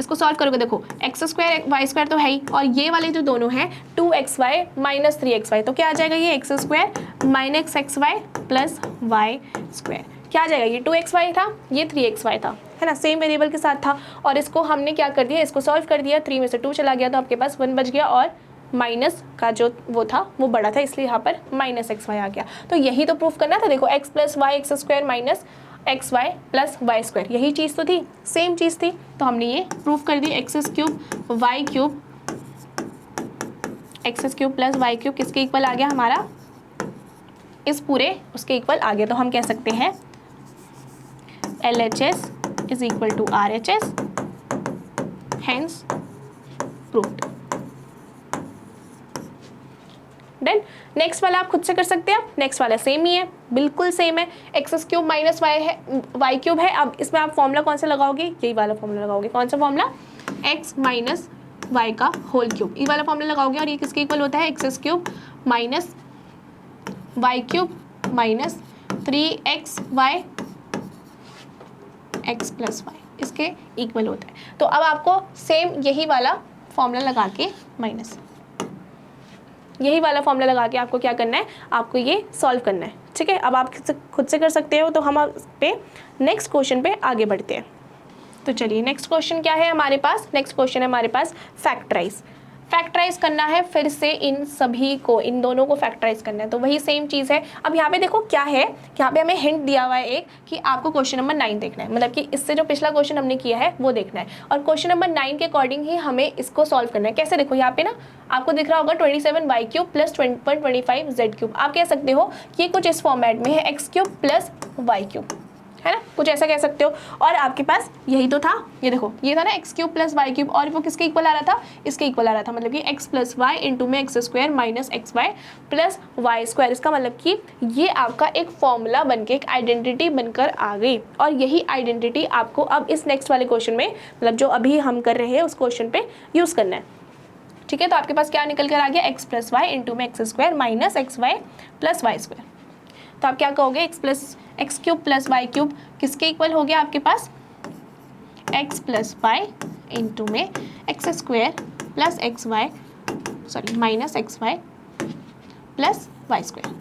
इसको सॉल्व करोगे, देखो एक्स स्क्वायर वाई स्क्वायर तो है ही, और ये वाले जो दोनों हैं 2xy माइनस 3xy, तो क्या आ जाएगा ये x square minus x Y plus Y square. क्या आ जाएगा, ये 2xy था, ये 3xy था, है ना, सेम वेरिएबल के साथ था। और इसको हमने क्या कर दिया, इसको सॉल्व कर दिया, 3 में से 2 चला गया तो आपके पास 1 बच गया, और माइनस का जो वो था वो बड़ा था, इसलिए यहाँ पर माइनस एक्स वाई आ गया। तो यही तो प्रूफ करना था, देखो x plus y x square minus x Y plus Y square, यही चीज़ तो थी, सेम चीज़ थी, तो हमने ये प्रूफ कर दी। X cube plus Y cube किसके इक्वल आ गया हमारा, इस पूरे उसके इक्वल आ गया। तो हम कह सकते हैं LHS is equal to RHS, hence proved. Then next वाला आप खुद से कर सकते हैं, नेक्स्ट वाला सेम ही है, बिल्कुल सेम है, एक्स क्यूब माइनस वाई है, वाई क्यूब है। अब इसमें आप फॉर्मूला कौन सा लगाओगे, यही वाला फॉर्मूला लगाओगे, कौन सा फॉर्मूला, एक्स माइनस वाई का होल क्यूब, ये वाला फॉर्मूला लगाओगे, और ये किसके इक्वल होता है, x cube minus y cube minus 3xy x plus y, इसके इक्वल होता है। तो अब आपको सेम यही वाला फॉर्मूला लगा के माइनस यही वाला फॉर्मूला लगा के आपको क्या करना है, आपको ये सॉल्व करना है, ठीक है। अब आप खुद से कर सकते हो। तो हम पे नेक्स्ट क्वेश्चन पे आगे बढ़ते हैं। तो चलिए नेक्स्ट क्वेश्चन क्या है हमारे पास, नेक्स्ट क्वेश्चन है हमारे पास फैक्टराइज करना है, फिर से इन सभी को, इन दोनों को फैक्टराइज करना है। तो वही सेम चीज़ है। अब यहाँ पे देखो क्या है, यहाँ पे हमें हिंट दिया हुआ है एक कि आपको क्वेश्चन नंबर 9 देखना है, मतलब कि इससे जो पिछला क्वेश्चन हमने किया है वो देखना है, और क्वेश्चन नंबर 9 के अकॉर्डिंग ही हमें इसको सॉल्व करना है। कैसे, देखो यहाँ पे ना आपको दिख रहा होगा 27y cube plus 125z cube. आप कह सकते हो कि ये कुछ इस फॉर्मेट में है, x cube plus Y cube, है ना, कुछ ऐसा कह सकते हो। और आपके पास यही तो था, ये देखो ये था ना x cube plus Y cube, और वो किसके इक्वल आ रहा था, इसके इक्वल आ रहा था, मतलब कि एक्स प्लस वाई इंटू में x square minus x Y plus Y square. इसका मतलब कि ये आपका एक फॉर्मूला बनके एक आइडेंटिटी बनकर आ गई, और यही आइडेंटिटी आपको अब इस नेक्स्ट वाले क्वेश्चन में, मतलब जो अभी हम कर रहे हैं उस क्वेश्चन पे यूज़ करना है, ठीक है। तो आपके पास क्या निकल कर आ गया, एक्स प्लस वाई इंटू में x square minus x Y plus Y square. तो आप क्या कहोगे, x cube plus Y cube किसके इक्वल हो गया आपके पास, एक्स प्लस वाई इंटू में x square plus x Y minus x Y plus Y square,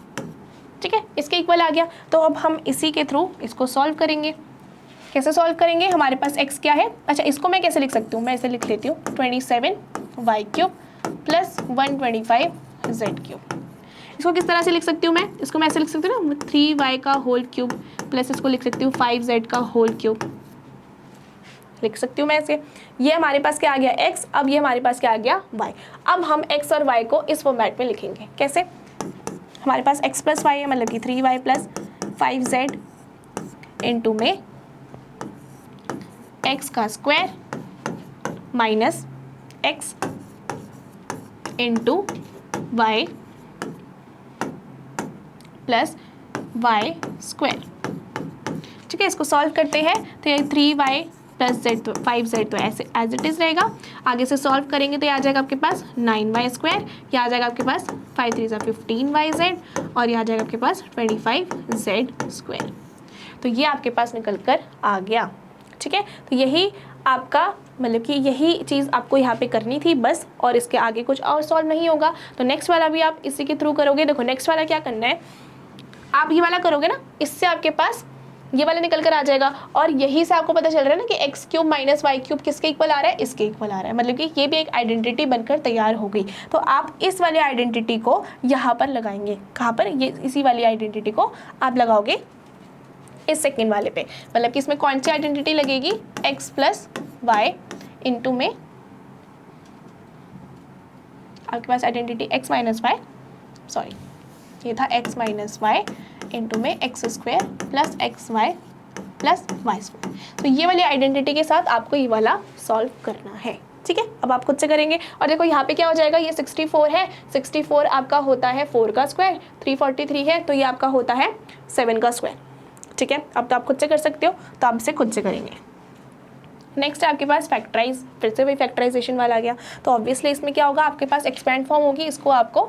ठीक है, इसके इक्वल आ गया। तो अब हम इसी के थ्रू इसको सॉल्व करेंगे। कैसे सॉल्व करेंगे, हमारे पास x क्या है, अच्छा इसको मैं कैसे लिख सकती हूँ, मैं ऐसे लिख लेती हूँ 27y cube plus 125z cube. इसको किस तरह से लिख सकती हूँ मैं, इसको मैं ऐसे लिख सकती हूँ ना 3y का होल क्यूब प्लस इसको लिख सकती हूँ 5z का होल क्यूब, लिख सकती हूँ मैं ऐसे। ये हमारे पास क्या आ गया x, अब ये हमारे पास क्या आ गया y। अब हम x और y को इस फॉर्मेट में लिखेंगे, कैसे, हमारे पास x प्लस वाई है, मतलब कि 3y प्लस 5z इंटू में x का square minus x into y plus Y square, ठीक है। इसको सॉल्व करते हैं तो ये 3y प्लस z तो 5z तो ऐसे एज इट इज़ रहेगा। आगे से सॉल्व करेंगे तो ये आ जाएगा आपके पास 9y स्क्वायर, यह आ जाएगा आपके पास 5 3 15yz, और यह आ जाएगा आपके पास 25z स्क्वायर। तो ये आपके पास निकल कर आ गया, ठीक है। तो यही आपका, मतलब कि यही चीज़ आपको यहाँ पे करनी थी बस, और इसके आगे कुछ और सॉल्व नहीं होगा। तो नेक्स्ट वाला भी आप इसी के थ्रू करोगे। देखो नेक्स्ट वाला क्या करना है, आप ये वाला करोगे ना, इससे आपके पास ये वाला निकल कर आ जाएगा, और यही से आपको पता चल रहा है ना कि x cube minus y cube किसके इक्वल आ रहा है, इसके इक्वल आ रहा है, मतलब कि ये भी एक आइडेंटिटी बनकर तैयार हो गई। तो आप इस वाली आइडेंटिटी को यहाँ पर लगाएंगे, कहाँ पर, ये इसी वाली आइडेंटिटी को आप लगाओगे इस सेकेंड वाले पे, मतलब कि इसमें कौन सी आइडेंटिटी लगेगी, एक्स प्लस वाई इंटू में आपके पास identity X minus Y, sorry ये था एक्स माइनस वाई इंटू में x square plus x Y plus Y square. तो ये वाली आइडेंटिटी के साथ आपको ये वाला सॉल्व करना है, ठीक है। अब आप खुद से करेंगे, और देखो यहाँ पे क्या हो जाएगा, ये 64 है, 64 आपका होता है 4 का स्क्वायर, 343 है तो ये आपका होता है 7 का स्क्वायर, ठीक है। अब तो आप खुद से कर सकते हो, तो आप इसे खुद से करेंगे। नेक्स्ट है आपके पास फैक्टराइज, फिर से वही फैक्टराइजेशन वाला आ गया। तो ऑब्वियसली इसमें क्या होगा, आपके पास एक्सपेंड फॉर्म होगी, इसको आपको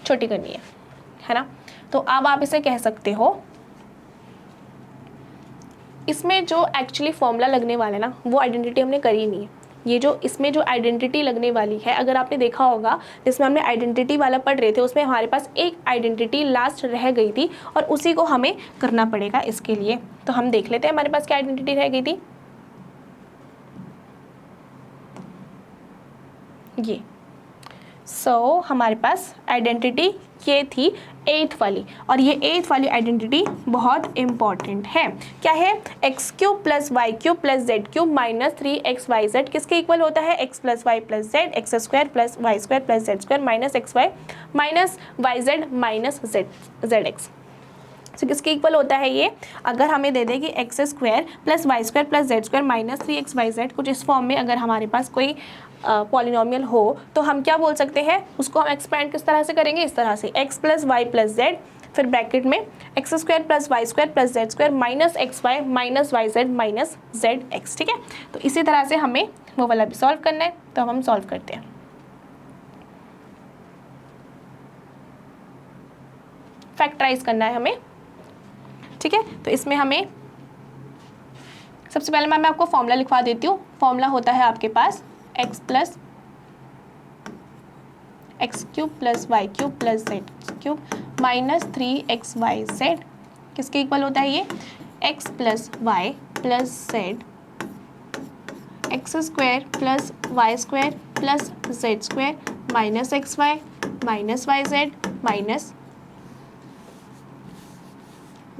छोटी करनी है ना। तो अब आप इसे कह सकते हो, इसमें जो एक्चुअली फॉर्मूला लगने वाला है ना, वो आइडेंटिटी हमने करी नहीं है, ये जो इसमें जो आइडेंटिटी लगने वाली है, अगर आपने देखा होगा जिसमें हमने आइडेंटिटी वाला पढ़ रहे थे, उसमें हमारे पास एक आइडेंटिटी लास्ट रह गई थी और उसी को हमें करना पड़ेगा इसके लिए। तो हम देख लेते हैं हमारे पास क्या आइडेंटिटी रह गई थी। ये हमारे पास आइडेंटिटी ये थी 8th वाली, और ये 8th वाली आइडेंटिटी बहुत इंपॉर्टेंट है। क्या है? X cube plus Y cube plus Z cube minus 3xyz किसके इक्वल होता है? X plus Y plus Z, x square plus Y square plus Z square minus x Y minus Y Z minus Z x. तो किसके equal होता है ये? अगर हमें दे दे कि x square plus Y square plus Z square minus 3xyz, कुछ इस फॉर्म में अगर हमारे पास कोई पॉलिनोमियल हो तो हम क्या बोल सकते हैं? उसको हम एक्सपेंड किस तरह से करेंगे? इस तरह से, x plus Y plus z, फिर ब्रैकेट में x square plus Y square plus Z square minus x Y minus Y Z minus Z x. ठीक है, तो इसी तरह से हमें वो वाला भी सॉल्व करना है, तो हम सॉल्व करते हैं। फैक्टराइज करना है हमें। ठीक है, तो इसमें हमें सबसे पहले मैं आपको फॉर्मूला लिखवा देती हूँ। फॉर्मूला होता है आपके पास x plus X cube plus Y cube plus Z cube minus 3xyz किसके इक्वल होता है? ये X plus Y plus Z x square plus Y square plus Z square minus x Y minus Y Z minus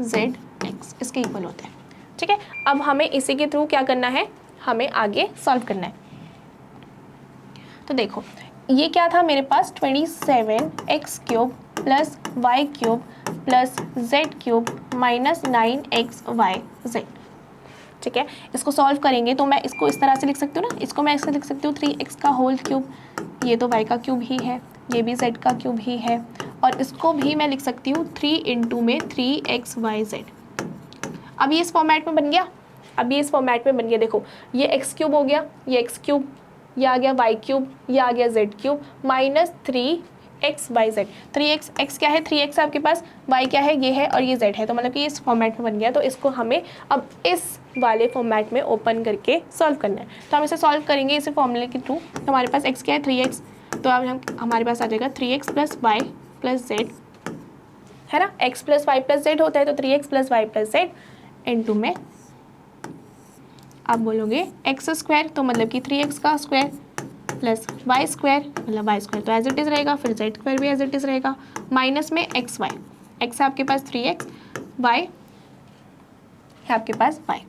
Z x इसके equal होता है। ठीक है, अब हमें इसी के थ्रू क्या करना है? हमें आगे सॉल्व करना है। तो देखो ये क्या था मेरे पास? 27x cube plus Y cube plus Z cube minus 9xyz। ठीक है, इसको सॉल्व करेंगे तो मैं इसको इस तरह से लिख सकती हूँ ना, इसको मैं ऐसे लिख सकती हूँ 3x का होल क्यूब, ये तो y का क्यूब ही है, ये भी z का क्यूब ही है, और इसको भी मैं लिख सकती हूँ 3 इंटू में 3xyz। अब ये इस फॉर्मेट में बन गया, अब ये इस फॉर्मेट में बन गया। देखो ये एक्स क्यूब हो गया, ये एक्स क्यूब, ये आ गया वाई क्यूब, ये आ गया Z cube minus 3xyz। 3x x क्या है? 3x आपके पास, y क्या है? ये है, और ये z है, तो मतलब कि इस फॉर्मेट में बन गया। तो इसको हमें अब इस वाले फॉर्मेट में ओपन करके सॉल्व करना है। तो हम इसे सॉल्व करेंगे इसे फॉर्मूले के थ्रू। तो हमारे पास x क्या है? 3x, तो अब हमारे पास आ जाएगा 3x plus Y plus Z, है ना? x plus Y plus z होता है, तो 3x plus Y plus z into में आप बोलोगे एक्स स्क्वायर, तो मतलब कि 3x का स्क्वायर प्लस वाई स्क्वायर, मतलब वाई स्क्वायर तो एज इट इज़ रहेगा, फिर जेड स्क्वायर भी एज इट इज़ रहेगा, माइनस में एक्स वाई, एक्स है आपके पास 3x, वाई है आपके पास वाई,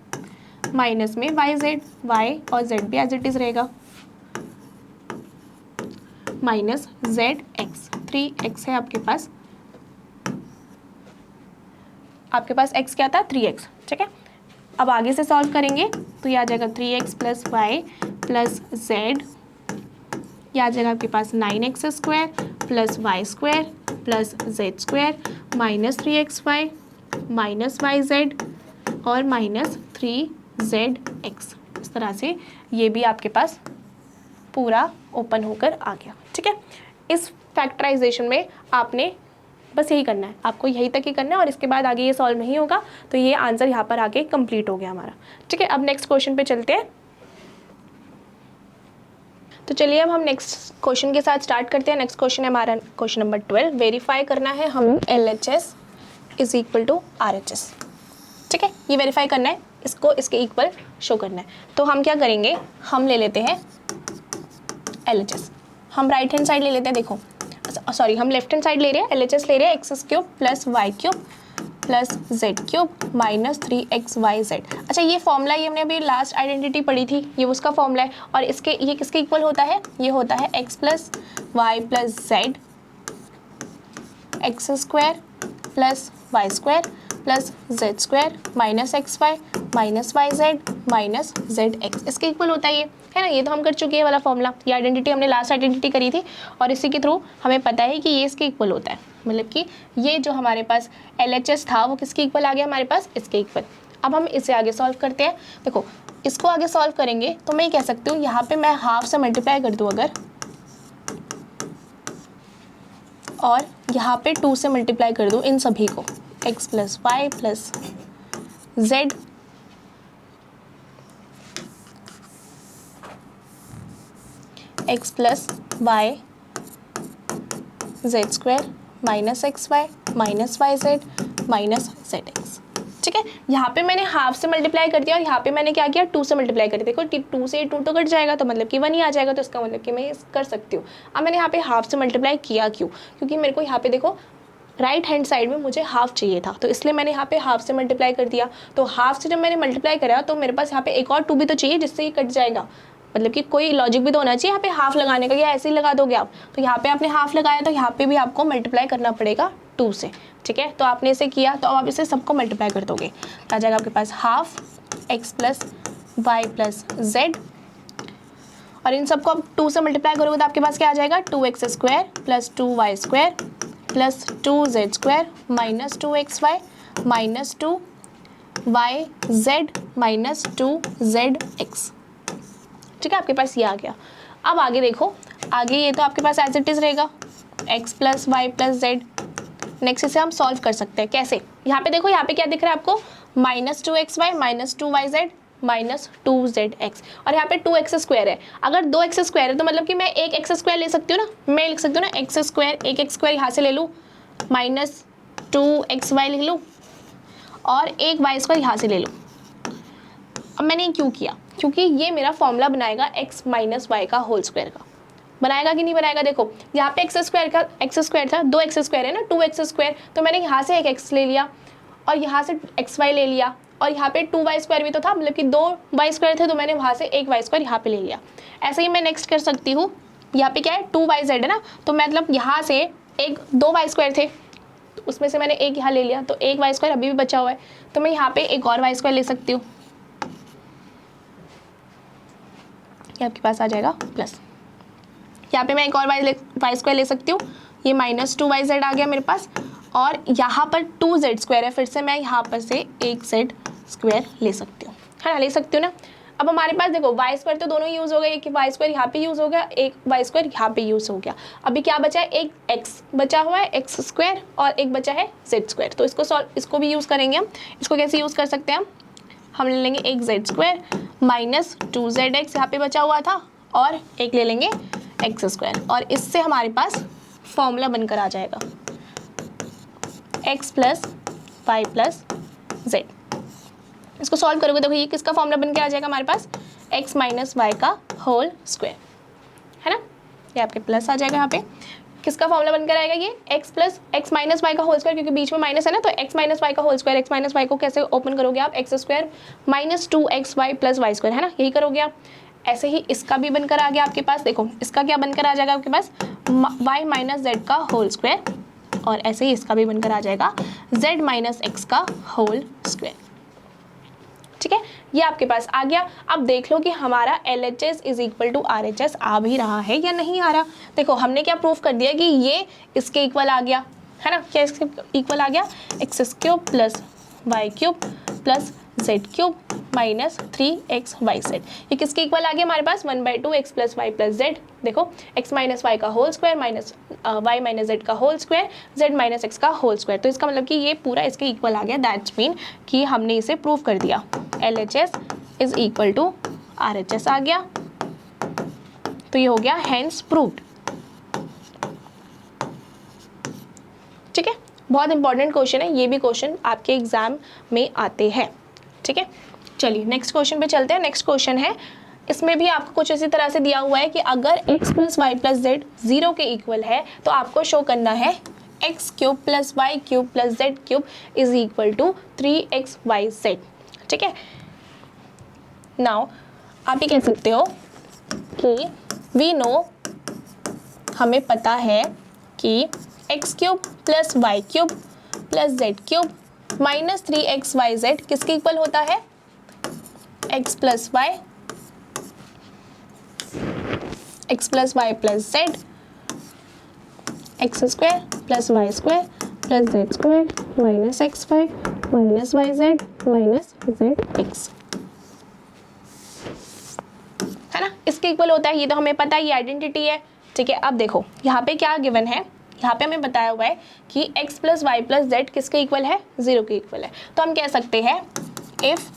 माइनस में वाई जेड, वाई और जेड भी एज इट इज़ रहेगा, माइनस जेड एक्स, 3x है आपके पास x क्या था? 3x। ठीक है, अब आगे से सॉल्व करेंगे तो ये आ जाएगा 3x plus Y plus z, ये आ जाएगा आपके पास 9x square plus Y square plus Z square minus 3xy minus Y z और माइनस 3zx। इस तरह से ये भी आपके पास पूरा ओपन होकर आ गया। ठीक है, इस फैक्टराइजेशन में आपने बस यही करना है, आपको यही तक ही करना है, और इसके बाद आगे ये सॉल्व नहीं होगा, तो ये आंसर यहाँ पर आके कंप्लीट हो गया हमारा। ठीक है, अब नेक्स्ट क्वेश्चन पे चलते हैं। तो चलिए अब हम नेक्स्ट क्वेश्चन के साथ स्टार्ट करते हैं। नेक्स्ट क्वेश्चन है हमारा क्वेश्चन नंबर 12। वेरीफाई करना है हम LHS is equal to RHS। ठीक है, ये वेरीफाई करना है, इसको इसके इक्वल शो करना है। तो हम क्या करेंगे? हम ले लेते हैं LHS, हम राइट हैंड साइड ले लेते हैं। देखो सॉरी, हम लेफ्ट हैंड साइड ले रहे हैं, LHS ले रहे हैं x cube plus Y cube plus Z cube minus 3xyz। अच्छा, ये फॉर्मूला ये हमने अभी लास्ट आइडेंटिटी पढ़ी थी, ये उसका फॉर्मूला है, और इसके ये किसके इक्वल होता है? ये होता है x plus Y plus Z x square plus Y square plus Z square minus x Y minus Y Z minus Z x, इसके इक्वल होता है ये, है ना? ये तो हम कर चुके हैं वाला फॉर्मूला, ये आइडेंटिटी हमने लास्ट आइडेंटिटी करी थी, और इसी के थ्रू हमें पता है कि ये इसके इक्वल होता है। मतलब कि ये जो हमारे पास LHS था वो किसके इक्वल आ गया हमारे पास? इसके इक्वल। अब हम इसे आगे सॉल्व करते हैं। देखो इसको आगे सॉल्व करेंगे तो मैं ये कह सकती हूँ, यहाँ पे मैं हाफ से मल्टीप्लाई कर दूँ अगर, और यहाँ पे 2 से मल्टीप्लाई कर दूँ इन सभी को, x plus Y plus Z x plus y z square minus x Y minus Y Z minus Z x. ठीक है, यहाँ पे मैंने हाफ से मल्टीप्लाई कर दिया और यहाँ पे मैंने क्या किया 2 से मल्टीप्लाई कर दिया। देखो 2 से 2 तो कट जाएगा तो मतलब कि 1 ही आ जाएगा, तो इसका मतलब कि मैं कर सकती हूँ। अब मैंने यहाँ पे हाफ से मल्टीप्लाई किया क्यों? क्योंकि मेरे को यहाँ पे देखो राइट हैंड साइड में मुझे हाफ चाहिए था, तो इसलिए मैंने यहाँ पे हाफ से मल्टीप्लाई कर दिया। तो हाफ से जब मैंने मल्टीप्लाई करा तो मेरे पास यहाँ पे एक और 2 भी तो चाहिए जिससे ये कट जाएगा, मतलब कि कोई लॉजिक भी तो होना चाहिए यहाँ पे हाफ लगाने का, या ऐसे ही लगा दोगे आप। तो यहाँ पे आपने हाफ लगाया तो यहाँ पे भी आपको मल्टीप्लाई करना पड़ेगा 2 से। ठीक है, तो आपने इसे किया तो अब आप इसे सबको मल्टीप्लाई कर दोगे, आ जाएगा आपके पास half X plus Y plus Z, और इन सबको आप 2 से मल्टीप्लाई करोगे तो आपके पास क्या आ जाएगा 2x square plus 2y square plus 2z square minus 2xy minus 2yz minus 2zx। ठीक है, आपके पास ये आ गया। अब आगे देखो, आगे ये तो आपके पास एज इट इज़ रहेगा x plus Y plus z. Next इसे हम सॉल्व कर सकते हैं कैसे? यहाँ पे देखो, यहाँ पे क्या दिख रहा है आपको minus 2xy minus 2yz minus 2zx, और यहाँ पे 2x स्क्वायर है। अगर 2x स्क्वायर है तो मतलब कि मैं एक x स्क्वायर ले सकती हूँ ना, मैं लिख सकती हूँ ना एक्स स्क्वायर, एक x स्क्वायर यहाँ से ले लूँ माइनस 2xy लिख लूँ और एक y स्क्वायर यहाँ से ले लूँ। अब मैंने ये क्यों किया? क्योंकि ये मेरा फॉर्मूला बनाएगा x माइनस वाई का होल स्क्वायर का। बनाएगा कि नहीं बनाएगा? देखो यहाँ पे एक्स स्क्वायर था, 2x स्क्वायर है ना, 2x स्क्वायर, तो मैंने यहाँ से एक x ले लिया और यहाँ से xy ले लिया, और यहाँ पे 2y स्क्वायर भी तो था, मतलब कि 2y स्क्वायर थे तो मैंने वहाँ से एक y स्क्वायर यहाँ पे ले लिया। ऐसे ही मैं नेक्स्ट कर सकती हूँ, यहाँ पे क्या है 2yz है ना, तो मतलब यहाँ से एक 2y स्क्वायर थे तो उसमें से मैंने एक यहाँ ले लिया, तो एक y स्क्वायर अभी भी बचा हुआ है, तो मैं यहाँ पे एक और y स्क्वायर ले सकती हूँ। ये आपके पास आ जाएगा प्लस, यहाँ पे मैं एक और y स्क्वायर ले सकती हूँ, ये माइनस 2yz आ गया मेरे पास, और यहाँ पर 2z स्क्वायर है, फिर से मैं यहाँ पर से एक z स्क्वायर ले सकती हूँ, है ना, ले सकती हूँ ना। अब हमारे पास देखो y स्क्वायर तो दोनों यूज़ हो गए, एक y स्क्वायर यहाँ पे यूज़ हो गया, एक y स्क्वायर यहाँ पे यूज़ हो गया। अभी क्या बचा है, एक x बचा हुआ है x स्क्वायर और एक बचा है z स्क्वायर, तो इसको भी यूज़ करेंगे हम। इसको कैसे यूज़ कर सकते हैं हम ले लेंगे एक z स्क्वायर माइनस 2zx यहाँ पे बचा हुआ था, और एक ले लेंगे एक्स स्क्वायर, और इससे हमारे पास फॉर्मूला बनकर आ जाएगा x plus Y plus z. इसको सॉल्व करोगे देखो ये किसका फॉर्मूला बन के आ जाएगा हमारे पास, x माइनस वाई का होल स्क्वायर, है ना। ये आपके प्लस आ जाएगा, यहाँ पे किसका फॉर्मूला बनकर आएगा ये x plus x minus Y का होल स्क्वायर, क्योंकि बीच में माइनस है ना, तो x माइनस वाई का whole square, x minus y को कैसे ओपन करोगे आप, x square minus 2xy plus Y square, है ना, यही करोगे आप। ऐसे ही इसका भी बनकर आ गया आपके पास, देखो इसका क्या बनकर आ जाएगा आपके पास y माइनस जेड का होल स्क्वायर, और ऐसे ही इसका भी बनकर आ जाएगा z माइनस एक्स का होल स्क्वायर। ठीक है, ये आपके पास आ गया। अब देख लो कि हमारा LHS is equal to RHS आ भी रहा है या नहीं आ रहा। देखो हमने क्या प्रूफ कर दिया कि ये इसके इक्वल आ गया, है ना, क्या इसके इक्वल आ गया, X cube plus Y cube plus Z cube minus 3xyz, ये किसके इक्वल आ गया हमारे पास 1/2 x plus Y plus Z. देखो x माइनस वाई का whole square minus Y minus Z का whole square z minus X का होल स्क्वायर, तो इसका मतलब कि ये पूरा इसके इक्वल आ गया। दैट्स मीन कि हमने इसे प्रूव कर दिया, LHS is equal to RHS आ गया, तो ये हो गया हैंस प्रूव्ड। ठीक है, बहुत इंपॉर्टेंट क्वेश्चन है, ये भी क्वेश्चन आपके एग्जाम में आते हैं। ठीक है, चलिए नेक्स्ट क्वेश्चन पे चलते हैं। नेक्स्ट क्वेश्चन है, इसमें भी आपको कुछ इसी तरह से दिया हुआ है कि अगर x plus Y plus z 0 के इक्वल है तो आपको शो करना है x cube plus Y cube plus Z cube is equal to 3xyz। ठीक है, नाउ आप ये कह सकते हो कि वी नो, हमें पता है कि x cube plus Y cube plus Z cube minus 3xyz किसके इक्वल होता है, x plus Y plus Z x square plus Y square plus Z square minus x Y minus Y Z minus Z x, है ना, इसके equal होता है। ये तो हमें पता है, ये आइडेंटिटी है। ठीक है, अब देखो यहाँ पे क्या गिवन है, यहाँ पे हमें बताया हुआ है कि x plus Y plus z किसके इक्वल है, 0 के इक्वल है। तो हम कह सकते हैं if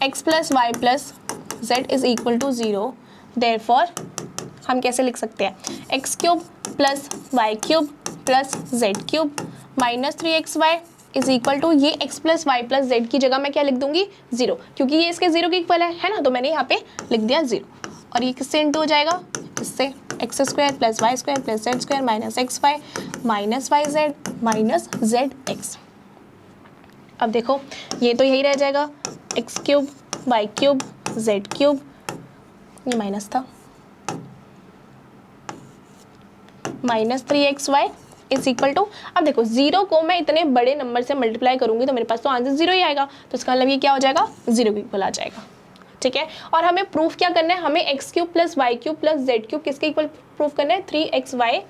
x plus Y plus z is equal to 0 therefore हम कैसे लिख सकते हैं, x cube plus Y cube plus Z cube minus 3xy is equal to, ये x plus Y plus z की जगह मैं क्या लिख दूंगी 0, क्योंकि ये इसके 0 के इक्वल है ना, तो मैंने यहाँ पे लिख दिया 0। और ये किससे इंटू हो जाएगा, इससे x square plus Y square plus Z square minus x Y minus Y Z minus Z x. अब देखो ये तो यही रह जाएगा, x cube y cube z cube, ये माइनस था, minus 3xy is equal to, अब देखो 0 को मैं इतने बड़े नंबर से मल्टीप्लाई करूंगी तो मेरे पास तो आंसर 0 ही आएगा, तो इसका मतलब ये क्या हो जाएगा 0 के इक्वल आ जाएगा। ठीक है, और हमें प्रूफ क्या करना है, हमें x cube plus Y cube plus Z cube किसके इक्वल प्रूफ करना है, 3xy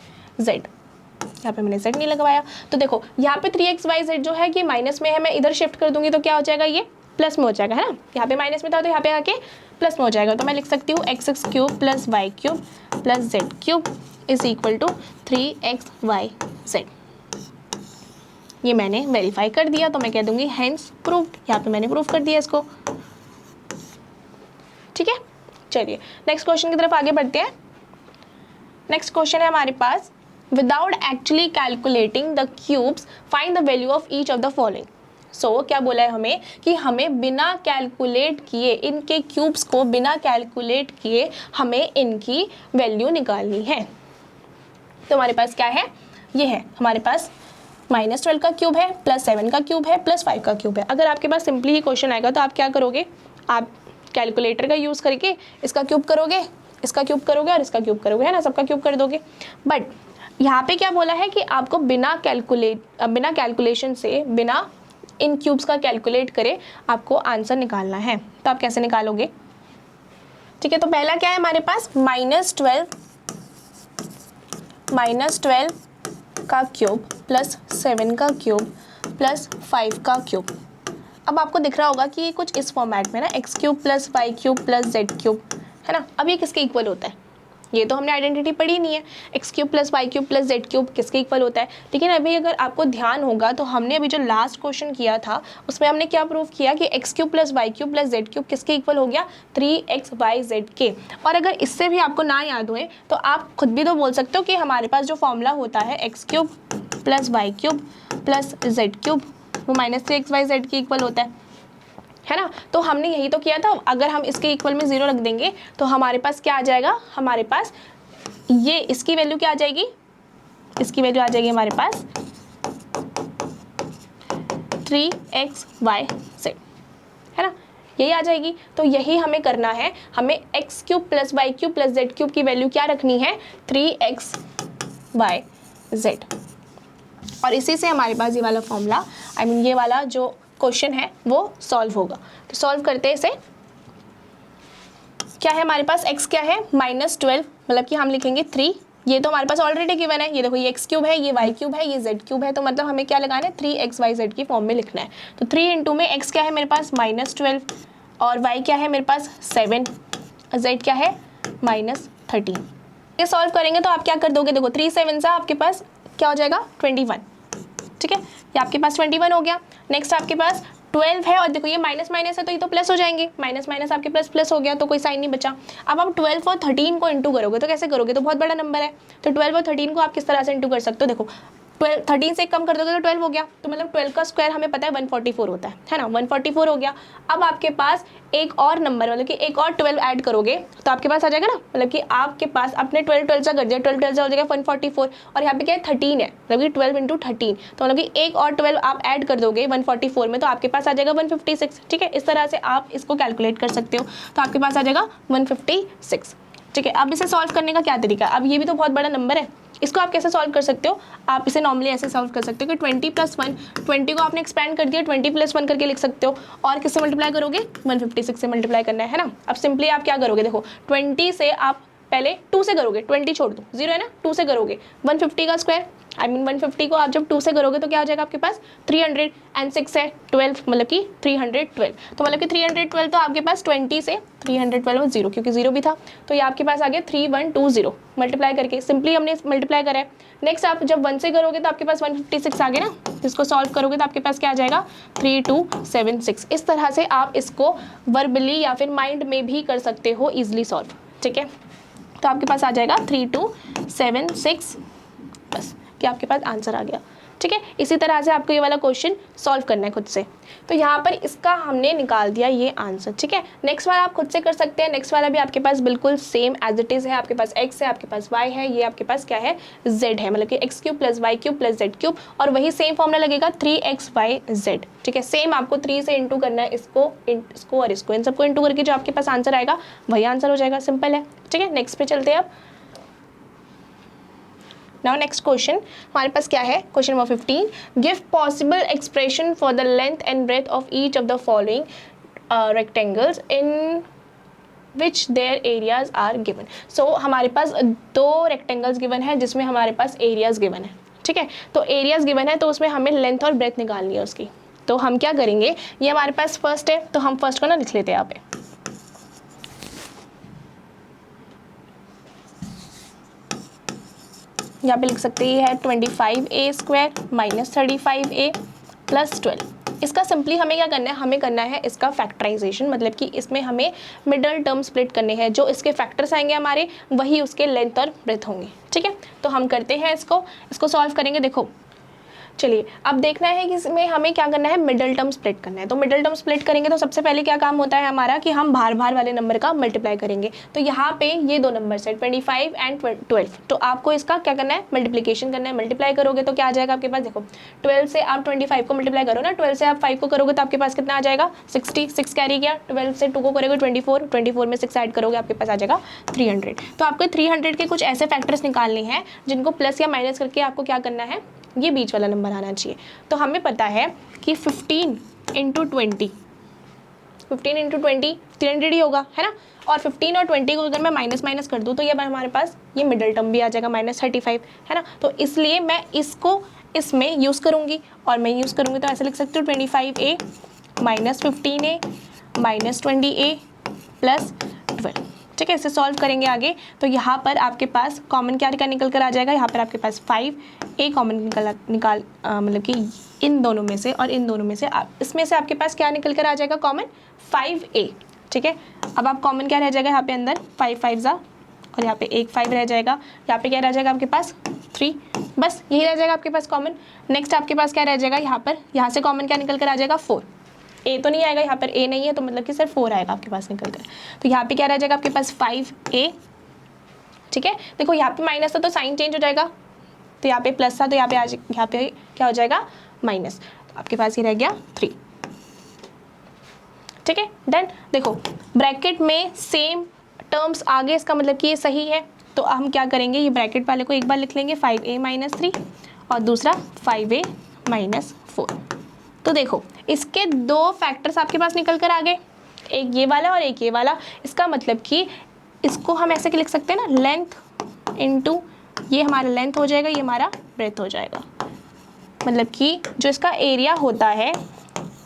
z। यहाँ पे मैंने z नहीं लगवाया, तो देखो यहाँ पे 3xy z जो है कि माइनस में है, मैं इधर शिफ्ट कर दूंगी तो क्या हो जाएगा, ये प्लस में हो जाएगा, है ना, यहाँ पे माइनस में था तो यहाँ पे आके प्लस में हो जाएगा, तो मैं लिख सकती हूँ x x cube plus Y cube plus Z cube is equal to 3xy z। ये मैंने वेरीफाई कर दिया, तो मैं कह दूंगी हेंस प्रूव्ड, यहाँ पे मैंने प्रूफ कर दिया इसको। ठीक है, चलिए नेक्स्ट क्वेश्चन की तरफ आगे बढ़ते हैं। नेक्स्ट क्वेश्चन है हमारे पास, without actually calculating the cubes find the value of each of the following. So क्या बोला है हमें कि हमें बिना कैलकुलेट किए, इनके क्यूब्स को बिना कैलकुलेट किए हमें इनकी वैल्यू निकालनी है। तो हमारे पास क्या है, ये है हमारे पास -12 का क्यूब है प्लस 7 का क्यूब है प्लस 5 का क्यूब है। अगर आपके पास सिंपली ही क्वेश्चन आएगा तो आप क्या करोगे, आप कैलकुलेटर का यूज़ करके इसका क्यूब करोगे, इसका क्यूब करोगे और इसका क्यूब करोगे, है ना, सबका क्यूब कर दोगे। बट यहाँ पे क्या बोला है कि आपको बिना कैलकुलेशन से, बिना इन क्यूब्स का कैलकुलेट करे आपको आंसर निकालना है। तो आप कैसे निकालोगे, ठीक है, तो पहला क्या है हमारे पास -12 का क्यूब प्लस 7 का क्यूब प्लस 5 का क्यूब। अब आपको दिख रहा होगा कि ये कुछ इस फॉर्मेट में ना, x cube plus Y cube plus Z cube, है ना। अब ये किसके इक्वल होता है, ये तो हमने आइडेंटिटी पढ़ी नहीं है, x cube plus Y cube plus Z cube किसके इक्वल होता है। लेकिन अभी अगर आपको ध्यान होगा तो हमने अभी जो लास्ट क्वेश्चन किया था उसमें हमने क्या प्रूव किया कि x cube plus Y cube plus Z cube किसके इक्वल हो गया, 3xyz के। और अगर इससे भी आपको ना याद हुए तो आप खुद भी तो बोल सकते हो कि हमारे पास जो फॉर्मूला होता है x cube plus Y cube plus Z cube वो -3xyz के इक्वल होता है ना। तो हमने यही तो किया था। अगर हम इसके इक्वल में 0 रख देंगे तो हमारे पास क्या आ जाएगा, हमारे पास ये इसकी वैल्यू क्या आ जाएगी, इसकी वैल्यू आ जाएगी हमारे पास 3xyz, है ना, यही आ जाएगी। तो यही हमें करना है, हमें x cube plus Y cube plus Z cube की वैल्यू क्या रखनी है, 3xyz। और इसी से हमारे पास ये वाला फॉर्मूला, ये वाला जो क्वेश्चन है वो सॉल्व होगा। तो सॉल्व करते हैं इसे, क्या है हमारे पास, x क्या है -12, मतलब कि हम लिखेंगे 3, ये तो हमारे पास ऑलरेडी गिवन है, ये देखो ये x क्यूब है, ये y क्यूब है, ये z क्यूब है, तो मतलब हमें क्या लगाना है, 3xyz की फॉर्म में लिखना है। तो 3 इंटू में x क्या है मेरे पास -12 और y क्या है मेरे पास 7, z क्या है -13। ये सॉल्व करेंगे तो आप क्या कर दोगे, देखो 3 7 से आपके पास क्या हो जाएगा 21, ठीक है, ये आपके पास 21 हो गया। नेक्स्ट आपके पास 12 है और देखो ये माइनस माइनस है तो ये तो प्लस हो जाएंगे, माइनस माइनस आपके प्लस प्लस हो गया तो कोई साइन नहीं बचा। अब आप 12 और 13 को इंटू करोगे तो कैसे करोगे, तो बहुत बड़ा नंबर है, तो 12 और 13 को आप किस तरह से इंटू कर सकते हो, देखो 13 से कम कर दोगे तो 12 हो गया, तो मतलब 12 का स्क्वायर हमें पता है 144 होता है ना, 144 हो गया। अब आपके पास एक और नंबर, मतलब कि एक और 12 ऐड करोगे तो आपके पास आ जाएगा ना, मतलब कि आपके पास अपने 12 से कर दिया, 12 से हो जाएगा 144 और यहाँ पे क्या है 13 है, मतलब कि 12 इंटू 13, तो मतलब कि एक और 12 आप ऐड कर दोगे 144 में तो आपके पास आ जाएगा 156, ठीक है। इस तरह से आप इसको कैलकुलेट कर सकते हो, तो आपके पास आ जाएगा 156, ठीक है। अब इसे सॉल्व करने का क्या तरीका, अब ये भी तो बहुत बड़ा नंबर है, इसको आप कैसे सॉल्व कर सकते हो, आप इसे नॉर्मली ऐसे सॉल्व कर सकते हो कि 20 + 1, 20 को आपने एक्सपेंड कर दिया, 20 + 1 करके लिख सकते हो, और किससे मल्टीप्लाई करोगे 156 से मल्टीप्लाई करना है ना। अब सिंपली आप क्या करोगे, देखो 20 से आप पहले 2 से करोगे, 20 छोड़ दो 0 है ना, 2 से करोगे 150 का स्क्वायर, 150 को आप जब 2 से करोगे तो क्या हो जाएगा आपके पास 306 है, 12 मतलब कि 312, तो मतलब कि 312 तो आपके पास 20 से 312 में 0 क्योंकि 0 भी था, तो ये आपके पास आ गया 3120 मल्टीप्लाई करके, सिंपली हमने मल्टीप्लाई करा है। नेक्स्ट आप जब 1 से करोगे तो आपके पास 156 आ गया ना, जिसको सॉल्व करोगे तो आपके पास क्या आ जाएगा 3276। इस तरह से आप इसको वर्बली या फिर माइंड में भी कर सकते हो ईजिली सॉल्व, ठीक है। तो आपके पास आ जाएगा 3 2 7 6, बस कि आपके पास आंसर आ गया। ठीक है, इसी तरह से आपको ये वाला क्वेश्चन सॉल्व करना है खुद से। तो यहाँ पर इसका हमने निकाल दिया ये आंसर। ठीक है, नेक्स्ट वाला आप खुद से कर सकते हैं। नेक्स्ट वाला भी आपके पास बिल्कुल सेम एज इट इज़ है। आपके पास x है, आपके पास y है, ये आपके पास क्या है z है, मतलब कि x³ + y³ + z³, और वही सेम फॉर्मूला लगेगा 3xyz। ठीक है, सेम आपको 3 से इंटू करना है, इसको और इसको, इन सबको इंटू करके जो आपके पास आंसर आएगा वही आंसर हो जाएगा। सिंपल है। ठीक है, नेक्स्ट पे चलते हैं अब। नाउ नेक्स्ट क्वेश्चन हमारे पास क्या है, question number 15, give possible expression for the length and breadth of each of the following rectangles in which their areas are given. So हमारे पास 2 रेक्टेंगल्स गिवन है जिसमें हमारे पास एरियाज गिवन है। ठीक है, तो एरियाज गिवन है तो उसमें हमें लेंथ और ब्रेथ निकालनी है उसकी। तो हम क्या करेंगे, ये हमारे पास फर्स्ट है तो हम फर्स्ट को ना लिख लेते हैं यहाँ पे। यहाँ पे लिख सकते हैं ये है 25a² - 35a + 12। इसका सिंपली हमें क्या करना है, हमें करना है इसका फैक्टराइजेशन, मतलब कि इसमें हमें मिडल टर्म स्प्लिट करने हैं। जो इसके फैक्टर्स आएंगे हमारे वही उसके लेंथ और ब्रेथ होंगे। ठीक है, तो हम करते हैं इसको सॉल्व करेंगे। देखो चलिए अब देखना है कि इसमें हमें क्या करना है, मिडल टर्म स्प्लिट करना है। तो मिडल टर्म स्प्लिट करेंगे तो सबसे पहले क्या काम होता है हमारा कि हम बाहर वाले नंबर का मल्टीप्लाई करेंगे। तो यहाँ पे ये 2 नंबर है 25 एंड 12, तो आपको इसका क्या करना है, मल्टीप्लिकेशन करना है। मल्टीप्लाई करोगे तो क्या आ जाएगा आपके पास, देखो 12 से आप 25 को मल्टीप्लाई करो ना, 12 से आप 5 को करोगे तो आपके पास कितना आ जाएगा 60, 6 कैरी किया, 12 से 2 को करोगे 24, 24 में 6 ऐड करोगे आपके पास आ जाएगा 300। तो आपको 300 के कुछ ऐसे फैक्टर्स निकालने हैं जिनको प्लस या माइनस करके आपको क्या करना है, ये बीच वाला नंबर आना चाहिए। तो हमें पता है कि 15 × 20 300 ही होगा, है ना। और 15 और 20 को अगर मैं माइनस कर दूँ तो ये हमारे पास ये मिडल टर्म भी आ जाएगा -35, है ना। तो इसलिए मैं इसको इसमें यूज़ करूँगी, और मैं यूज़ करूँगी तो ऐसे लिख सकती हूँ 25a - 15a - 20a + 12। ठीक है, इसे सॉल्व करेंगे आगे। तो यहाँ पर आपके पास कॉमन क्या निकल कर आ जाएगा, यहाँ पर आपके पास 5a कॉमन निकाल मतलब कि इन दोनों में से और इन दोनों में से इसमें से आपके पास क्या निकल कर आ जाएगा, कॉमन 5a। ठीक है, अब आप कॉमन क्या रह जाएगा यहाँ पे अंदर 5 5 जा, और यहाँ पे एक 5 रह जाएगा, यहाँ पे क्या रह जाएगा आपके पास 3, बस यही रह जाएगा आपके पास कॉमन। नेक्स्ट आपके पास क्या रह जाएगा, यहाँ पर यहाँ से कॉमन क्या निकल कर आ जाएगा 4, ए तो नहीं आएगा, यहाँ पर ए नहीं है तो मतलब कि सिर्फ 4 आएगा आपके पास निकल कर। तो यहाँ पे क्या रह जाएगा आपके पास 5a। ठीक है, देखो यहाँ पे माइनस था तो साइन चेंज हो जाएगा, तो यहाँ पे प्लस था तो यहाँ पे क्या हो जाएगा माइनस, तो आपके पास ये रह गया 3। ठीक है, डन। देखो ब्रैकेट में सेम टर्म्स आगे, इसका मतलब कि ये सही है। तो हम क्या करेंगे, ये ब्रैकेट वाले को एक बार लिख लेंगे 5a - 3 और दूसरा 5a - 4। तो देखो इसके 2 फैक्टर्स आपके पास निकल कर आ गए, एक ये वाला और एक ये वाला। इसका मतलब कि इसको हम ऐसे लिख सकते हैं ना, लेंथ इनटू ये हमारा लेंथ हो जाएगा, ये हमारा ब्रेथ हो जाएगा। मतलब कि जो इसका एरिया होता है,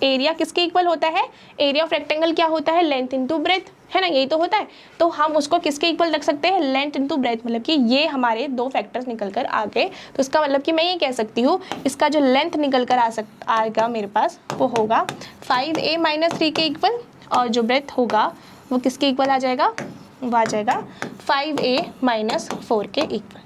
एरिया किसके इक्वल होता है, एरिया ऑफ रेक्टेंगल क्या होता है, लेंथ इनटू ब्रेथ, है ना, यही तो होता है। तो हम उसको किसके इक्वल रख सकते हैं, लेंथ इनटू ब्रेथ, मतलब कि ये हमारे 2 फैक्टर्स निकल कर आ गए। तो इसका मतलब कि मैं ये कह सकती हूँ इसका जो लेंथ निकल कर आएगा मेरे पास वो होगा 5a - 3 के इक्वल, और जो ब्रेथ होगा वो किसके इक्वल आ जाएगा, वो आ जाएगा 5a - 4 के इक्वल।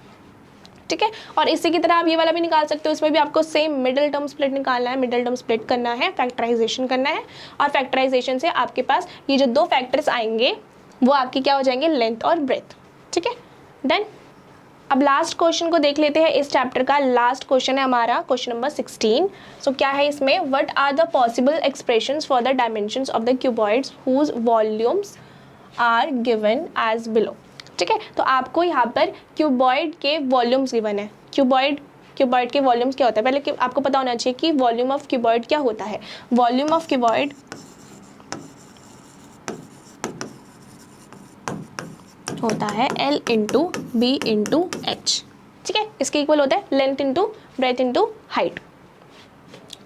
ठीक है, और इसी की तरह आप ये वाला भी निकाल सकते हो, इसमें भी आपको सेम मिडल टर्म स्प्लिट निकालना है, मिडल टर्म स्प्लिट करना है, फैक्टराइजेशन करना है, और फैक्टराइजेशन से आपके पास ये जो 2 फैक्टर्स आएंगे वो आपकी क्या हो जाएंगे, लेंथ और ब्रेथ। ठीक है, डन। अब लास्ट क्वेश्चन को देख लेते हैं, इस चैप्टर का लास्ट क्वेश्चन है हमारा क्वेश्चन नंबर 16। सो क्या है इसमें, what are the possible expressions for the dimensions of the cuboids whose volumes are given as below. ठीक है, तो आपको यहाँ पर क्यूबॉइड के वॉल्यूम्स गिवन है। क्यूबॉइड के वॉल्यूम्स क्या होता है, पहले आपको पता होना चाहिए कि वॉल्यूम ऑफ क्यूबॉइड क्या होता है। वॉल्यूम ऑफ क्यूबॉइड होता है L × B × H। ठीक है, इसके इक्वल होता है length into breadth into height.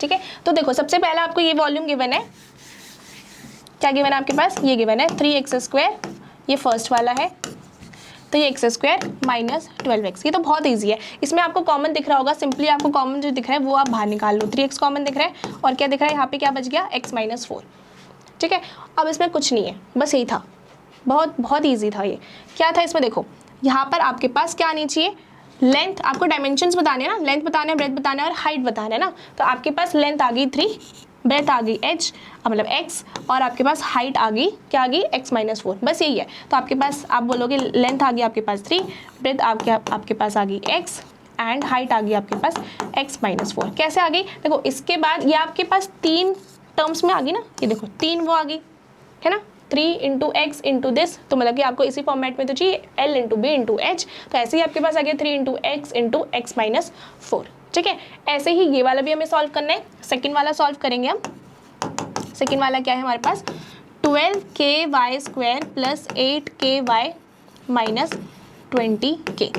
ठीक है, तो देखो सबसे पहला आपको ये वॉल्यूम गिवन है, क्या गिवन है आपके पास, ये गिवन है 3x², ये फर्स्ट वाला है, तो ये x² - 12x। ये तो बहुत ईजी है, इसमें आपको कॉमन दिख रहा होगा, सिंपली आपको कॉमन जो दिख रहा है वो आप बाहर निकाल लो। 3x कॉमन दिख रहा है और क्या दिख रहा है यहाँ पे, क्या बच गया x - 4। ठीक है, अब इसमें कुछ नहीं है, बस यही था, बहुत ईजी था ये। क्या था इसमें, देखो यहाँ पर आपके पास क्या आनी चाहिए, लेंथ, आपको डायमेंशंस बताने हैं ना, लेंथ बताना है, ब्रेथ बताना है और हाइट बताना है ना। तो आपके पास लेंथ आ गई 3, ब्रेथ आ गई h मतलब x, और आपके पास हाइट आ गई, क्या आ गई, x - 4, बस यही है। तो आपके पास आप बोलोगे लेंथ आ गई आपके पास 3, ब्रेथ आपके पास आ गई x एंड हाइट आ गई आपके पास x - 4। कैसे आ गई, देखो इसके बाद ये आपके पास 3 टर्म्स में आ गई ना, ये देखो 3 वो आ गई है ना, 3 × x × दिस, तो मतलब कि आपको इसी फॉर्मेट में तो चाहिए l × b × h, तो ऐसे ही आपके पास आ गया 3 × x × x - 4। ठीक है, ऐसे ही ये वाला भी हमें सॉल्व करना है। सेकंड वाला सॉल्व करेंगे हम। सेकंड वाला क्या है हमारे पास, 12ky² + 8ky - 20k।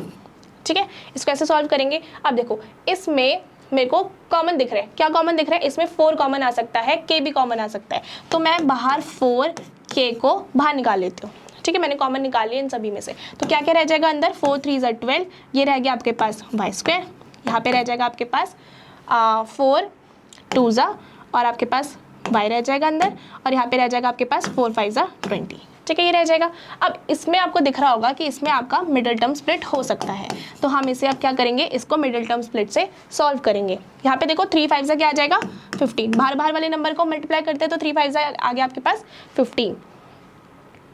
ठीक है, इसको ऐसे सॉल्व करेंगे। अब देखो इसमें मेरे को कॉमन दिख रहा है, क्या कॉमन दिख रहा है, इसमें 4 कॉमन आ सकता है, k भी कॉमन आ सकता है, तो मैं बाहर 4k को बाहर निकाल लेती हूँ। ठीक है, मैंने कॉमन निकाल लिया इन सभी में से, तो क्या क्या रह जाएगा अंदर, 4 × 3 = 12, ये रह गया आपके पास y², यहाँ पे रह जाएगा आपके पास 4 2 और आपके पास y रह जाएगा अंदर, और यहाँ पे रह जाएगा आपके पास 4 5 20। ठीक है, ये रह जाएगा। अब इसमें आपको दिख रहा होगा कि इसमें आपका मिडिल टर्म स्प्लिट हो सकता है, तो हम इसे अब क्या करेंगे, इसको मिडिल टर्म स्प्लिट से सॉल्व करेंगे। यहाँ पे देखो 3 5 क्या आ जाएगा, 15, बाहर बाहर वाले नंबर को मल्टीप्लाई करते हैं तो 3 5 आ गया आपके पास 15।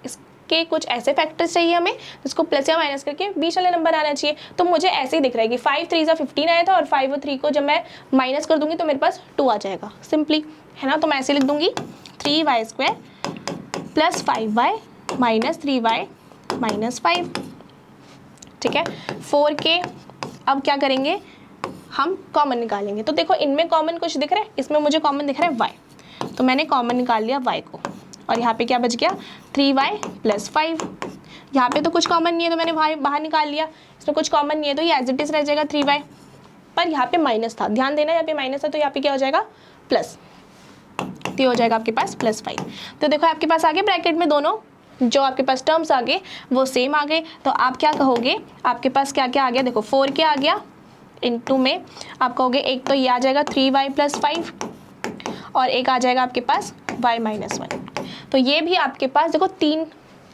इसके कुछ ऐसे फैक्टर्स चाहिए हमें जिसको प्लस या माइनस करके बीच वाले नंबर आना चाहिए, तो मुझे ऐसे ही दिख रहा है कि 5 3 15 आया था, और 5 और 3 को जब मैं माइनस कर दूंगी तो मेरे पास 2 आ जाएगा सिंपली, है ना। तो मैं ऐसे लिख दूंगी 3y² + 5y - 3y - 5। ठीक है, 4k अब क्या करेंगे, हम कॉमन निकालेंगे। तो देखो इनमें कॉमन कुछ दिख रहा है, इसमें मुझे कॉमन दिख रहा है y, तो मैंने कॉमन निकाल लिया y को, और यहाँ पे क्या बच गया 3y + 5। यहाँ पे तो कुछ कॉमन नहीं है तो मैंने बाहर निकाल लिया, इसमें कुछ कॉमन नहीं है तो ये एज इट इज रह जाएगा 3y, पर यहाँ पे माइनस था, ध्यान देना यहाँ पे माइनस था, तो यहाँ पे क्या हो जाएगा प्लस, तो हो जाएगा आपके पास +5। तो देखो आपके पास आगे ब्रैकेट में दोनों जो आपके पास टर्म्स आ गए वो सेम आ गए, तो आप क्या कहोगे, आपके पास क्या क्या आ गया, देखो 4k आ गया, इनटू में आप कहोगे एक तो ये आ जाएगा 3y + 5, और एक आ जाएगा आपके पास y - 1। तो ये भी आपके पास देखो 3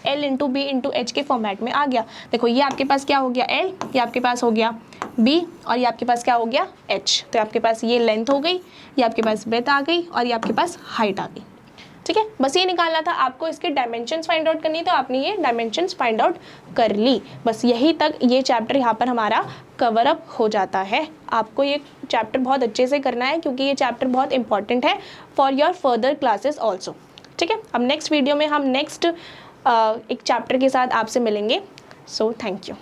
l × b × h के फॉर्मेट में आ गया। देखो ये आपके पास क्या हो गया l, ये आपके पास हो गया b, और ये आपके पास क्या हो गया h। तो आपके पास ये लेंथ हो गई, ये आपके पास ब्रेथ आ गई, और ये आपके पास हाइट आ गई। ठीक है, बस ये निकालना था आपको, इसके डायमेंशंस फाइंड आउट करनी, तो आपने ये डायमेंशंस फाइंड आउट कर ली। बस यही तक ये चैप्टर यहाँ पर हमारा कवर अप हो जाता है। आपको ये चैप्टर बहुत अच्छे से करना है क्योंकि ये चैप्टर बहुत इंपॉर्टेंट है for your further classes also. ठीक है, अब नेक्स्ट वीडियो में हम नेक्स्ट एक चैप्टर के साथ आपसे मिलेंगे। So thank you.